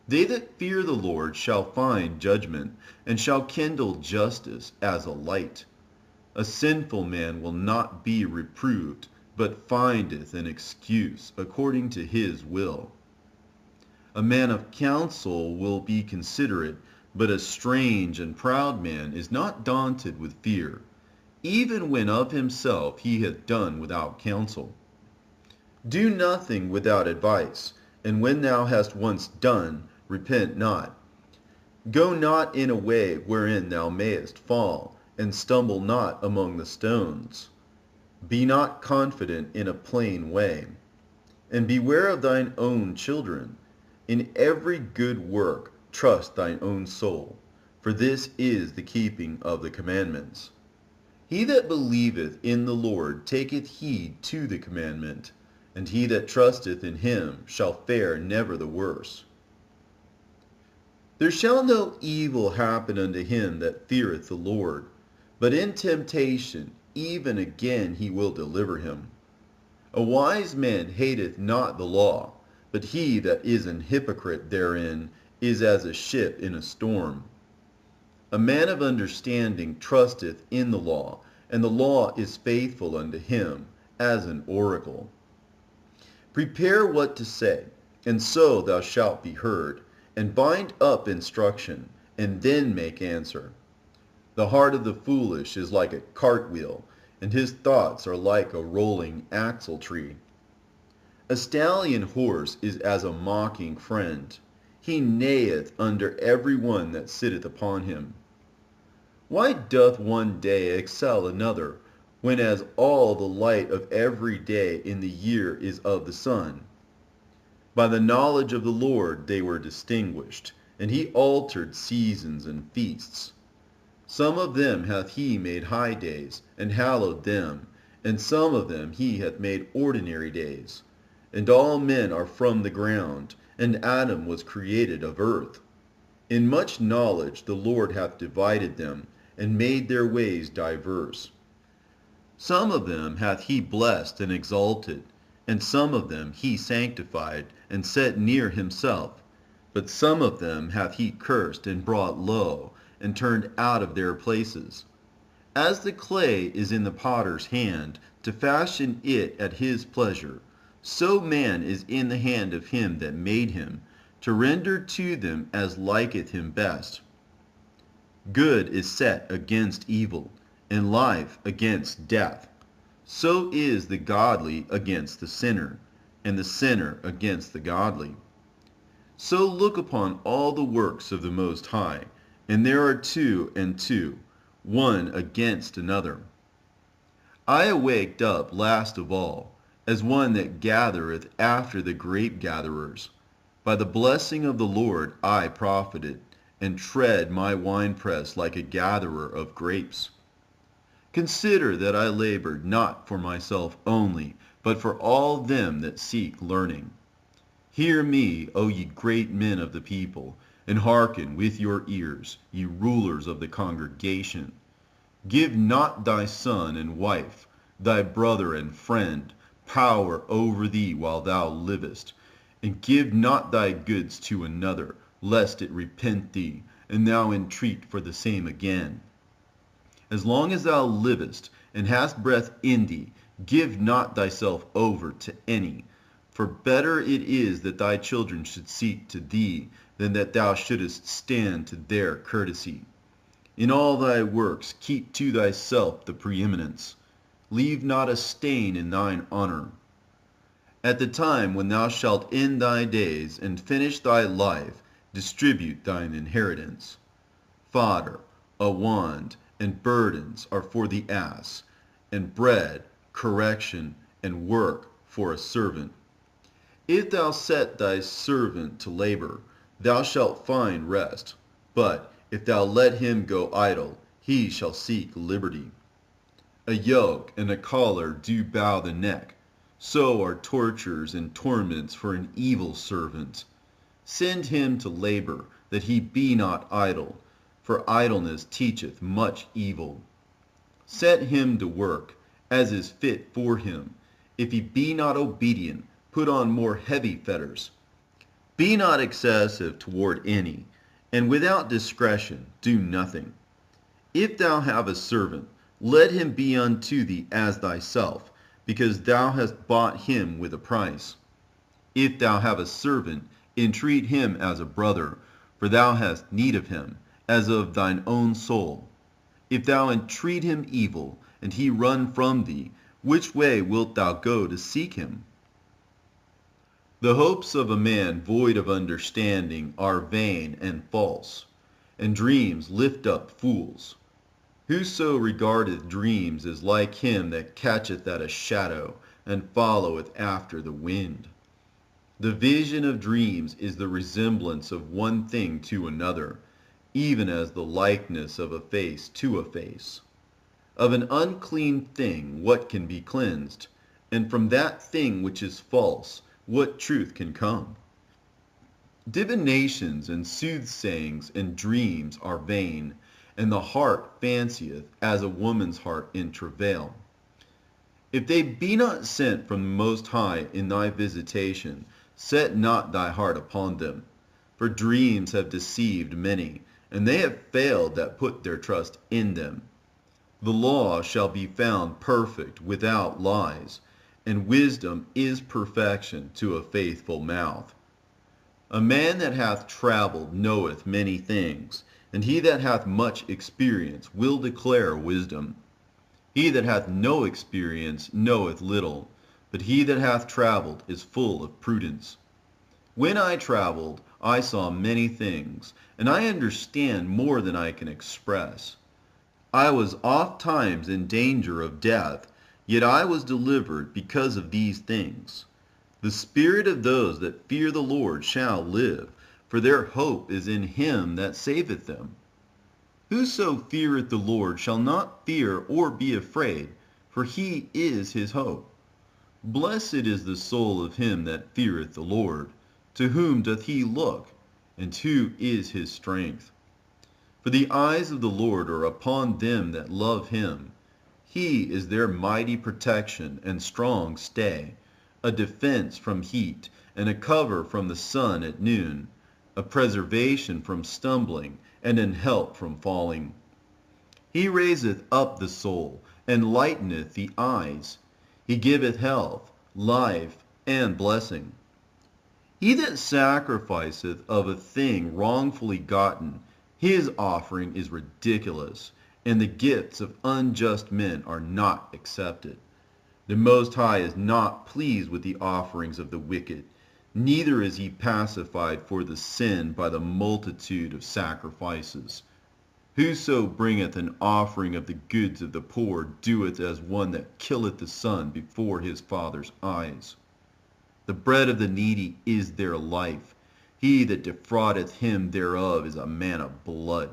They that fear the Lord shall find judgment, and shall kindle justice as a light. A sinful man will not be reproved, but findeth an excuse according to his will. A man of counsel will be considerate, but a strange and proud man is not daunted with fear, even when of himself he hath done without counsel. Do nothing without advice, and when thou hast once done, repent not. Go not in a way wherein thou mayest fall, and stumble not among the stones. Be not confident in a plain way. And beware of thine own children. In every good work trust thine own soul, for this is the keeping of the commandments. He that believeth in the Lord taketh heed to the commandment, and he that trusteth in him shall fare never the worse. There shall no evil happen unto him that feareth the Lord, but in temptation even again he will deliver him. A wise man hateth not the law, but he that is an hypocrite therein is as a ship in a storm. A man of understanding trusteth in the law, and the law is faithful unto him, as an oracle. Prepare what to say, and so thou shalt be heard, and bind up instruction, and then make answer. The heart of the foolish is like a cartwheel, and his thoughts are like a rolling axle-tree. A stallion horse is as a mocking friend. He neigheth under every one that sitteth upon him. Why doth one day excel another, when as all the light of every day in the year is of the sun? By the knowledge of the Lord they were distinguished, and he altered seasons and feasts. Some of them hath he made high days, and hallowed them, and some of them he hath made ordinary days. And all men are from the ground, and Adam was created of earth. In much knowledge the Lord hath divided them, and made their ways diverse. Some of them hath he blessed and exalted, and some of them he sanctified, and set near himself. But some of them hath he cursed, and brought low, and turned out of their places. As the clay is in the potter's hand, to fashion it at his pleasure, so man is in the hand of him that made him, to render to them as liketh him best. Good is set against evil, and life against death. So is the godly against the sinner, and the sinner against the godly. So look upon all the works of the Most High, and there are two and two, one against another. I awaked up last of all, as one that gathereth after the grape-gatherers. By the blessing of the Lord I profited, and tread my winepress like a gatherer of grapes. Consider that I labored not for myself only, but for all them that seek learning. Hear me, O ye great men of the people, and hearken with your ears, ye rulers of the congregation. Give not thy son and wife, thy brother and friend, power over thee while thou livest, and give not thy goods to another, lest it repent thee, and thou entreat for the same again. As long as thou livest, and hast breath in thee, give not thyself over to any. For better it is that thy children should seek to thee, than that thou shouldest stand to their courtesy. In all thy works keep to thyself the preeminence. Leave not a stain in thine honor. At the time when thou shalt end thy days, and finish thy life, distribute thine inheritance. Fodder, a wand, and burdens are for the ass, and bread, correction, and work for a servant. If thou set thy servant to labor, thou shalt find rest. But if thou let him go idle, he shall seek liberty. A yoke and a collar do bow the neck. So are tortures and torments for an evil servant. Send him to labor, that he be not idle, for idleness teacheth much evil. Set him to work, as is fit for him. If he be not obedient, put on more heavy fetters. Be not excessive toward any, and without discretion do nothing. If thou have a servant, let him be unto thee as thyself, because thou hast bought him with a price. If thou have a servant, entreat him as a brother, for thou hast need of him, as of thine own soul. If thou entreat him evil, and he run from thee, which way wilt thou go to seek him? The hopes of a man void of understanding are vain and false, and dreams lift up fools. Whoso regardeth dreams is like him that catcheth at a shadow, and followeth after the wind. The vision of dreams is the resemblance of one thing to another, even as the likeness of a face to a face. Of an unclean thing what can be cleansed? And from that thing which is false, what truth can come? Divinations and soothsayings and dreams are vain, and the heart fancieth as a woman's heart in travail. If they be not sent from the Most High in thy visitation, set not thy heart upon them. For dreams have deceived many, and they have failed that put their trust in them. The law shall be found perfect without lies, and wisdom is perfection to a faithful mouth. A man that hath travelled knoweth many things, and he that hath much experience will declare wisdom. He that hath no experience knoweth little, but he that hath travelled is full of prudence. When I travelled, I saw many things, and I understand more than I can express. I was oft times in danger of death, yet I was delivered because of these things. The spirit of those that fear the Lord shall live, for their hope is in him that saveth them. Whoso feareth the Lord shall not fear or be afraid, for he is his hope. Blessed is the soul of him that feareth the Lord. To whom doth he look, and who is his strength? For the eyes of the Lord are upon them that love him. He is their mighty protection and strong stay, a defense from heat, and a cover from the sun at noon, a preservation from stumbling, and an help from falling. He raiseth up the soul, and lighteneth the eyes. He giveth health, life, and blessing. He that sacrificeth of a thing wrongfully gotten, his offering is ridiculous, and the gifts of unjust men are not accepted. The Most High is not pleased with the offerings of the wicked, neither is he pacified for the sin by the multitude of sacrifices. Whoso bringeth an offering of the goods of the poor doeth as one that killeth the son before his father's eyes. The bread of the needy is their life. He that defraudeth him thereof is a man of blood.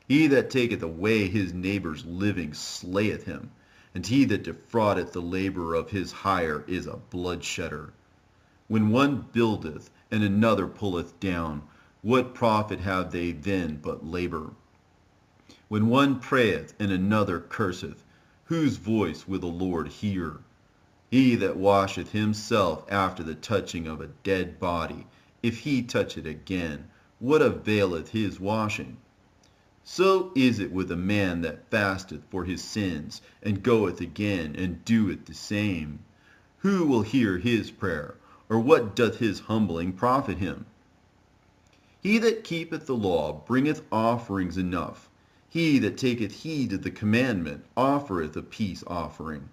He that taketh away his neighbour's living slayeth him, and he that defraudeth the labour of his hire is a bloodshedder. When one buildeth, and another pulleth down, what profit have they then but labour? When one prayeth and another curseth, whose voice will the Lord hear? He that washeth himself after the touching of a dead body, if he touch it again, what availeth his washing? So is it with a man that fasteth for his sins, and goeth again and doeth the same. Who will hear his prayer, or what doth his humbling profit him? He that keepeth the law bringeth offerings enough. He that taketh heed to the commandment offereth a peace offering.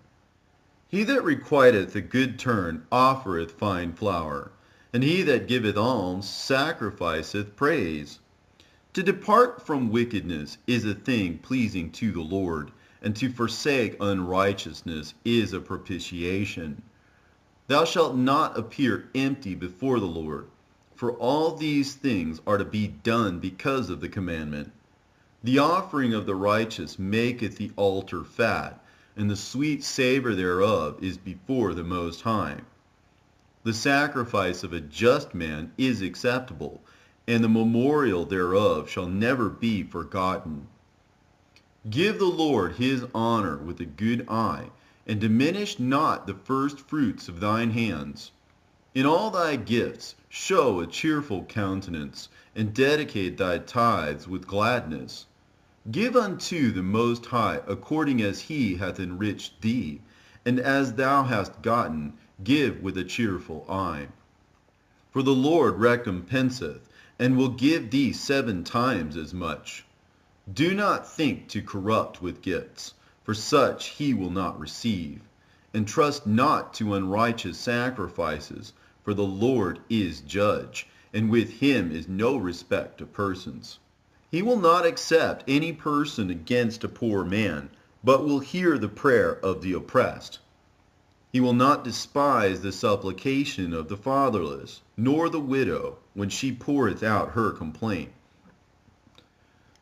He that requiteth a good turn offereth fine flour, and he that giveth alms sacrificeth praise. To depart from wickedness is a thing pleasing to the Lord, and to forsake unrighteousness is a propitiation. Thou shalt not appear empty before the Lord, for all these things are to be done because of the commandment. The offering of the righteous maketh the altar fat, and the sweet savor thereof is before the Most High. The sacrifice of a just man is acceptable, and the memorial thereof shall never be forgotten. Give the Lord his honor with a good eye, and diminish not the first fruits of thine hands. In all thy gifts show a cheerful countenance, and dedicate thy tithes with gladness. Give unto the Most High according as he hath enriched thee, and as thou hast gotten, give with a cheerful eye. For the Lord recompenseth, and will give thee 7 times as much. Do not think to corrupt with gifts, for such he will not receive. And trust not to unrighteous sacrifices, for the Lord is judge, and with him is no respect of persons. He will not accept any person against a poor man, but will hear the prayer of the oppressed. He will not despise the supplication of the fatherless, nor the widow, when she poureth out her complaint.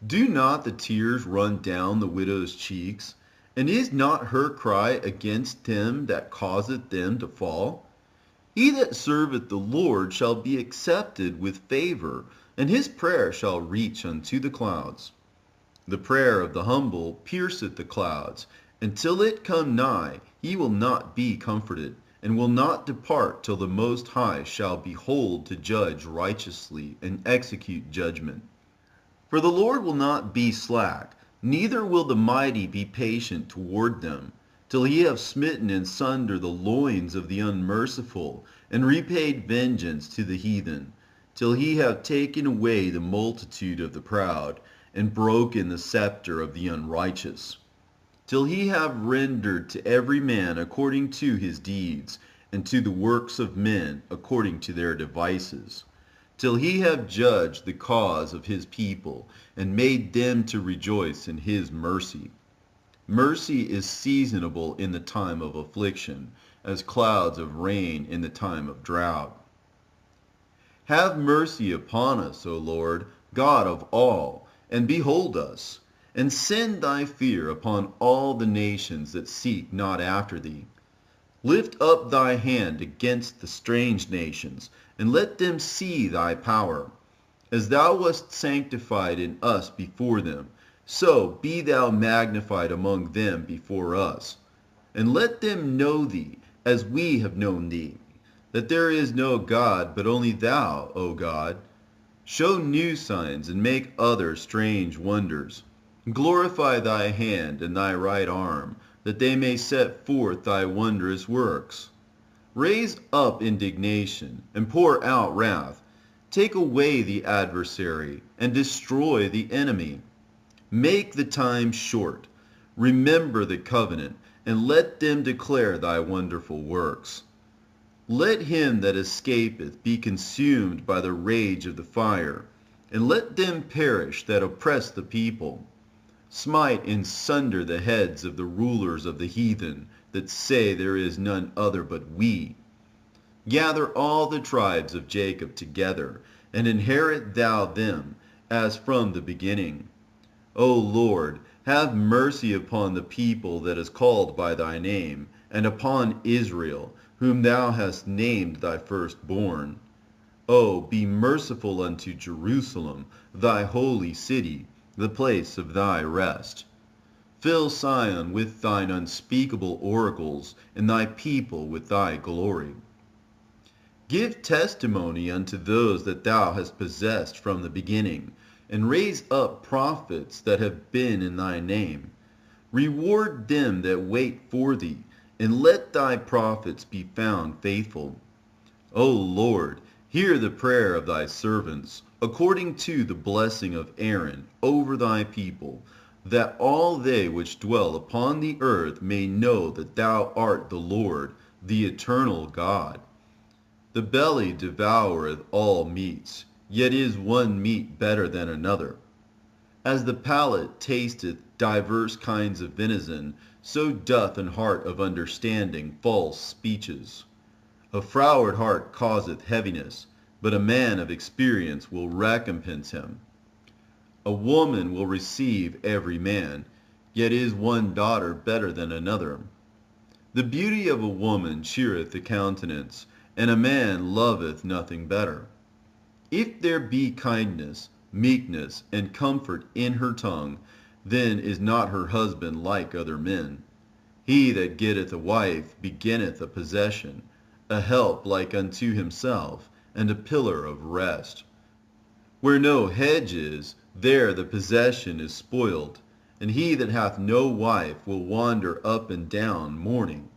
Do not the tears run down the widow's cheeks? And is not her cry against him that causeth them to fall? He that serveth the Lord shall be accepted with favor, and his prayer shall reach unto the clouds. The prayer of the humble pierceth the clouds, and till it come nigh, he will not be comforted, and will not depart till the Most High shall behold to judge righteously and execute judgment. For the Lord will not be slack, neither will the mighty be patient toward them, till he have smitten in sunder the loins of the unmerciful, and repaid vengeance to the heathen, till he have taken away the multitude of the proud, and broken the scepter of the unrighteous, till he have rendered to every man according to his deeds, and to the works of men according to their devices, till he have judged the cause of his people, and made them to rejoice in his mercy. Mercy is seasonable in the time of affliction, as clouds of rain in the time of drought. Have mercy upon us, O Lord, God of all, and behold us, and send thy fear upon all the nations that seek not after thee. Lift up thy hand against the strange nations, and let them see thy power. As thou wast sanctified in us before them, so be thou magnified among them before us. And let them know thee, as we have known thee, that there is no God but only thou, O God. Show new signs, and make other strange wonders. Glorify thy hand and thy right arm, that they may set forth thy wondrous works. Raise up indignation, and pour out wrath. Take away the adversary, and destroy the enemy. Make the time short. Remember the covenant, and let them declare thy wonderful works. Let him that escapeth be consumed by the rage of the fire, and let them perish that oppress the people. Smite in sunder the heads of the rulers of the heathen, that say there is none other but we. Gather all the tribes of Jacob together, and inherit thou them, as from the beginning. O Lord, have mercy upon the people that is called by thy name, and upon Israel, whom thou hast named thy firstborn. O be merciful unto Jerusalem, thy holy city. the place of thy rest. Fill Sion with thine unspeakable oracles, and thy people with thy glory. Give testimony unto those that thou hast possessed from the beginning, and raise up prophets that have been in thy name. Reward them that wait for thee, and let thy prophets be found faithful. O Lord, hear the prayer of thy servants, according to the blessing of Aaron over thy people, that all they which dwell upon the earth may know that thou art the Lord, the eternal God. The belly devoureth all meats, yet is one meat better than another. As the palate tasteth divers kinds of venison, so doth an heart of understanding false speeches. A froward heart causeth heaviness, but a man of experience will recompense him. A woman will receive every man, yet is one daughter better than another. The beauty of a woman cheereth the countenance, and a man loveth nothing better. If there be kindness, meekness, and comfort in her tongue, then is not her husband like other men. He that getteth a wife begetteth a possession, a help like unto himself, and a pillar of rest. Where no hedge is, there the possession is spoiled, and he that hath no wife will wander up and down mourning.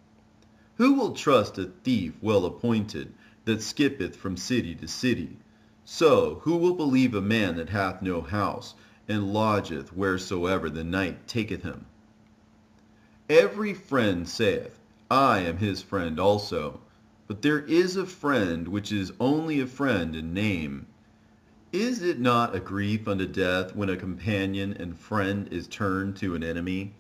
Who will trust a thief well appointed, that skippeth from city to city? So who will believe a man that hath no house, and lodgeth wheresoever the night taketh him? Every friend saith, I am his friend also. But there is a friend which is only a friend in name. Is it not a grief unto death when a companion and friend is turned to an enemy?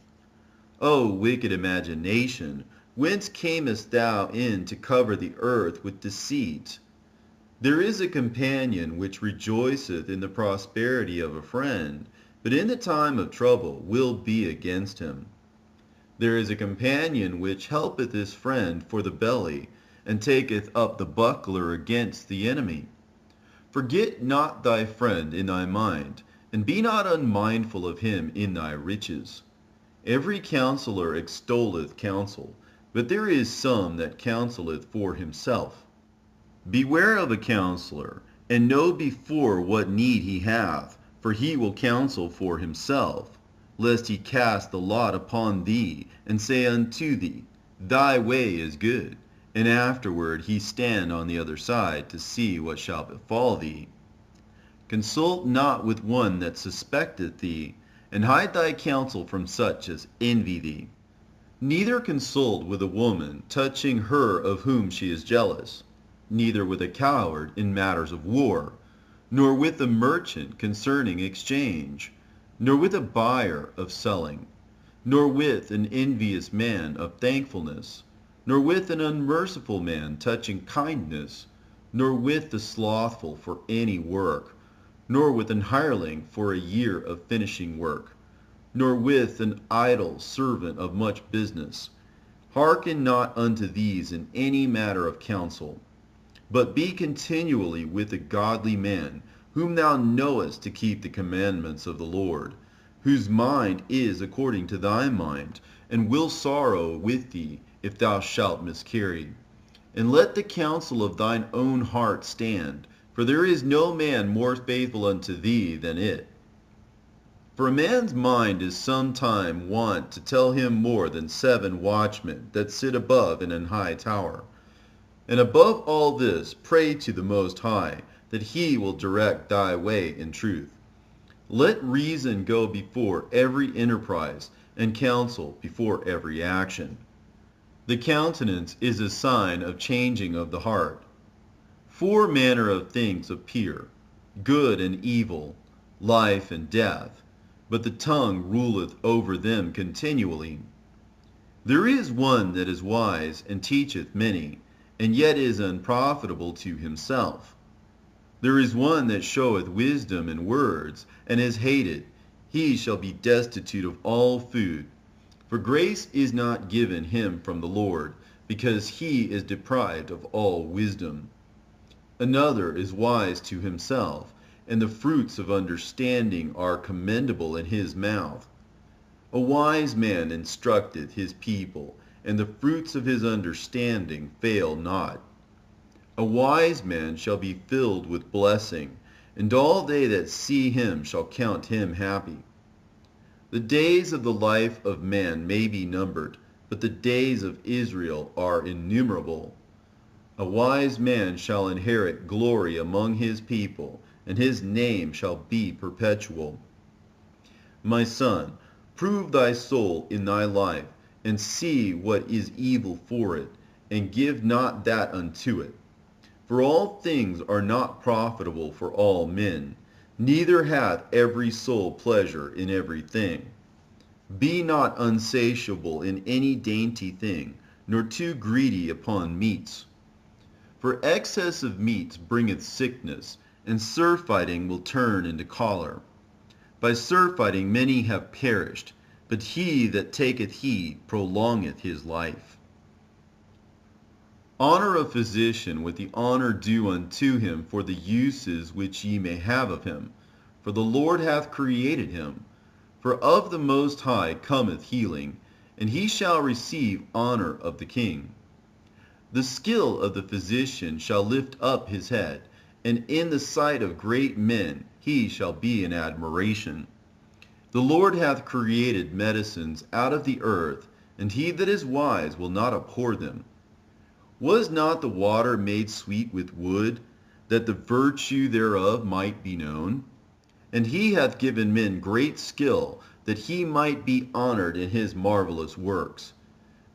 O wicked imagination, whence camest thou in to cover the earth with deceit? There is a companion which rejoiceth in the prosperity of a friend, but in the time of trouble will be against him. There is a companion which helpeth his friend for the belly, and taketh up the buckler against the enemy. Forget not thy friend in thy mind, and be not unmindful of him in thy riches. Every counselor extolleth counsel, but there is some that counseleth for himself. Beware of a counselor, and know before what need he hath, for he will counsel for himself, lest he cast the lot upon thee, and say unto thee, Thy way is good, and afterward he stand on the other side to see what shall befall thee. Consult not with one that suspecteth thee, and hide thy counsel from such as envy thee. Neither consult with a woman touching her of whom she is jealous, neither with a coward in matters of war, nor with a merchant concerning exchange, nor with a buyer of selling, nor with an envious man of thankfulness, nor with an unmerciful man touching kindness, nor with the slothful for any work, nor with an hireling for a year of finishing work, nor with an idle servant of much business. Hearken not unto these in any matter of counsel, but be continually with a godly man, whom thou knowest to keep the commandments of the Lord, whose mind is according to thy mind, and will sorrow with thee if thou shalt miscarry. And let the counsel of thine own heart stand, for there is no man more faithful unto thee than it. For a man's mind is sometime wont to tell him more than 7 watchmen that sit above in an high tower. And above all this, pray to the Most High, that he will direct thy way in truth. Let reason go before every enterprise, and counsel before every action. The countenance is a sign of changing of the heart. 4 manner of things appear, good and evil, life and death, but the tongue ruleth over them continually. There is one that is wise and teacheth many, and yet is unprofitable to himself. There is one that showeth wisdom in words, and is hated. He shall be destitute of all food. For grace is not given him from the Lord, because he is deprived of all wisdom. Another is wise to himself, and the fruits of understanding are commendable in his mouth. A wise man instructeth his people, and the fruits of his understanding fail not. A wise man shall be filled with blessing, and all they that see him shall count him happy. The days of the life of man may be numbered, but the days of Israel are innumerable. A wise man shall inherit glory among his people, and his name shall be perpetual. My son, prove thy soul in thy life, and see what is evil for it, and give not that unto it. For all things are not profitable for all men, neither hath every soul pleasure in every thing. Be not unsatiable in any dainty thing, nor too greedy upon meats. For excess of meats bringeth sickness, and surfeiting will turn into choler. By surfeiting many have perished, but he that taketh heed prolongeth his life. Honor a physician with the honor due unto him for the uses which ye may have of him, for the Lord hath created him. For of the Most High cometh healing, and he shall receive honor of the king. The skill of the physician shall lift up his head, and in the sight of great men he shall be in admiration. The Lord hath created medicines out of the earth, and he that is wise will not abhor them. Was not the water made sweet with wood, that the virtue thereof might be known? And he hath given men great skill, that he might be honored in his marvelous works.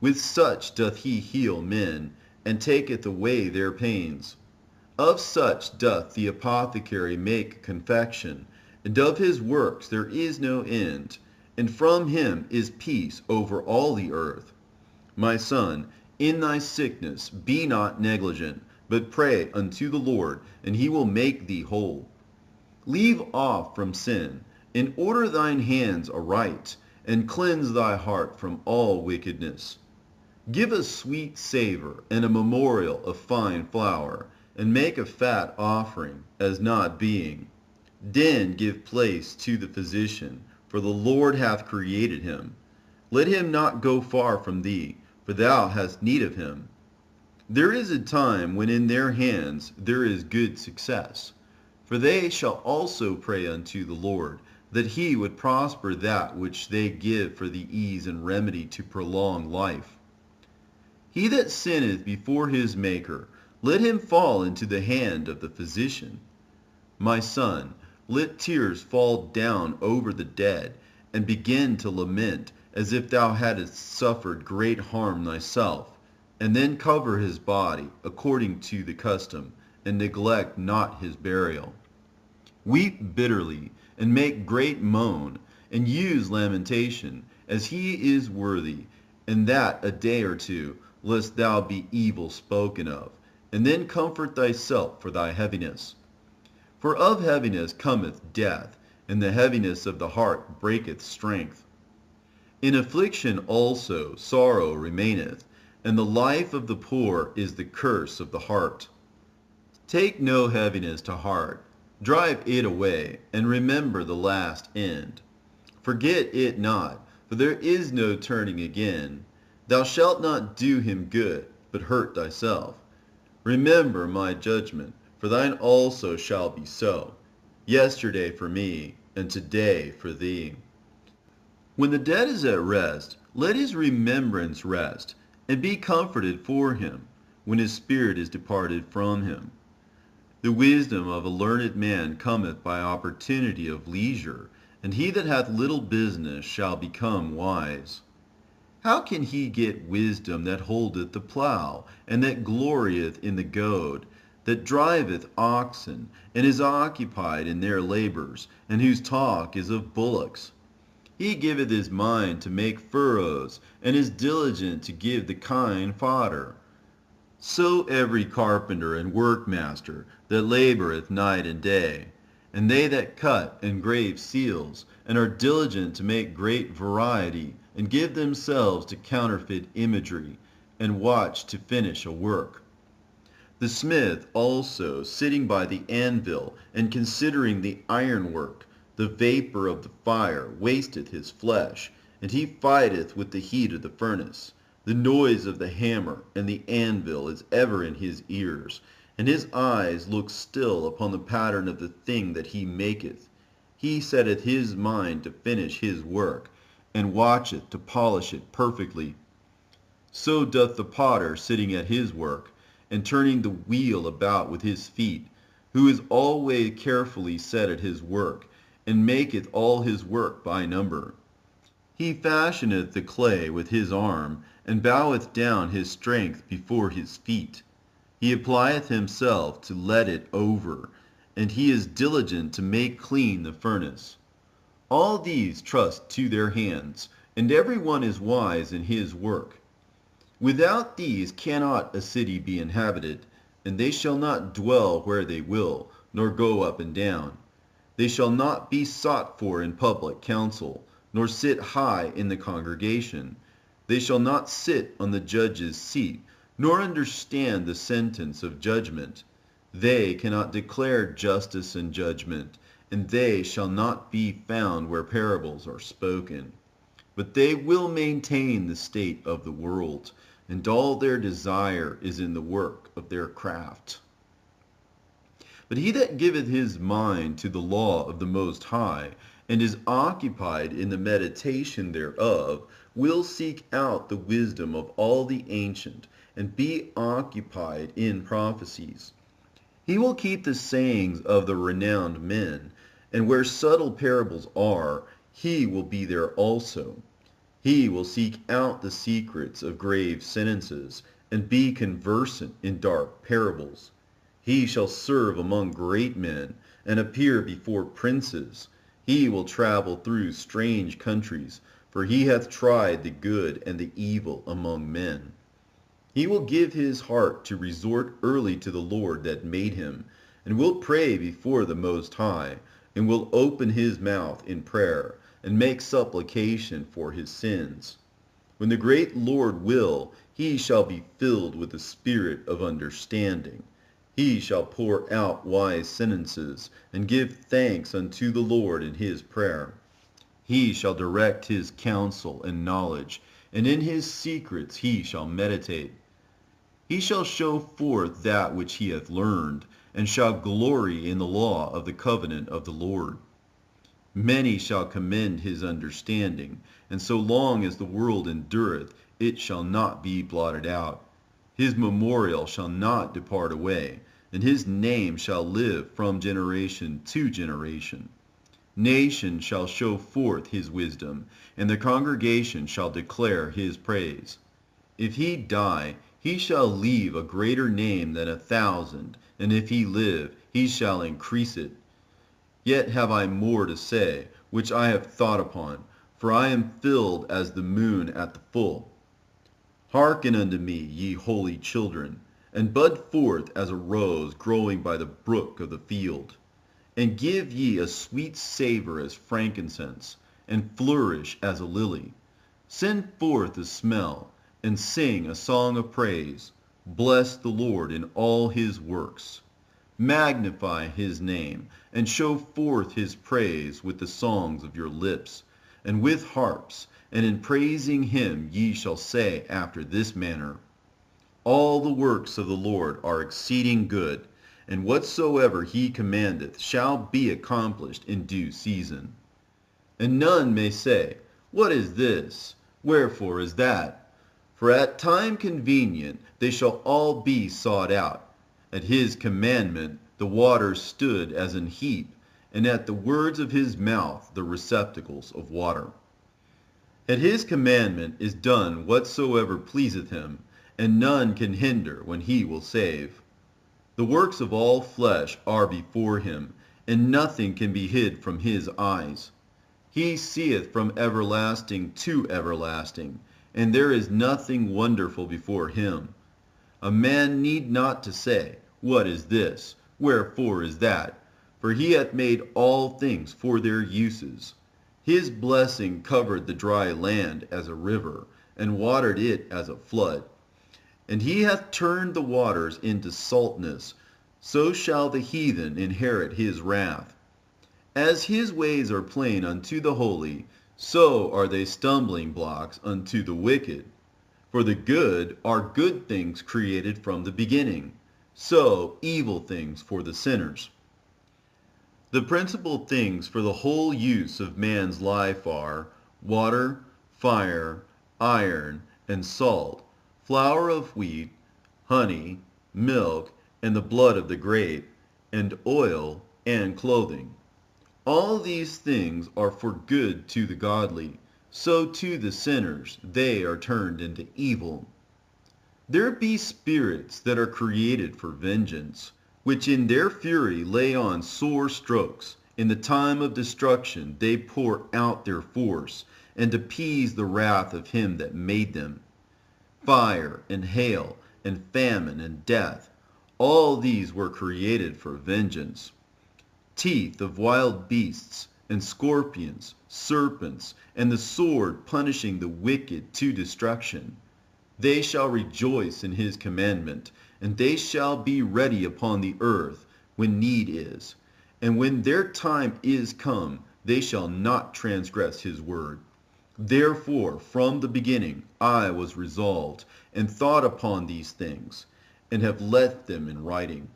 With such doth he heal men, and taketh away their pains. Of such doth the apothecary make confection, and of his works there is no end, and from him is peace over all the earth. My son, in thy sickness be not negligent, but pray unto the Lord, and he will make thee whole. Leave off from sin, and order thine hands aright, and cleanse thy heart from all wickedness. Give a sweet savor and a memorial of fine flour, and make a fat offering, as not being. Then give place to the physician, for the Lord hath created him. Let him not go far from thee, for thou hast need of him. There is a time when in their hands there is good success, for they shall also pray unto the Lord, that he would prosper that which they give for the ease and remedy to prolong life. He that sinneth before his Maker, let him fall into the hand of the physician. My son, let tears fall down over the dead, and begin to lament, as if thou hadst suffered great harm thyself, and then cover his body according to the custom, and neglect not his burial. Weep bitterly, and make great moan, and use lamentation, as he is worthy, and that a day or two, lest thou be evil spoken of, and then comfort thyself for thy heaviness. For of heaviness cometh death, and the heaviness of the heart breaketh strength. In affliction also sorrow remaineth, and the life of the poor is the curse of the heart. Take no heaviness to heart, drive it away, and remember the last end. Forget it not, for there is no turning again. Thou shalt not do him good, but hurt thyself. Remember my judgment, for thine also shall be so. Yesterday for me, and today for thee. When the dead is at rest, let his remembrance rest, and be comforted for him, when his spirit is departed from him. The wisdom of a learned man cometh by opportunity of leisure, and he that hath little business shall become wise. How can he get wisdom that holdeth the plough, and that glorieth in the goad, that driveth oxen, and is occupied in their labors, and whose talk is of bullocks? He giveth his mind to make furrows, and is diligent to give the kine fodder. So every carpenter and workmaster that laboureth night and day, and they that cut and grave seals, and are diligent to make great variety, and give themselves to counterfeit imagery, and watch to finish a work. The smith also, sitting by the anvil, and considering the ironwork, the vapor of the fire, wasteth his flesh, and he fighteth with the heat of the furnace. The noise of the hammer and the anvil is ever in his ears, and his eyes look still upon the pattern of the thing that he maketh. He setteth his mind to finish his work, and watcheth to polish it perfectly. So doth the potter sitting at his work, and turning the wheel about with his feet, who is always carefully set at his work, and maketh all his work by number. He fashioneth the clay with his arm, and boweth down his strength before his feet. He applieth himself to let it over, and he is diligent to make clean the furnace. All these trust to their hands, and every one is wise in his work. Without these cannot a city be inhabited, and they shall not dwell where they will, nor go up and down. They shall not be sought for in public council, nor sit high in the congregation. They shall not sit on the judge's seat, nor understand the sentence of judgment. They cannot declare justice and judgment, and they shall not be found where parables are spoken. But they will maintain the state of the world, and all their desire is in the work of their craft. But he that giveth his mind to the law of the Most High, and is occupied in the meditation thereof, will seek out the wisdom of all the ancient, and be occupied in prophecies. He will keep the sayings of the renowned men, and where subtle parables are, he will be there also. He will seek out the secrets of grave sentences, and be conversant in dark parables. He shall serve among great men, and appear before princes. He will travel through strange countries, for he hath tried the good and the evil among men. He will give his heart to resort early to the Lord that made him, and will pray before the Most High, and will open his mouth in prayer, and make supplication for his sins. When the great Lord will, he shall be filled with the spirit of understanding. He shall pour out wise sentences, and give thanks unto the Lord in his prayer. He shall direct his counsel and knowledge, and in his secrets he shall meditate. He shall show forth that which he hath learned, and shall glory in the law of the covenant of the Lord. Many shall commend his understanding, and so long as the world endureth, it shall not be blotted out. His memorial shall not depart away, and his name shall live from generation to generation. Nation shall show forth his wisdom, and the congregation shall declare his praise. If he die, he shall leave a greater name than 1,000, and if he live, he shall increase it. Yet have I more to say, which I have thought upon, for I am filled as the moon at the full. Hearken unto me, ye holy children, and bud forth as a rose growing by the brook of the field. And give ye a sweet savor as frankincense, and flourish as a lily. Send forth a smell, and sing a song of praise. Bless the Lord in all his works. Magnify his name, and show forth his praise with the songs of your lips, and with harps, and in praising him ye shall say after this manner, All the works of the Lord are exceeding good, and whatsoever he commandeth shall be accomplished in due season. And none may say, What is this? Wherefore is that? For at time convenient they shall all be sought out. At his commandment the waters stood as an heap, and at the words of his mouth the receptacles of water. At his commandment is done whatsoever pleaseth him, and none can hinder when he will save. The works of all flesh are before him, and nothing can be hid from his eyes. He seeth from everlasting to everlasting, and there is nothing wonderful before him. A man need not to say, What is this? Wherefore is that? For he hath made all things for their uses. His blessing covered the dry land as a river, and watered it as a flood. And he hath turned the waters into saltness, so shall the heathen inherit his wrath. As his ways are plain unto the holy, so are they stumbling blocks unto the wicked. For the good are good things created from the beginning, so evil things for the sinners. The principal things for the whole use of man's life are water, fire, iron, and salt, flour of wheat, honey, milk, and the blood of the grape, and oil, and clothing. All these things are for good to the godly, so to the sinners they are turned into evil. There be spirits that are created for vengeance, which in their fury lay on sore strokes. In the time of destruction they pour out their force, and appease the wrath of him that made them. Fire and hail and famine and death, all these were created for vengeance. Teeth of wild beasts and scorpions, serpents, and the sword punishing the wicked to destruction. They shall rejoice in his commandment, and they shall be ready upon the earth when need is. And when their time is come, they shall not transgress his word. Therefore from the beginning I was resolved, and thought upon these things, and have left them in writing.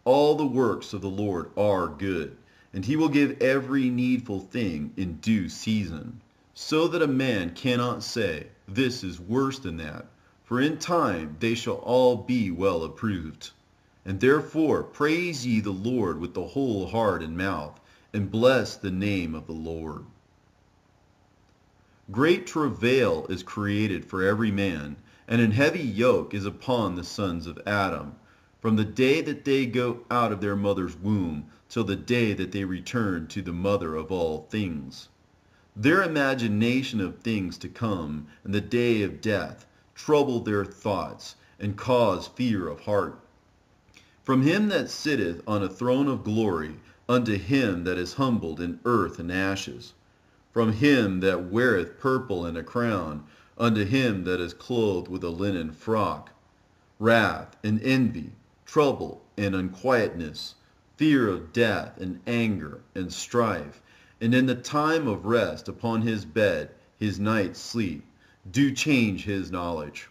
All the works of the Lord are good, and he will give every needful thing in due season, so that a man cannot say, this is worse than that, for in time they shall all be well approved. And therefore praise ye the Lord with the whole heart and mouth, and bless the name of the Lord. Great travail is created for every man, and an heavy yoke is upon the sons of Adam, from the day that they go out of their mother's womb till the day that they return to the mother of all things. Their imagination of things to come and the day of death trouble their thoughts, and cause fear of heart. From him that sitteth on a throne of glory unto him that is humbled in earth and ashes, from him that weareth purple and a crown unto him that is clothed with a linen frock, wrath and envy, trouble and unquietness, fear of death and anger and strife, and in the time of rest upon his bed, his night's sleep, do change his knowledge.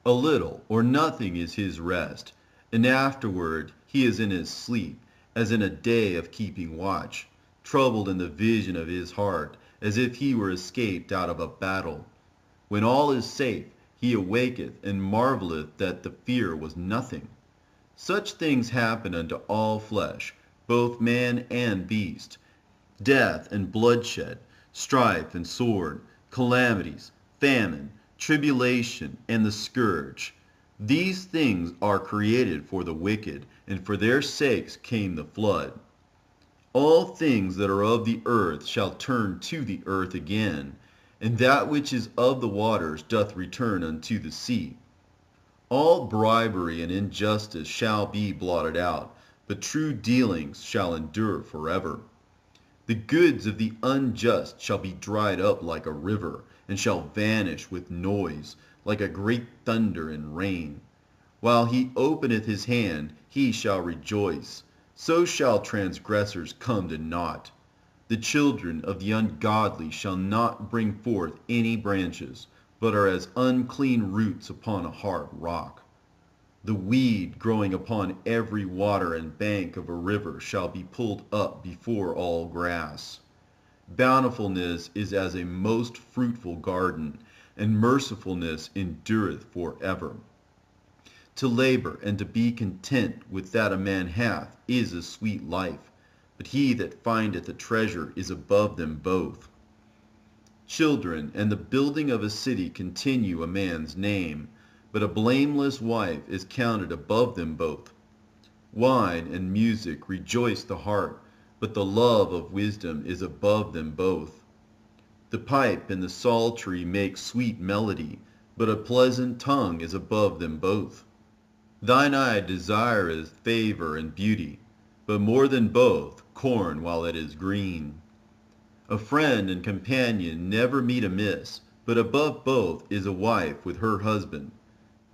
A little or nothing is his rest, and afterward he is in his sleep, as in a day of keeping watch, troubled in the vision of his heart, as if he were escaped out of a battle. When all is safe, he awaketh, and marveleth that the fear was nothing. Such things happen unto all flesh, both man and beast, death and bloodshed, strife and sword, calamities, famine, tribulation, and the scourge. These things are created for the wicked, and for their sakes came the flood. All things that are of the earth shall turn to the earth again, and that which is of the waters doth return unto the sea. All bribery and injustice shall be blotted out, but true dealings shall endure forever. The goods of the unjust shall be dried up like a river, and shall vanish with noise, like a great thunder and rain. While he openeth his hand, he shall rejoice. So shall transgressors come to naught. The children of the ungodly shall not bring forth any branches, but are as unclean roots upon a hard rock. The weed growing upon every water and bank of a river shall be pulled up before all grass. Bountifulness is as a most fruitful garden, and mercifulness endureth forever. To labor and to be content with that a man hath is a sweet life, but he that findeth a treasure is above them both. Children and the building of a city continue a man's name, but a blameless wife is counted above them both. Wine and music rejoice the heart, but the love of wisdom is above them both. The pipe and the psaltery make sweet melody, but a pleasant tongue is above them both. Thine eye desireth favor and beauty, but more than both, corn while it is green. A friend and companion never meet amiss, but above both is a wife with her husband.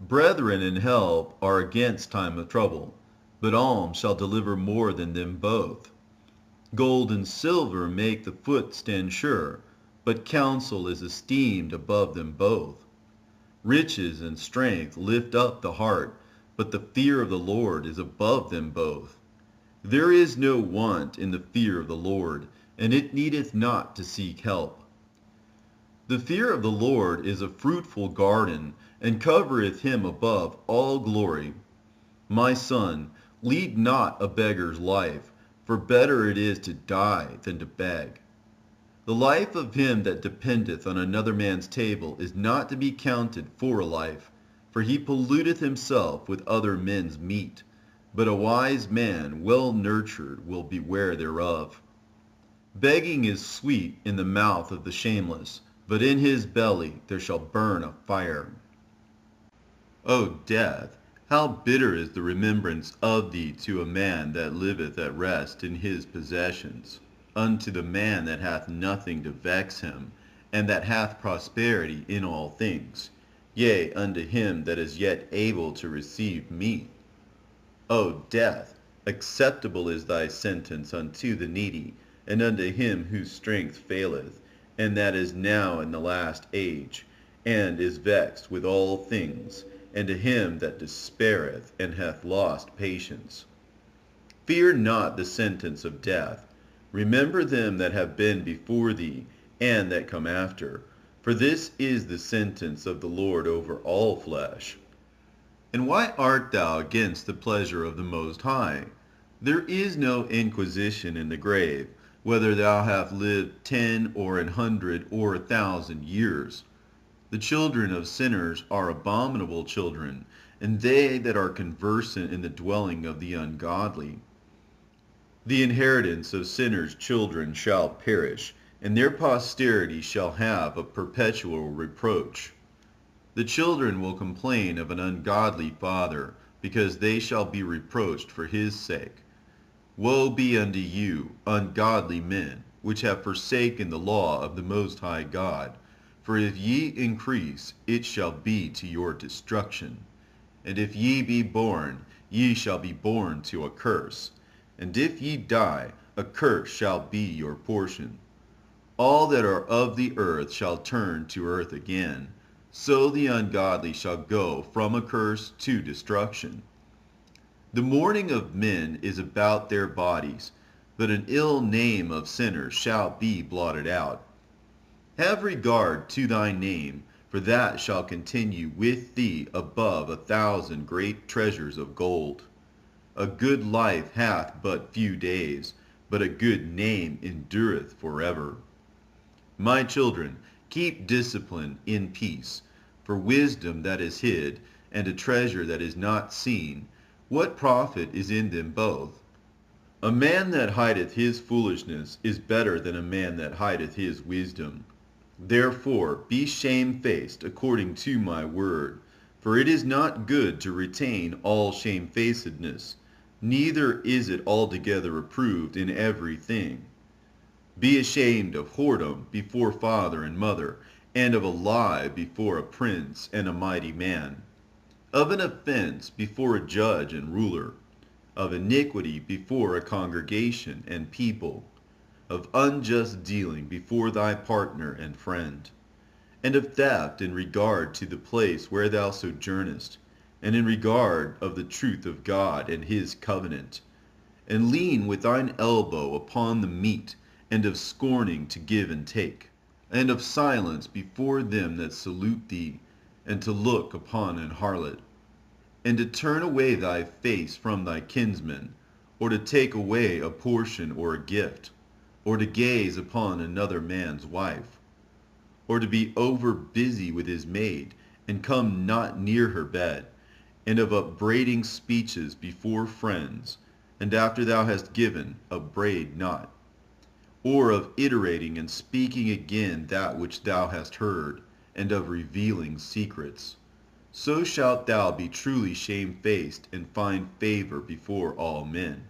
Brethren and help are against time of trouble, but alms shall deliver more than them both. Gold and silver make the foot stand sure, but counsel is esteemed above them both. Riches and strength lift up the heart, but the fear of the Lord is above them both. There is no want in the fear of the Lord, and it needeth not to seek help. The fear of the Lord is a fruitful garden, and covereth him above all glory. My son, lead not a beggar's life, for better it is to die than to beg. The life of him that dependeth on another man's table is not to be counted for a life, for he polluteth himself with other men's meat. But a wise man, well nurtured, will beware thereof. Begging is sweet in the mouth of the shameless, but in his belly there shall burn a fire. O death, how bitter is the remembrance of thee to a man that liveth at rest in his possessions, unto the man that hath nothing to vex him, and that hath prosperity in all things, yea, unto him that is yet able to receive meat. O death, acceptable is thy sentence unto the needy, and unto him whose strength faileth, and that is now in the last age, and is vexed with all things, and to him that despaireth and hath lost patience. Fear not the sentence of death. Remember them that have been before thee, and that come after. For this is the sentence of the Lord over all flesh. And why art thou against the pleasure of the Most High? There is no inquisition in the grave, whether thou hast lived 10 or 100 or 1,000 years. The children of sinners are abominable children, and they that are conversant in the dwelling of the ungodly. The inheritance of sinners' children shall perish, and their posterity shall have a perpetual reproach. The children will complain of an ungodly father, because they shall be reproached for his sake. Woe be unto you, ungodly men, which have forsaken the law of the Most High God. For if ye increase, it shall be to your destruction. And if ye be born, ye shall be born to a curse. And if ye die, a curse shall be your portion. All that are of the earth shall turn to earth again. So the ungodly shall go from a curse to destruction. The mourning of men is about their bodies, but an ill name of sinners shall be blotted out. Have regard to thy name, for that shall continue with thee above 1,000 great treasures of gold. A good life hath but few days, but a good name endureth forever. My children, keep discipline in peace, for wisdom that is hid, and a treasure that is not seen, what profit is in them both? A man that hideth his foolishness is better than a man that hideth his wisdom. Therefore be shamefaced according to my word, for it is not good to retain all shamefacedness, neither is it altogether approved in every thing. Be ashamed of whoredom before father and mother, and of a lie before a prince and a mighty man, of an offense before a judge and ruler, of iniquity before a congregation and people, of unjust dealing before thy partner and friend, and of theft in regard to the place where thou sojournest, and in regard of the truth of God and his covenant, and lean with thine elbow upon the meat, and of scorning to give and take, and of silence before them that salute thee, and to look upon an harlot, and to turn away thy face from thy kinsman, or to take away a portion or a gift, or to gaze upon another man's wife, or to be over busy with his maid, and come not near her bed, and of upbraiding speeches before friends, and after thou hast given, upbraid not, or of iterating and speaking again that which thou hast heard, and of revealing secrets. So shalt thou be truly shamefaced, and find favor before all men.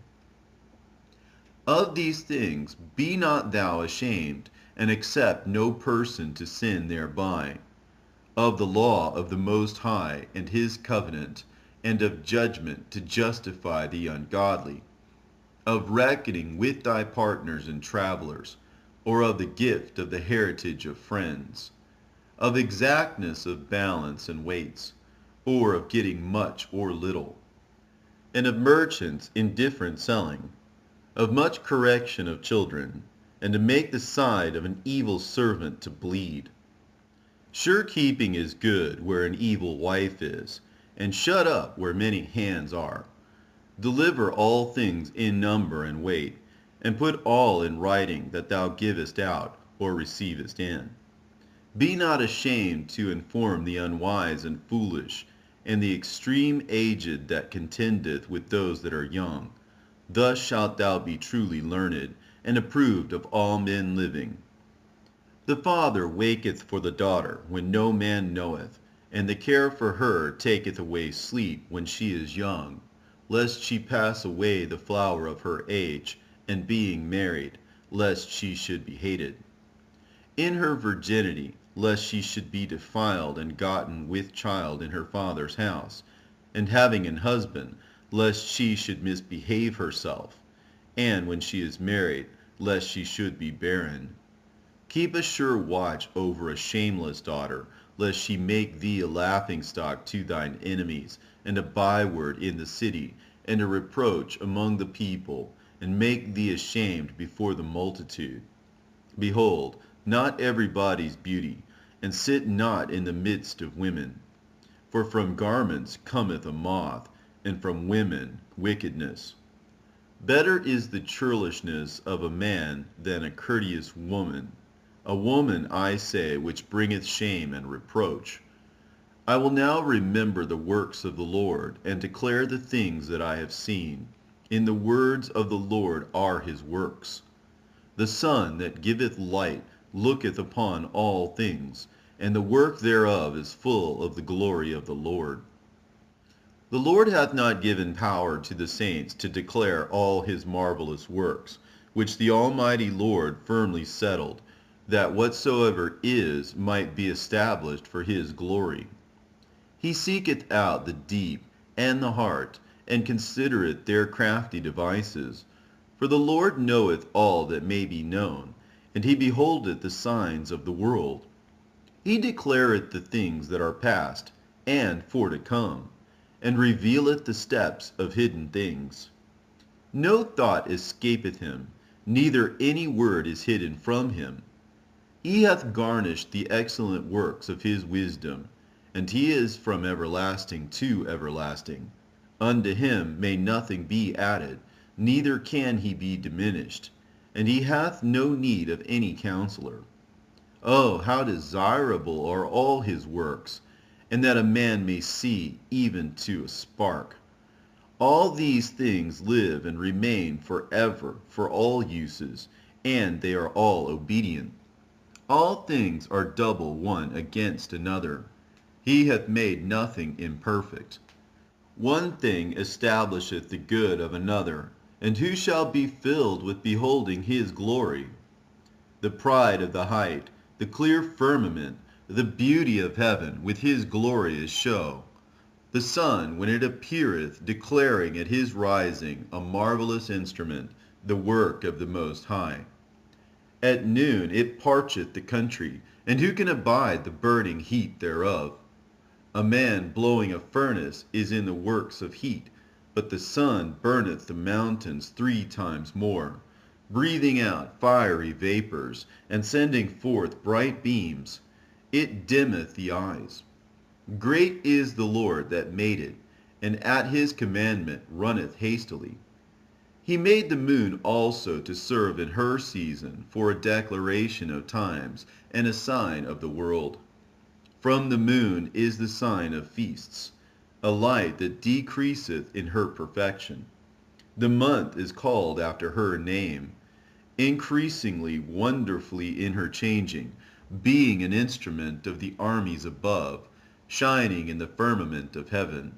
Of these things be not thou ashamed, and accept no person to sin thereby. of the law of the Most High and his covenant, and of judgment to justify the ungodly, of reckoning with thy partners and travelers, or of the gift of the heritage of friends, of exactness of balance and weights, or of getting much or little, and of merchants indifferent selling, of much correction of children, and to make the side of an evil servant to bleed. Sure keeping is good where an evil wife is, and shut up where many hands are. Deliver all things in number and weight, and put all in writing that thou givest out or receivest in. Be not ashamed to inform the unwise and foolish, and the extreme aged that contendeth with those that are young. Thus shalt thou be truly learned, and approved of all men living. The father waketh for the daughter when no man knoweth, and the care for her taketh away sleep when she is young, lest she pass away the flower of her age, and being married, lest she should be hated. In her virginity, lest she should be defiled and gotten with child in her father's house, and having an husband, lest she should misbehave herself, and when she is married, lest she should be barren. Keep a sure watch over a shameless daughter, lest she make thee a laughingstock to thine enemies, and a byword in the city, and a reproach among the people, and make thee ashamed before the multitude. Behold, not everybody's beauty, and sit not in the midst of women. For from garments cometh a moth, and from women wickedness. Better is the churlishness of a man than a courteous woman, a woman, I say, which bringeth shame and reproach. I will now remember the works of the Lord, and declare the things that I have seen. In the words of the Lord are his works. The sun that giveth light looketh upon all things, and the work thereof is full of the glory of the Lord. The Lord hath not given power to the saints to declare all his marvelous works, which the Almighty Lord firmly settled, that whatsoever is might be established for his glory. He seeketh out the deep and the heart, and considereth their crafty devices. For the Lord knoweth all that may be known, and he beholdeth the signs of the world. He declareth the things that are past, and for to come, and revealeth the steps of hidden things. No thought escapeth him, neither any word is hidden from him. He hath garnished the excellent works of his wisdom, and he is from everlasting to everlasting. Unto him may nothing be added, neither can he be diminished, and he hath no need of any counselor. Oh, how desirable are all his works, and that a man may see even to a spark. All these things live and remain forever for all uses, and they are all obedient. All things are double one against another. He hath made nothing imperfect. One thing establisheth the good of another, and who shall be filled with beholding his glory? The pride of the height, the clear firmament, the beauty of heaven with his glorious show. The sun, when it appeareth, declaring at his rising a marvelous instrument, the work of the Most High. At noon it parcheth the country, and who can abide the burning heat thereof? A man blowing a furnace is in the works of heat, but the sun burneth the mountains 3 times more, breathing out fiery vapors, and sending forth bright beams. It dimmeth the eyes. Great is the Lord that made it, and at his commandment runneth hastily. He made the moon also to serve in her season for a declaration of times, and a sign of the world. From the moon is the sign of feasts, a light that decreaseth in her perfection. The month is called after her name, increasingly wonderfully in her changing, being an instrument of the armies above, shining in the firmament of heaven.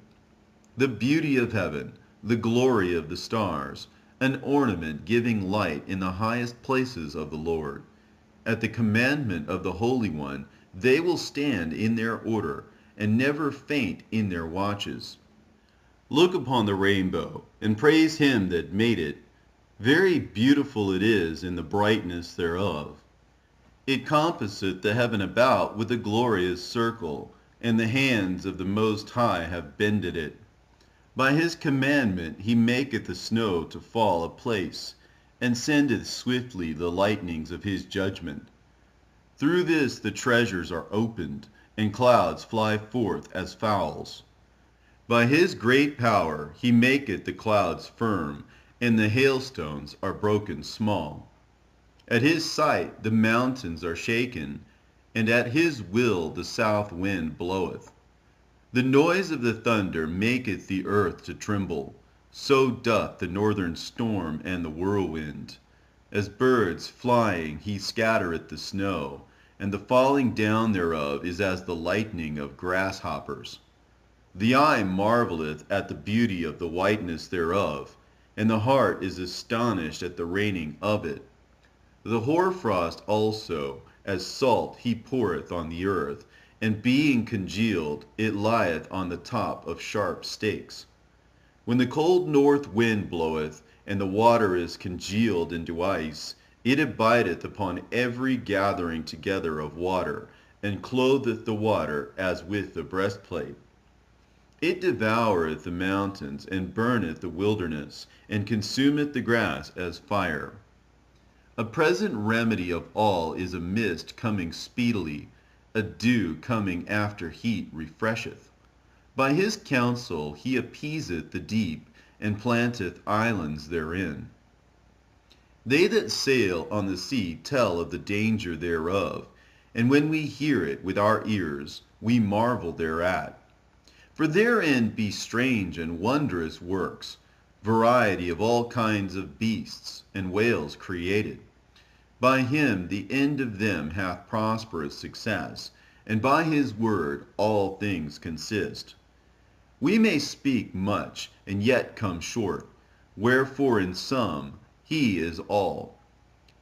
The beauty of heaven, the glory of the stars, an ornament giving light in the highest places of the Lord. At the commandment of the Holy One, They will stand in their order, and never faint in their watches. Look upon the rainbow, and praise him that made it. Very beautiful it is in the brightness thereof. It compasseth the heaven about with a glorious circle, and the hands of the Most High have bended it. By his commandment he maketh the snow to fall apace, and sendeth swiftly the lightnings of his judgment. Through this the treasures are opened, and clouds fly forth as fowls. By his great power he maketh the clouds firm, and the hailstones are broken small. At his sight the mountains are shaken, and at his will the south wind bloweth. The noise of the thunder maketh the earth to tremble, so doth the northern storm and the whirlwind. As birds flying he scattereth the snow, and the falling down thereof is as the lightning of grasshoppers. The eye marveleth at the beauty of the whiteness thereof, and the heart is astonished at the raining of it. The hoarfrost also, as salt he poureth on the earth, and being congealed, it lieth on the top of sharp stakes. When the cold north wind bloweth, and the water is congealed into ice, it abideth upon every gathering together of water, and clotheth the water as with the breastplate. It devoureth the mountains, and burneth the wilderness, and consumeth the grass as fire. A present remedy of all is a mist coming speedily, a dew coming after heat refresheth. By his counsel he appeaseth the deep, and planteth islands therein. They that sail on the sea tell of the danger thereof, and when we hear it with our ears, we marvel thereat. For therein be strange and wondrous works, variety of all kinds of beasts, and whales created. By him the end of them hath prosperous success, and by his word all things consist. We may speak much, and yet come short, wherefore in sum he is all.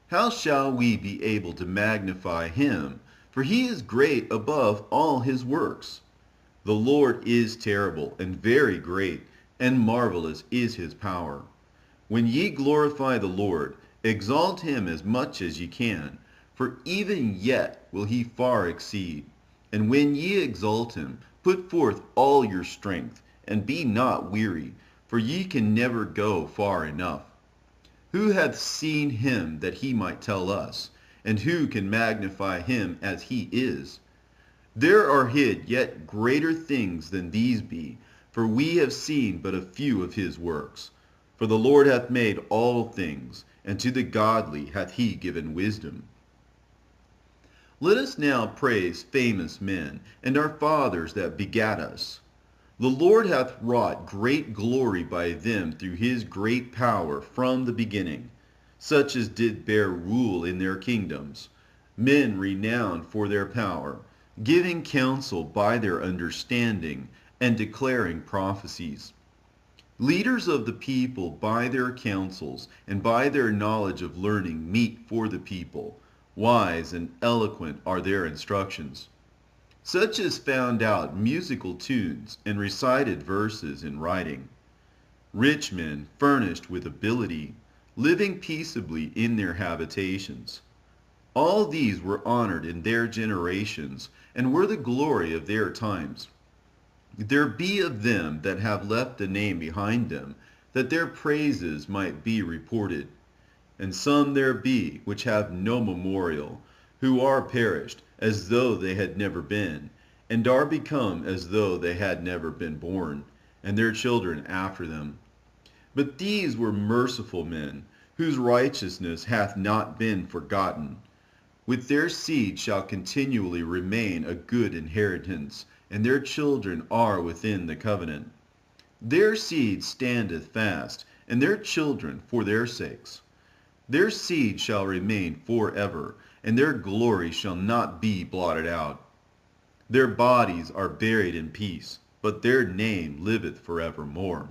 How shall we be able to magnify him? For he is great above all his works. The Lord is terrible and very great, and marvelous is his power. When ye glorify the Lord, exalt him as much as ye can, for even yet will he far exceed. And when ye exalt him, put forth all your strength, and be not weary, for ye can never go far enough. Who hath seen him that he might tell us? And who can magnify him as he is? There are hid yet greater things than these be, for we have seen but a few of his works. For the Lord hath made all things, and to the godly hath he given wisdom. Let us now praise famous men, and our fathers that begat us. The Lord hath wrought great glory by them through his great power from the beginning, such as did bear rule in their kingdoms, men renowned for their power, giving counsel by their understanding, and declaring prophecies. Leaders of the people by their counsels and by their knowledge of learning meet for the people. Wise and eloquent are their instructions. Such as found out musical tunes and recited verses in writing. Rich men furnished with ability, living peaceably in their habitations. All these were honored in their generations, and were the glory of their times. There be of them that have left a name behind them, that their praises might be reported. And some there be which have no memorial, who are perished, as though they had never been, and are become as though they had never been born, and their children after them. But these were merciful men, whose righteousness hath not been forgotten. With their seed shall continually remain a good inheritance, and their children are within the covenant. Their seed standeth fast, and their children for their sakes. Their seed shall remain forever, and their glory shall not be blotted out. Their bodies are buried in peace, but their name liveth forevermore.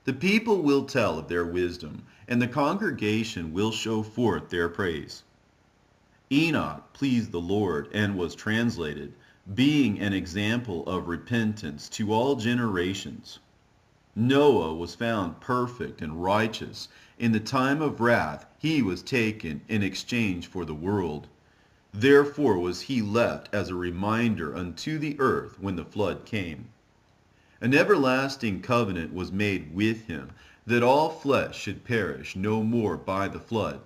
The people will tell of their wisdom, and the congregation will show forth their praise. Enoch pleased the Lord and was translated, being an example of repentance to all generations. Noah was found perfect and righteous. In the time of wrath he was taken in exchange for the world. Therefore was he left as a reminder unto the earth when the flood came. An everlasting covenant was made with him, that all flesh should perish no more by the flood.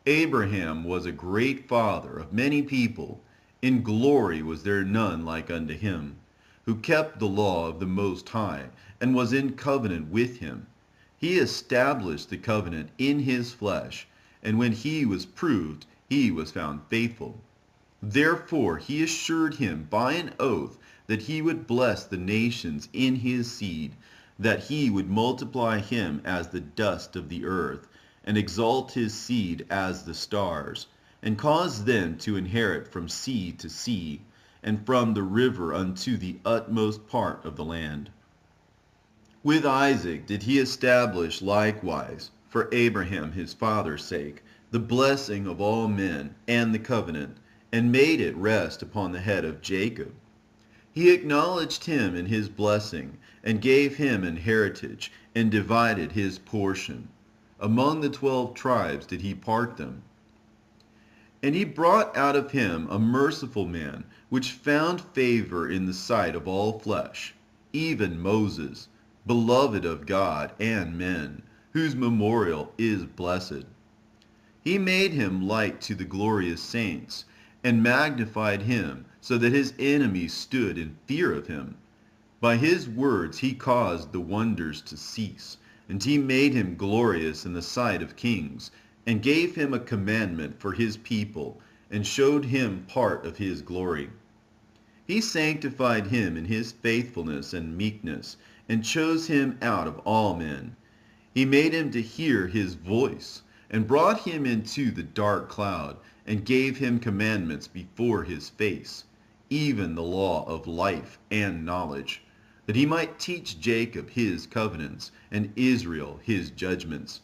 Abraham was a great father of many people. In glory was there none like unto him, who kept the law of the Most High, and was in covenant with him. He established the covenant in his flesh, and when he was proved, he was found faithful. Therefore he assured him by an oath that he would bless the nations in his seed, that he would multiply him as the dust of the earth, and exalt his seed as the stars, and cause them to inherit from sea to sea, and from the river unto the utmost part of the land. With Isaac did he establish likewise, for Abraham his father's sake, the blessing of all men, and the covenant, and made it rest upon the head of Jacob. He acknowledged him in his blessing, and gave him an heritage, and divided his portion. Among the 12 tribes did he part them. And he brought out of him a merciful man, which found favor in the sight of all flesh, even Moses, beloved of God and men, whose memorial is blessed. He made him like to the glorious saints, and magnified him, so that his enemies stood in fear of him. By his words he caused the wonders to cease, and he made him glorious in the sight of kings, and gave him a commandment for his people, and showed him part of his glory. He sanctified him in his faithfulness and meekness, and chose him out of all men. He made him to hear his voice, and brought him into the dark cloud, and gave him commandments before his face, even the law of life and knowledge, that he might teach Jacob his covenants, and Israel his judgments.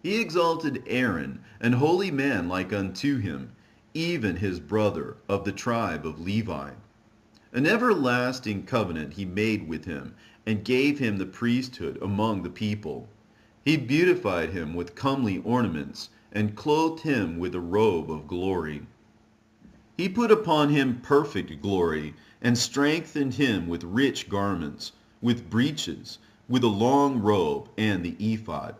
He exalted Aaron, an holy man like unto him, even his brother of the tribe of Levi. An everlasting covenant he made with him, and gave him the priesthood among the people. He beautified him with comely ornaments, and clothed him with a robe of glory. He put upon him perfect glory, and strengthened him with rich garments, with breeches, with a long robe, and the ephod.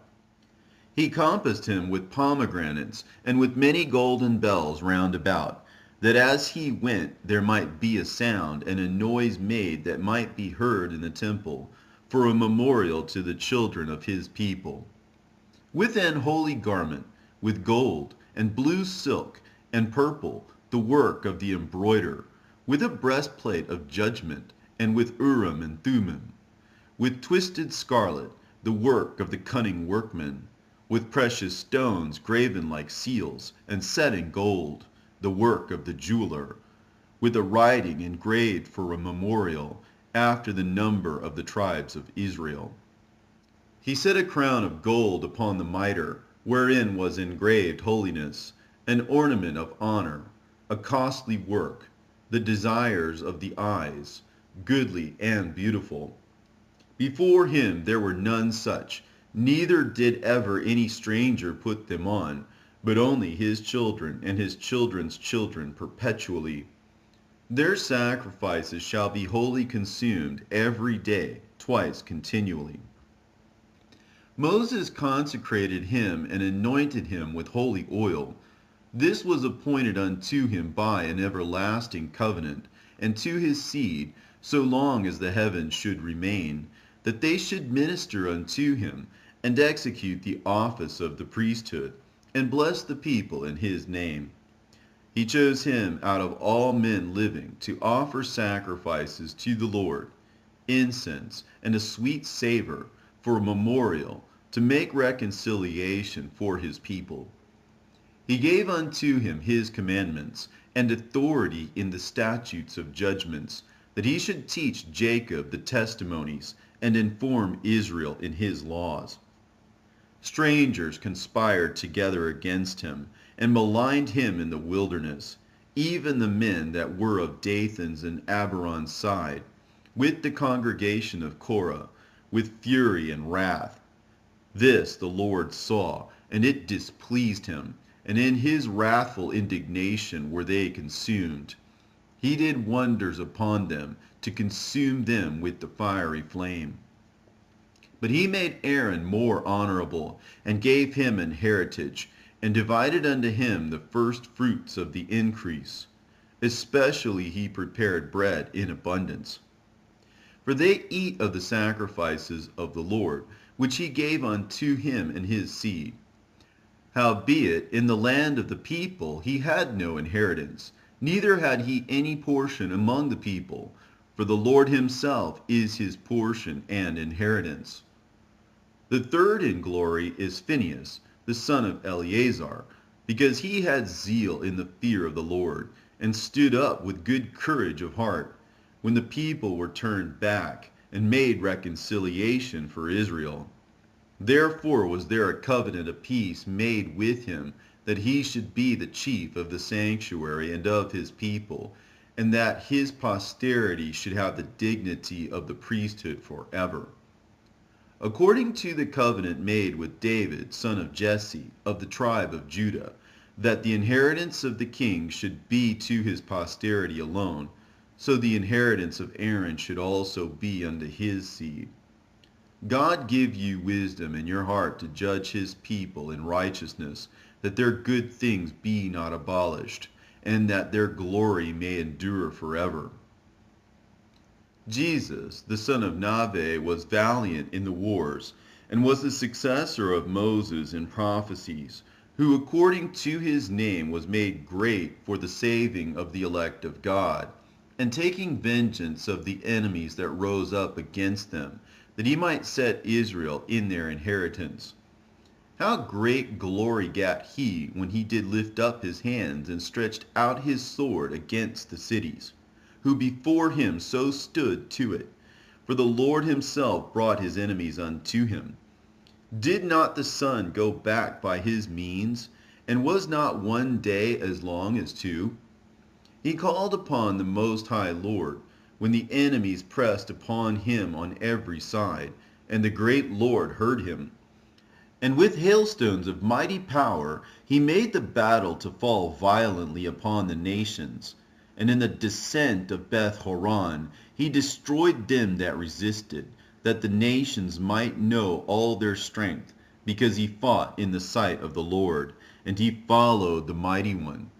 He compassed him with pomegranates, and with many golden bells round about, that as he went there might be a sound and a noise made that might be heard in the temple, for a memorial to the children of his people. With an holy garment, with gold, and blue silk, and purple, the work of the embroiderer, with a breastplate of judgment, and with Urim and Thummim, with twisted scarlet, the work of the cunning workman, with precious stones graven like seals, and set in gold, the work of the jeweler, with a writing engraved for a memorial, after the number of the tribes of Israel. He set a crown of gold upon the mitre, wherein was engraved holiness, an ornament of honor, a costly work, the desires of the eyes, goodly and beautiful. Before him there were none such, neither did ever any stranger put them on, but only his children and his children's children perpetually. Their sacrifices shall be wholly consumed every day, twice continually. Moses consecrated him and anointed him with holy oil. This was appointed unto him by an everlasting covenant, and to his seed, so long as the heavens should remain, that they should minister unto him, and execute the office of the priesthood, and bless the people in his name. He chose him out of all men living to offer sacrifices to the Lord, incense and a sweet savor, for a memorial, to make reconciliation for his people. He gave unto him his commandments, and authority in the statutes of judgments, that he should teach Jacob the testimonies, and inform Israel in his laws. Strangers conspired together against him, and maligned him in the wilderness, even the men that were of Dathan's and Abiron's side, with the congregation of Korah, with fury and wrath. This the Lord saw, and it displeased him, and in his wrathful indignation were they consumed. He did wonders upon them, to consume them with the fiery flame. But he made Aaron more honorable, and gave him an heritage, and divided unto him the first fruits of the increase. Especially he prepared bread in abundance. For they eat of the sacrifices of the Lord, which he gave unto him and his seed. Howbeit in the land of the people he had no inheritance, neither had he any portion among the people, for the Lord himself is his portion and inheritance. The third in glory is Phinehas, the son of Eleazar, because he had zeal in the fear of the Lord, and stood up with good courage of heart, when the people were turned back, and made reconciliation for Israel. Therefore was there a covenant of peace made with him, that he should be the chief of the sanctuary and of his people, and that his posterity should have the dignity of the priesthood forever. According to the covenant made with David, son of Jesse, of the tribe of Judah, that the inheritance of the king should be to his posterity alone, so the inheritance of Aaron should also be unto his seed. God give you wisdom in your heart to judge his people in righteousness, that their good things be not abolished, and that their glory may endure forever. Jesus, the son of Nave, was valiant in the wars, and was the successor of Moses in prophecies, who according to his name was made great for the saving of the elect of God, and taking vengeance of the enemies that rose up against them, that he might set Israel in their inheritance. How great glory gat he when he did lift up his hands and stretched out his sword against the cities, who before him so stood to it. For the Lord himself brought his enemies unto him. Did not the sun go back by his means, and was not one day as long as two? He called upon the Most High Lord, when the enemies pressed upon him on every side, and the great Lord heard him. And with hailstones of mighty power he made the battle to fall violently upon the nations. And in the descent of Beth Horon he destroyed them that resisted, that the nations might know all their strength, because he fought in the sight of the Lord, and he followed the mighty one.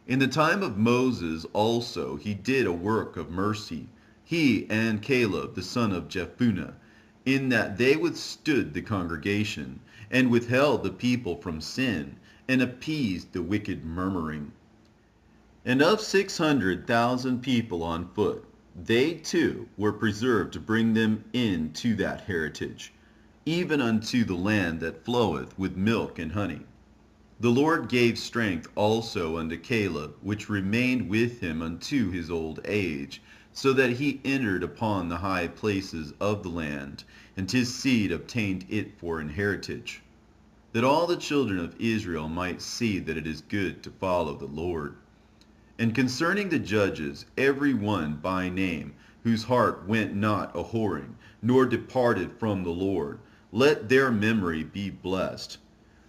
In the time of Moses also he did a work of mercy, he and Caleb the son of Jephunneh, in that they withstood the congregation, and withheld the people from sin, and appeased the wicked murmuring. And of 600,000 people on foot, they too were preserved to bring them in to that heritage, even unto the land that floweth with milk and honey. The Lord gave strength also unto Caleb, which remained with him unto his old age, so that he entered upon the high places of the land, and his seed obtained it for an heritage, that all the children of Israel might see that it is good to follow the Lord. And concerning the judges, every one by name, whose heart went not a-whoring, nor departed from the Lord, let their memory be blessed.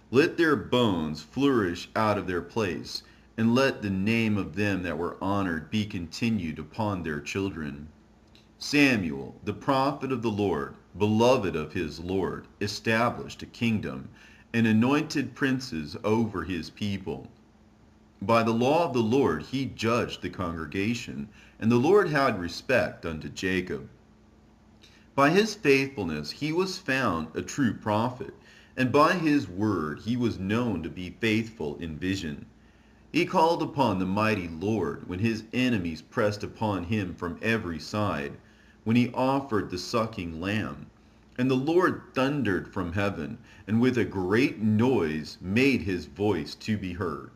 Let their bones flourish out of their place, and let the name of them that were honored be continued upon their children. Samuel, the prophet of the Lord, beloved of his Lord, established a kingdom, and anointed princes over his people. By the law of the Lord he judged the congregation, and the Lord had respect unto Jacob. By his faithfulness he was found a true prophet, and by his word he was known to be faithful in vision. He called upon the mighty Lord when his enemies pressed upon him from every side, when he offered the sucking lamb. And the Lord thundered from heaven, and with a great noise made his voice to be heard.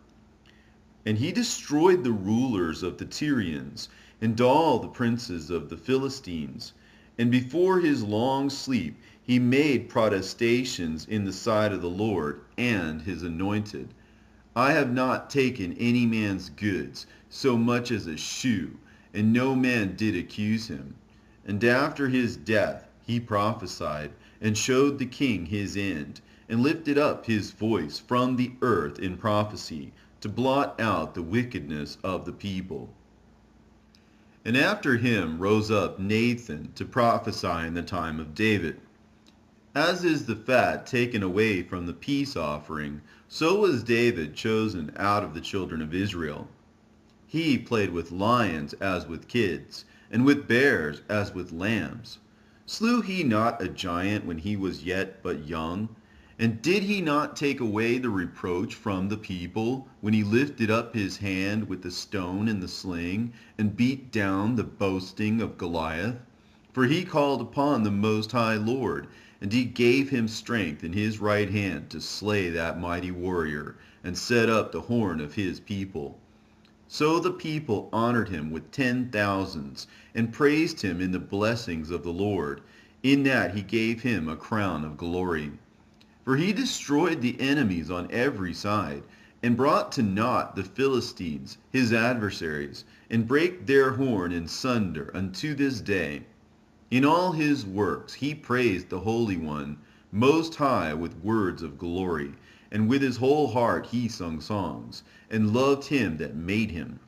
And he destroyed the rulers of the Tyrians, and all the princes of the Philistines. And before his long sleep He made protestations in the sight of the Lord and his anointed. I have not taken any man's goods, so much as a shoe, and no man did accuse him. And after his death he prophesied, and showed the king his end, and lifted up his voice from the earth in prophecy, to blot out the wickedness of the people. And after him rose up Nathan to prophesy in the time of David. As is the fat taken away from the peace offering, so was David chosen out of the children of Israel. He played with lions as with kids, and with bears as with lambs. Slew he not a giant when he was yet but young? And did he not take away the reproach from the people, when he lifted up his hand with the stone and the sling, and beat down the boasting of Goliath? For he called upon the Most High Lord, and he gave him strength in his right hand to slay that mighty warrior, and set up the horn of his people. So the people honored him with 10,000s, and praised him in the blessings of the Lord, in that he gave him a crown of glory. For he destroyed the enemies on every side, and brought to naught the Philistines, his adversaries, and brake their horn in sunder unto this day. In all his works he praised the Holy One, most high, with words of glory, and with his whole heart he sung songs, and loved him that made him.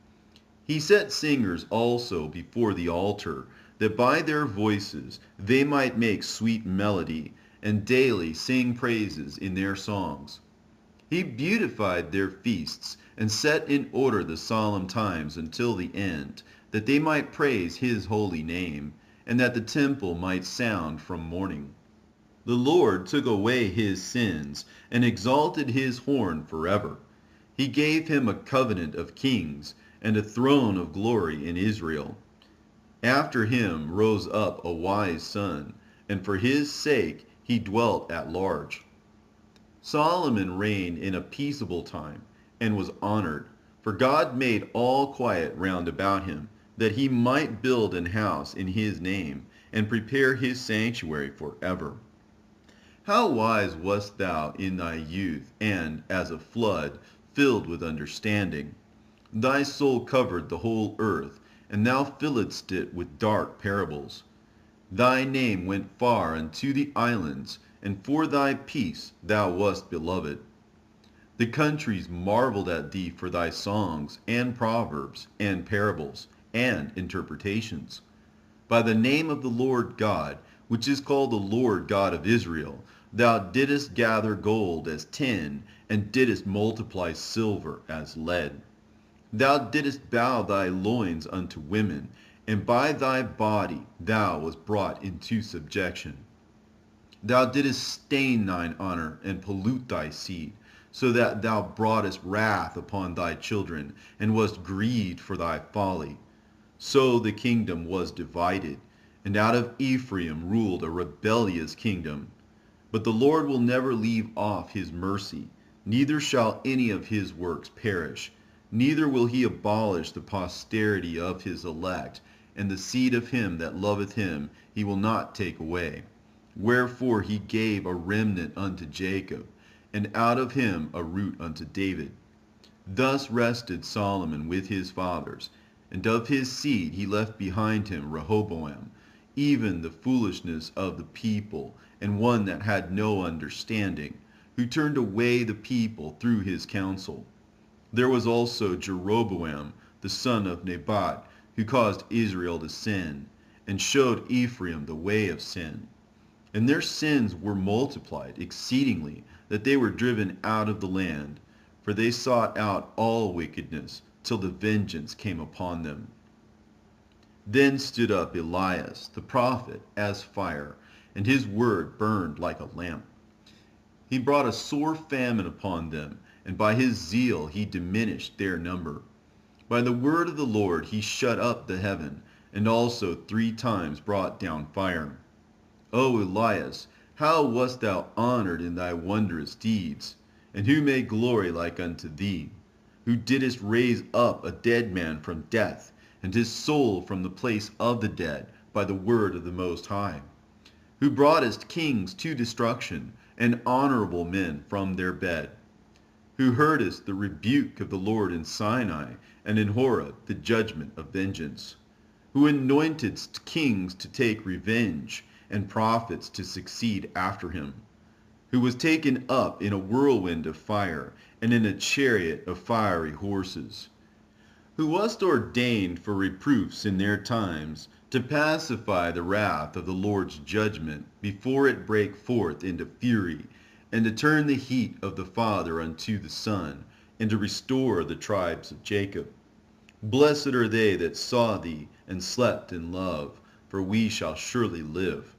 He set singers also before the altar, that by their voices they might make sweet melody, and daily sing praises in their songs. He beautified their feasts, and set in order the solemn times until the end, that they might praise his holy name, and that the temple might sound from morning. The Lord took away his sins, and exalted his horn forever. He gave him a covenant of kings, and a throne of glory in Israel. After him rose up a wise son, and for his sake he dwelt at large. Solomon reigned in a peaceable time, and was honored, for God made all quiet round about him, that he might build an house in his name, and prepare his sanctuary forever. How wise wast thou in thy youth, and, as a flood, filled with understanding. Thy soul covered the whole earth, and thou filledst it with dark parables. Thy name went far unto the islands, and for thy peace thou wast beloved. The countries marveled at thee for thy songs, and proverbs, and parables, and interpretations. By the name of the Lord God, which is called the Lord God of Israel, thou didst gather gold as tin, and didst multiply silver as lead. Thou didst bow thy loins unto women, and by thy body thou wast brought into subjection. Thou didst stain thine honor, and pollute thy seed, so that thou broughtest wrath upon thy children, and wast grieved for thy folly. So the kingdom was divided, and out of Ephraim ruled a rebellious kingdom. But the Lord will never leave off his mercy, neither shall any of his works perish, neither will he abolish the posterity of his elect, and the seed of him that loveth him he will not take away. Wherefore he gave a remnant unto Jacob, and out of him a root unto David. Thus rested Solomon with his fathers, and of his seed he left behind him Rehoboam, even the foolishness of the people, and one that had no understanding, who turned away the people through his counsel. There was also Jeroboam, the son of Nebat, who caused Israel to sin, and showed Ephraim the way of sin. And their sins were multiplied exceedingly, that they were driven out of the land, for they sought out all wickedness, till the vengeance came upon them. Then stood up Elias the prophet as fire, and his word burned like a lamp. He brought a sore famine upon them, and by his zeal he diminished their number. By the word of the Lord he shut up the heaven, and also 3 times brought down fire. O Elias, how wast thou honored in thy wondrous deeds? And who made glory like unto thee? Who didst raise up a dead man from death, and his soul from the place of the dead, by the word of the Most High? who broughtest kings to destruction, and honorable men from their bed, who heardest the rebuke of the Lord in Sinai, and in Horeb the judgment of vengeance, who anointedst kings to take revenge, and prophets to succeed after him, who was taken up in a whirlwind of fire, and in a chariot of fiery horses, who wast ordained for reproofs in their times, to pacify the wrath of the Lord's judgment before it break forth into fury, and to turn the heat of the Father unto the Son, and to restore the tribes of Jacob. Blessed are they that saw thee, and slept in love, for we shall surely live.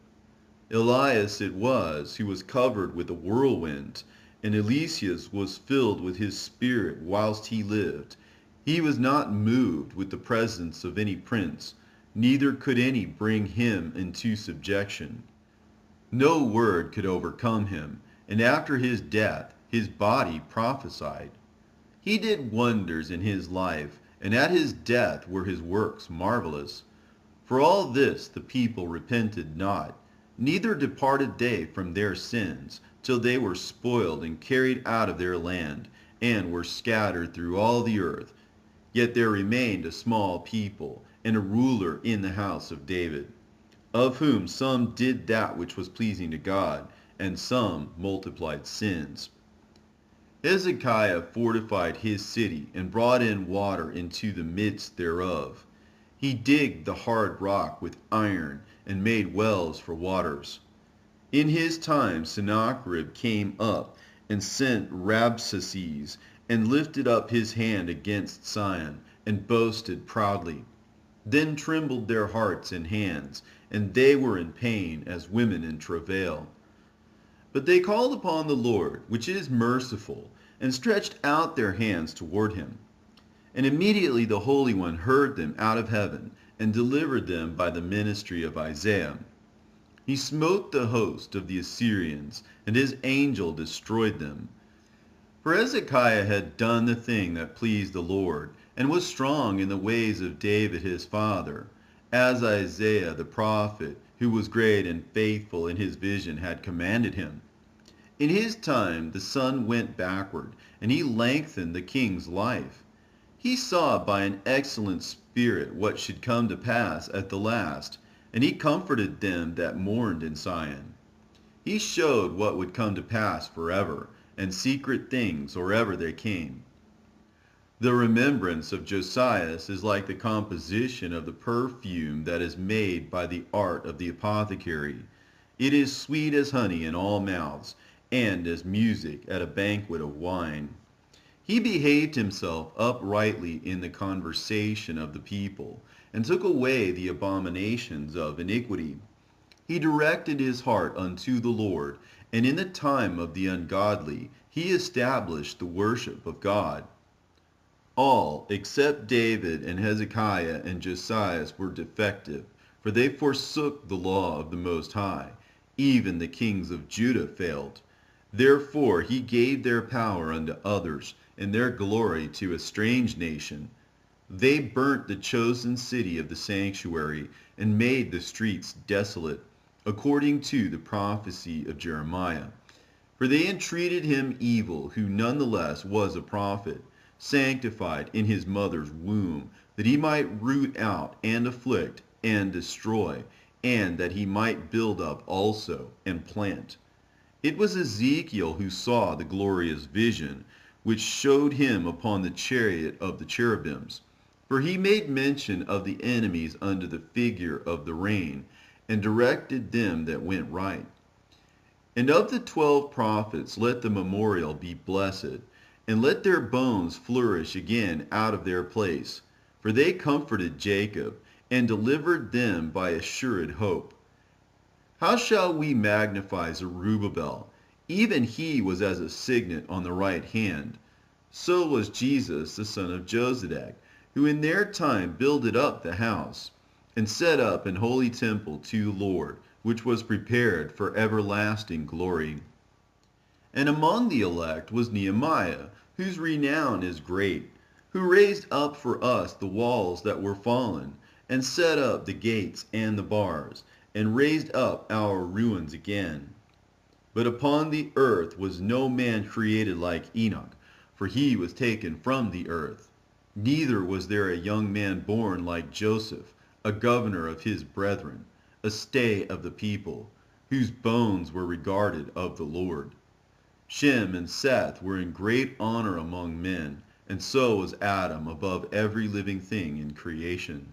Elias it was who was covered with a whirlwind, and Eliseus was filled with his spirit whilst he lived. He was not moved with the presence of any prince, neither could any bring him into subjection. No word could overcome him, and after his death his body prophesied. He did wonders in his life, and at his death were his works marvelous. For all this the people repented not, neither departed they from their sins, till they were spoiled and carried out of their land, and were scattered through all the earth. Yet there remained a small people, and a ruler in the house of David, of whom some did that which was pleasing to God, and some multiplied sins. Hezekiah fortified his city, and brought in water into the midst thereof. He digged the hard rock with iron, and made wells for waters. In his time Sennacherib came up, and sent Rabsaces, and lifted up his hand against Sion, and boasted proudly. Then trembled their hearts and hands, and they were in pain as women in travail. But they called upon the Lord, which is merciful, and stretched out their hands toward him. And immediately the Holy One heard them out of heaven, and delivered them by the ministry of Isaiah. He smote the host of the Assyrians, and his angel destroyed them. For Hezekiah had done the thing that pleased the Lord, and was strong in the ways of David his father, as Isaiah the prophet, who was great and faithful in his vision, had commanded him. In his time the sun went backward, and he lengthened the king's life. He saw by an excellent spirit what should come to pass at the last, and he comforted them that mourned in Sion. He showed what would come to pass forever, and secret things or ever they came. The remembrance of Josias is like the composition of the perfume that is made by the art of the apothecary. It is sweet as honey in all mouths, and as music at a banquet of wine. He behaved himself uprightly in the conversation of the people, and took away the abominations of iniquity. He directed his heart unto the Lord, and in the time of the ungodly he established the worship of God. All, except David and Hezekiah and Josias, were defective, for they forsook the law of the Most High. Even the kings of Judah failed. Therefore he gave their power unto others, and their glory to a strange nation. They burnt the chosen city of the sanctuary, and made the streets desolate, according to the prophecy of Jeremiah. For they entreated him evil, who nonetheless was a prophet, sanctified in his mother's womb, that he might root out and afflict and destroy, and that he might build up also and plant. It was Ezekiel who saw the glorious vision, which showed him upon the chariot of the cherubims. For he made mention of the enemies under the figure of the rain, and directed them that went right. And of the 12 prophets let the memorial be blessed, and let their bones flourish again out of their place. For they comforted Jacob, and delivered them by assured hope. How shall we magnify Zerubbabel? Even he was as a signet on the right hand. So was Jesus the son of Josedech, who in their time builded up the house, and set up an holy temple to the Lord, which was prepared for everlasting glory. And among the elect was Nehemiah, whose renown is great, who raised up for us the walls that were fallen, and set up the gates and the bars, and raised up our ruins again. But upon the earth was no man created like Enoch, for he was taken from the earth. Neither was there a young man born like Joseph, a governor of his brethren, a stay of the people, whose bones were regarded of the Lord. Shem and Seth were in great honor among men, and so was Adam above every living thing in creation.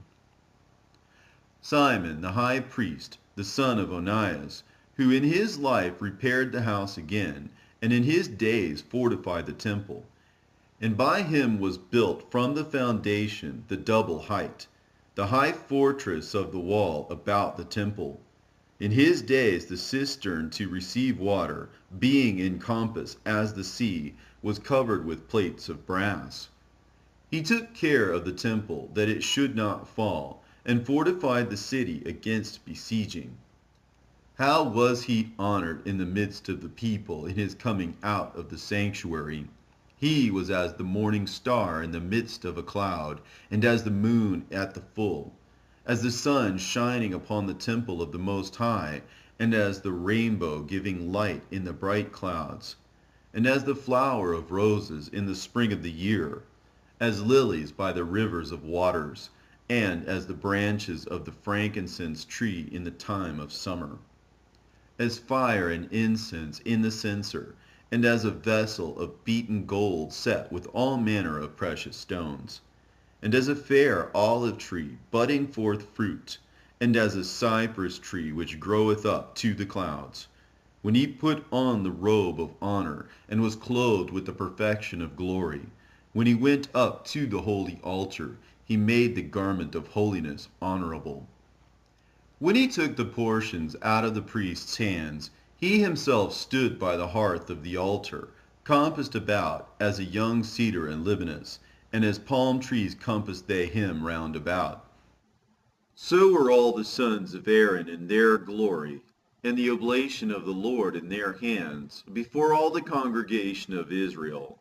Simon the high priest, the son of Onias, who in his life repaired the house again, and in his days fortified the temple. And by him was built from the foundation the double height, the high fortress of the wall about the temple. In his days the cistern to receive water, being in compass as the sea, was covered with plates of brass. He took care of the temple, that it should not fall, and fortified the city against besieging. How was he honored in the midst of the people in his coming out of the sanctuary! He was as the morning star in the midst of a cloud, and as the moon at the full, as the sun shining upon the temple of the Most High, and as the rainbow giving light in the bright clouds, and as the flower of roses in the spring of the year, as lilies by the rivers of waters, and as the branches of the frankincense tree in the time of summer, as fire and incense in the censer, and as a vessel of beaten gold set with all manner of precious stones, and as a fair olive tree budding forth fruit, and as a cypress tree which groweth up to the clouds. When he put on the robe of honor, and was clothed with the perfection of glory, when he went up to the holy altar, he made the garment of holiness honorable. When he took the portions out of the priest's hands, he himself stood by the hearth of the altar, compassed about as a young cedar and Libanus, and as palm trees compassed they him round about. So were all the sons of Aaron in their glory, and the oblation of the Lord in their hands, before all the congregation of Israel.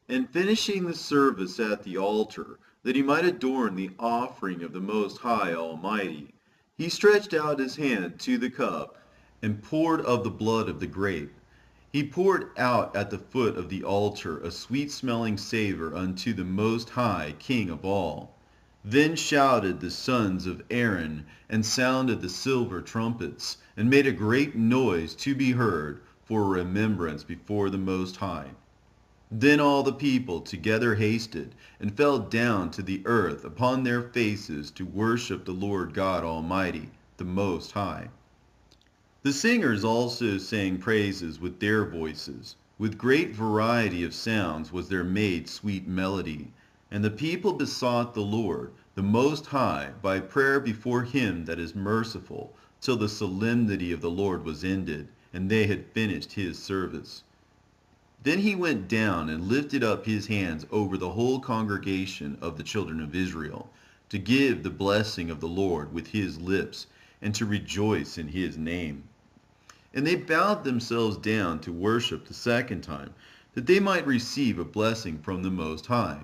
And finishing the service at the altar, that he might adorn the offering of the Most High Almighty, he stretched out his hand to the cup, and poured of the blood of the grape. He poured out at the foot of the altar a sweet-smelling savor unto the Most High King of all. Then shouted the sons of Aaron, and sounded the silver trumpets, and made a great noise to be heard for a remembrance before the Most High. Then all the people together hasted, and fell down to the earth upon their faces to worship the Lord God Almighty, the Most High. The singers also sang praises with their voices. With great variety of sounds was there made sweet melody. And the people besought the Lord, the Most High, by prayer before him that is merciful, till the solemnity of the Lord was ended, and they had finished his service. Then he went down and lifted up his hands over the whole congregation of the children of Israel, to give the blessing of the Lord with his lips, and to rejoice in his name. And they bowed themselves down to worship the second time, that they might receive a blessing from the Most High.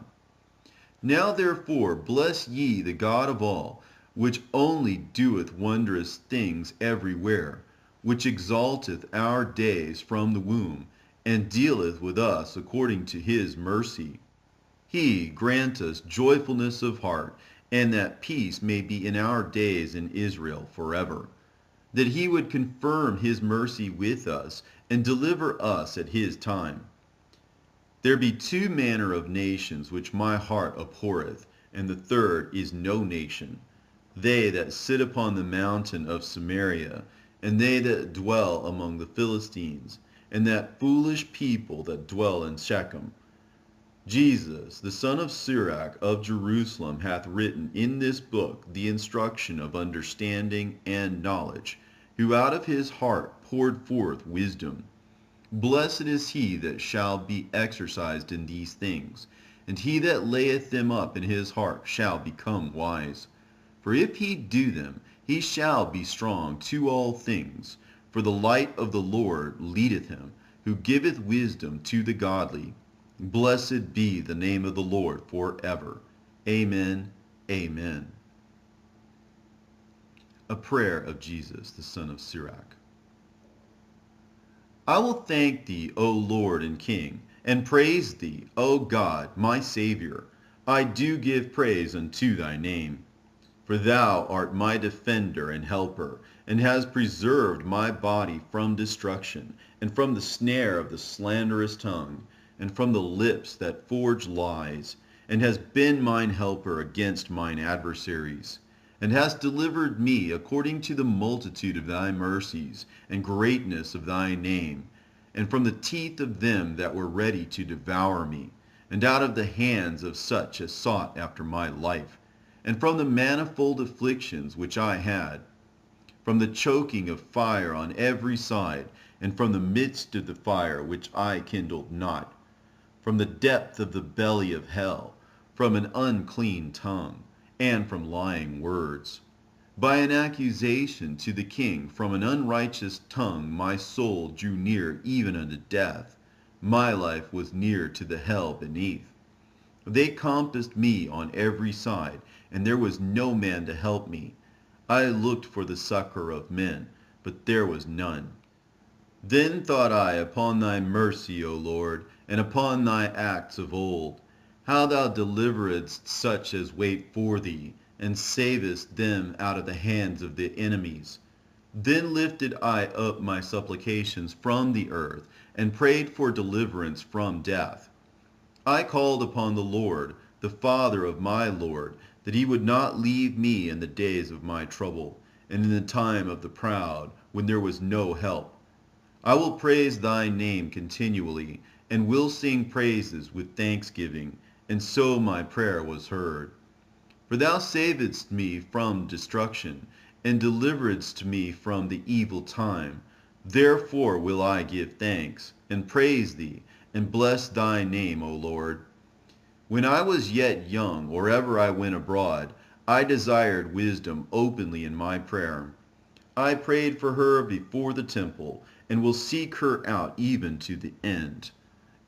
Now therefore bless ye the God of all, which only doeth wondrous things everywhere, which exalteth our days from the womb, and dealeth with us according to his mercy. He grant us joyfulness of heart, and that peace may be in our days in Israel forever. That he would confirm his mercy with us, and deliver us at his time. There be two manner of nations which my heart abhorreth, and the third is no nation. They that sit upon the mountain of Samaria, and they that dwell among the Philistines, and that foolish people that dwell in Shechem. Jesus, the son of Sirach of Jerusalem, hath written in this book the instruction of understanding and knowledge, who out of his heart poured forth wisdom. Blessed is he that shall be exercised in these things, and he that layeth them up in his heart shall become wise. For if he do them, he shall be strong to all things. For the light of the Lord leadeth him, who giveth wisdom to the godly. Blessed be the name of the Lord forever. Amen. Amen. A prayer of Jesus, the son of Sirach. I will thank thee, O Lord and King, and praise thee, O God, my Savior. I do give praise unto thy name. For thou art my defender and helper, and hast preserved my body from destruction, and from the snare of the slanderous tongue, and from the lips that forge lies, and hast been mine helper against mine adversaries, and hast delivered me according to the multitude of thy mercies, and greatness of thy name, and from the teeth of them that were ready to devour me, and out of the hands of such as sought after my life, and from the manifold afflictions which I had, from the choking of fire on every side, and from the midst of the fire which I kindled not, from the depth of the belly of hell, from an unclean tongue, and from lying words. By an accusation to the king from an unrighteous tongue my soul drew near even unto death. My life was near to the hell beneath. They compassed me on every side, and there was no man to help me. I looked for the succor of men, but there was none. Then thought I upon thy mercy, O Lord, and upon thy acts of old, how thou deliveredst such as wait for thee, and savest them out of the hands of the enemies. Then lifted I up my supplications from the earth, and prayed for deliverance from death. I called upon the Lord, the Father of my Lord, that he would not leave me in the days of my trouble, and in the time of the proud, when there was no help. I will praise thy name continually, and will sing praises with thanksgiving, and so my prayer was heard. For thou savedst me from destruction, and deliveredst me from the evil time. Therefore will I give thanks, and praise thee, and bless thy name, O Lord. When I was yet young, or ever I went abroad, I desired wisdom openly in my prayer. I prayed for her before the temple, and will seek her out even to the end.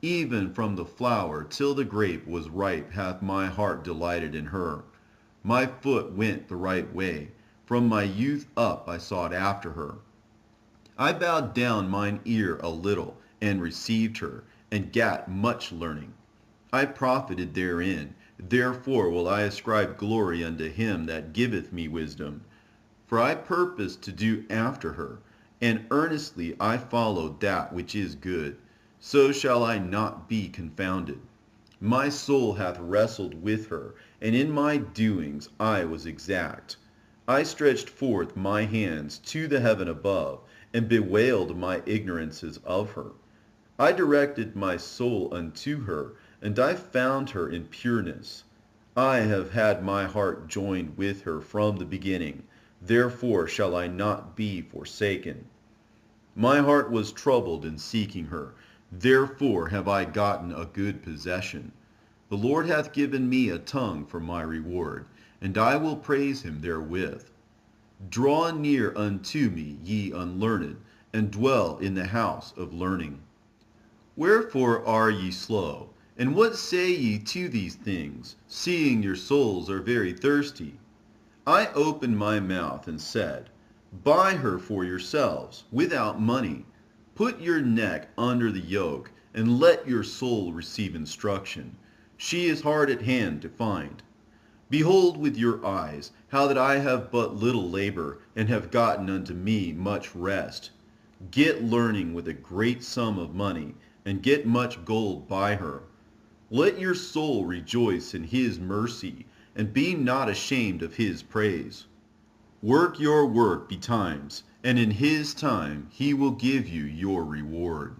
Even from the flower till the grape was ripe hath my heart delighted in her. My foot went the right way. From my youth up I sought after her. I bowed down mine ear a little, and received her, and gat much learning. I profited therein. Therefore will I ascribe glory unto him that giveth me wisdom. For I purposed to do after her, and earnestly I followed that which is good. So shall I not be confounded. My soul hath wrestled with her, and in my doings I was exact. I stretched forth my hands to the heaven above, and bewailed my ignorances of her. I directed my soul unto her, and I found her in pureness. I have had my heart joined with her from the beginning. Therefore shall I not be forsaken. My heart was troubled in seeking her. Therefore have I gotten a good possession. The Lord hath given me a tongue for my reward, and I will praise him therewith. Draw near unto me, ye unlearned, and dwell in the house of learning. Wherefore are ye slow? And what say ye to these things, seeing your souls are very thirsty? I opened my mouth and said, Buy her for yourselves, without money. Put your neck under the yoke, and let your soul receive instruction. She is hard at hand to find. Behold with your eyes how that I have but little labor, and have gotten unto me much rest. Get learning with a great sum of money, and get much gold by her. Let your soul rejoice in his mercy, and be not ashamed of his praise. Work your work betimes, and in his time he will give you your reward.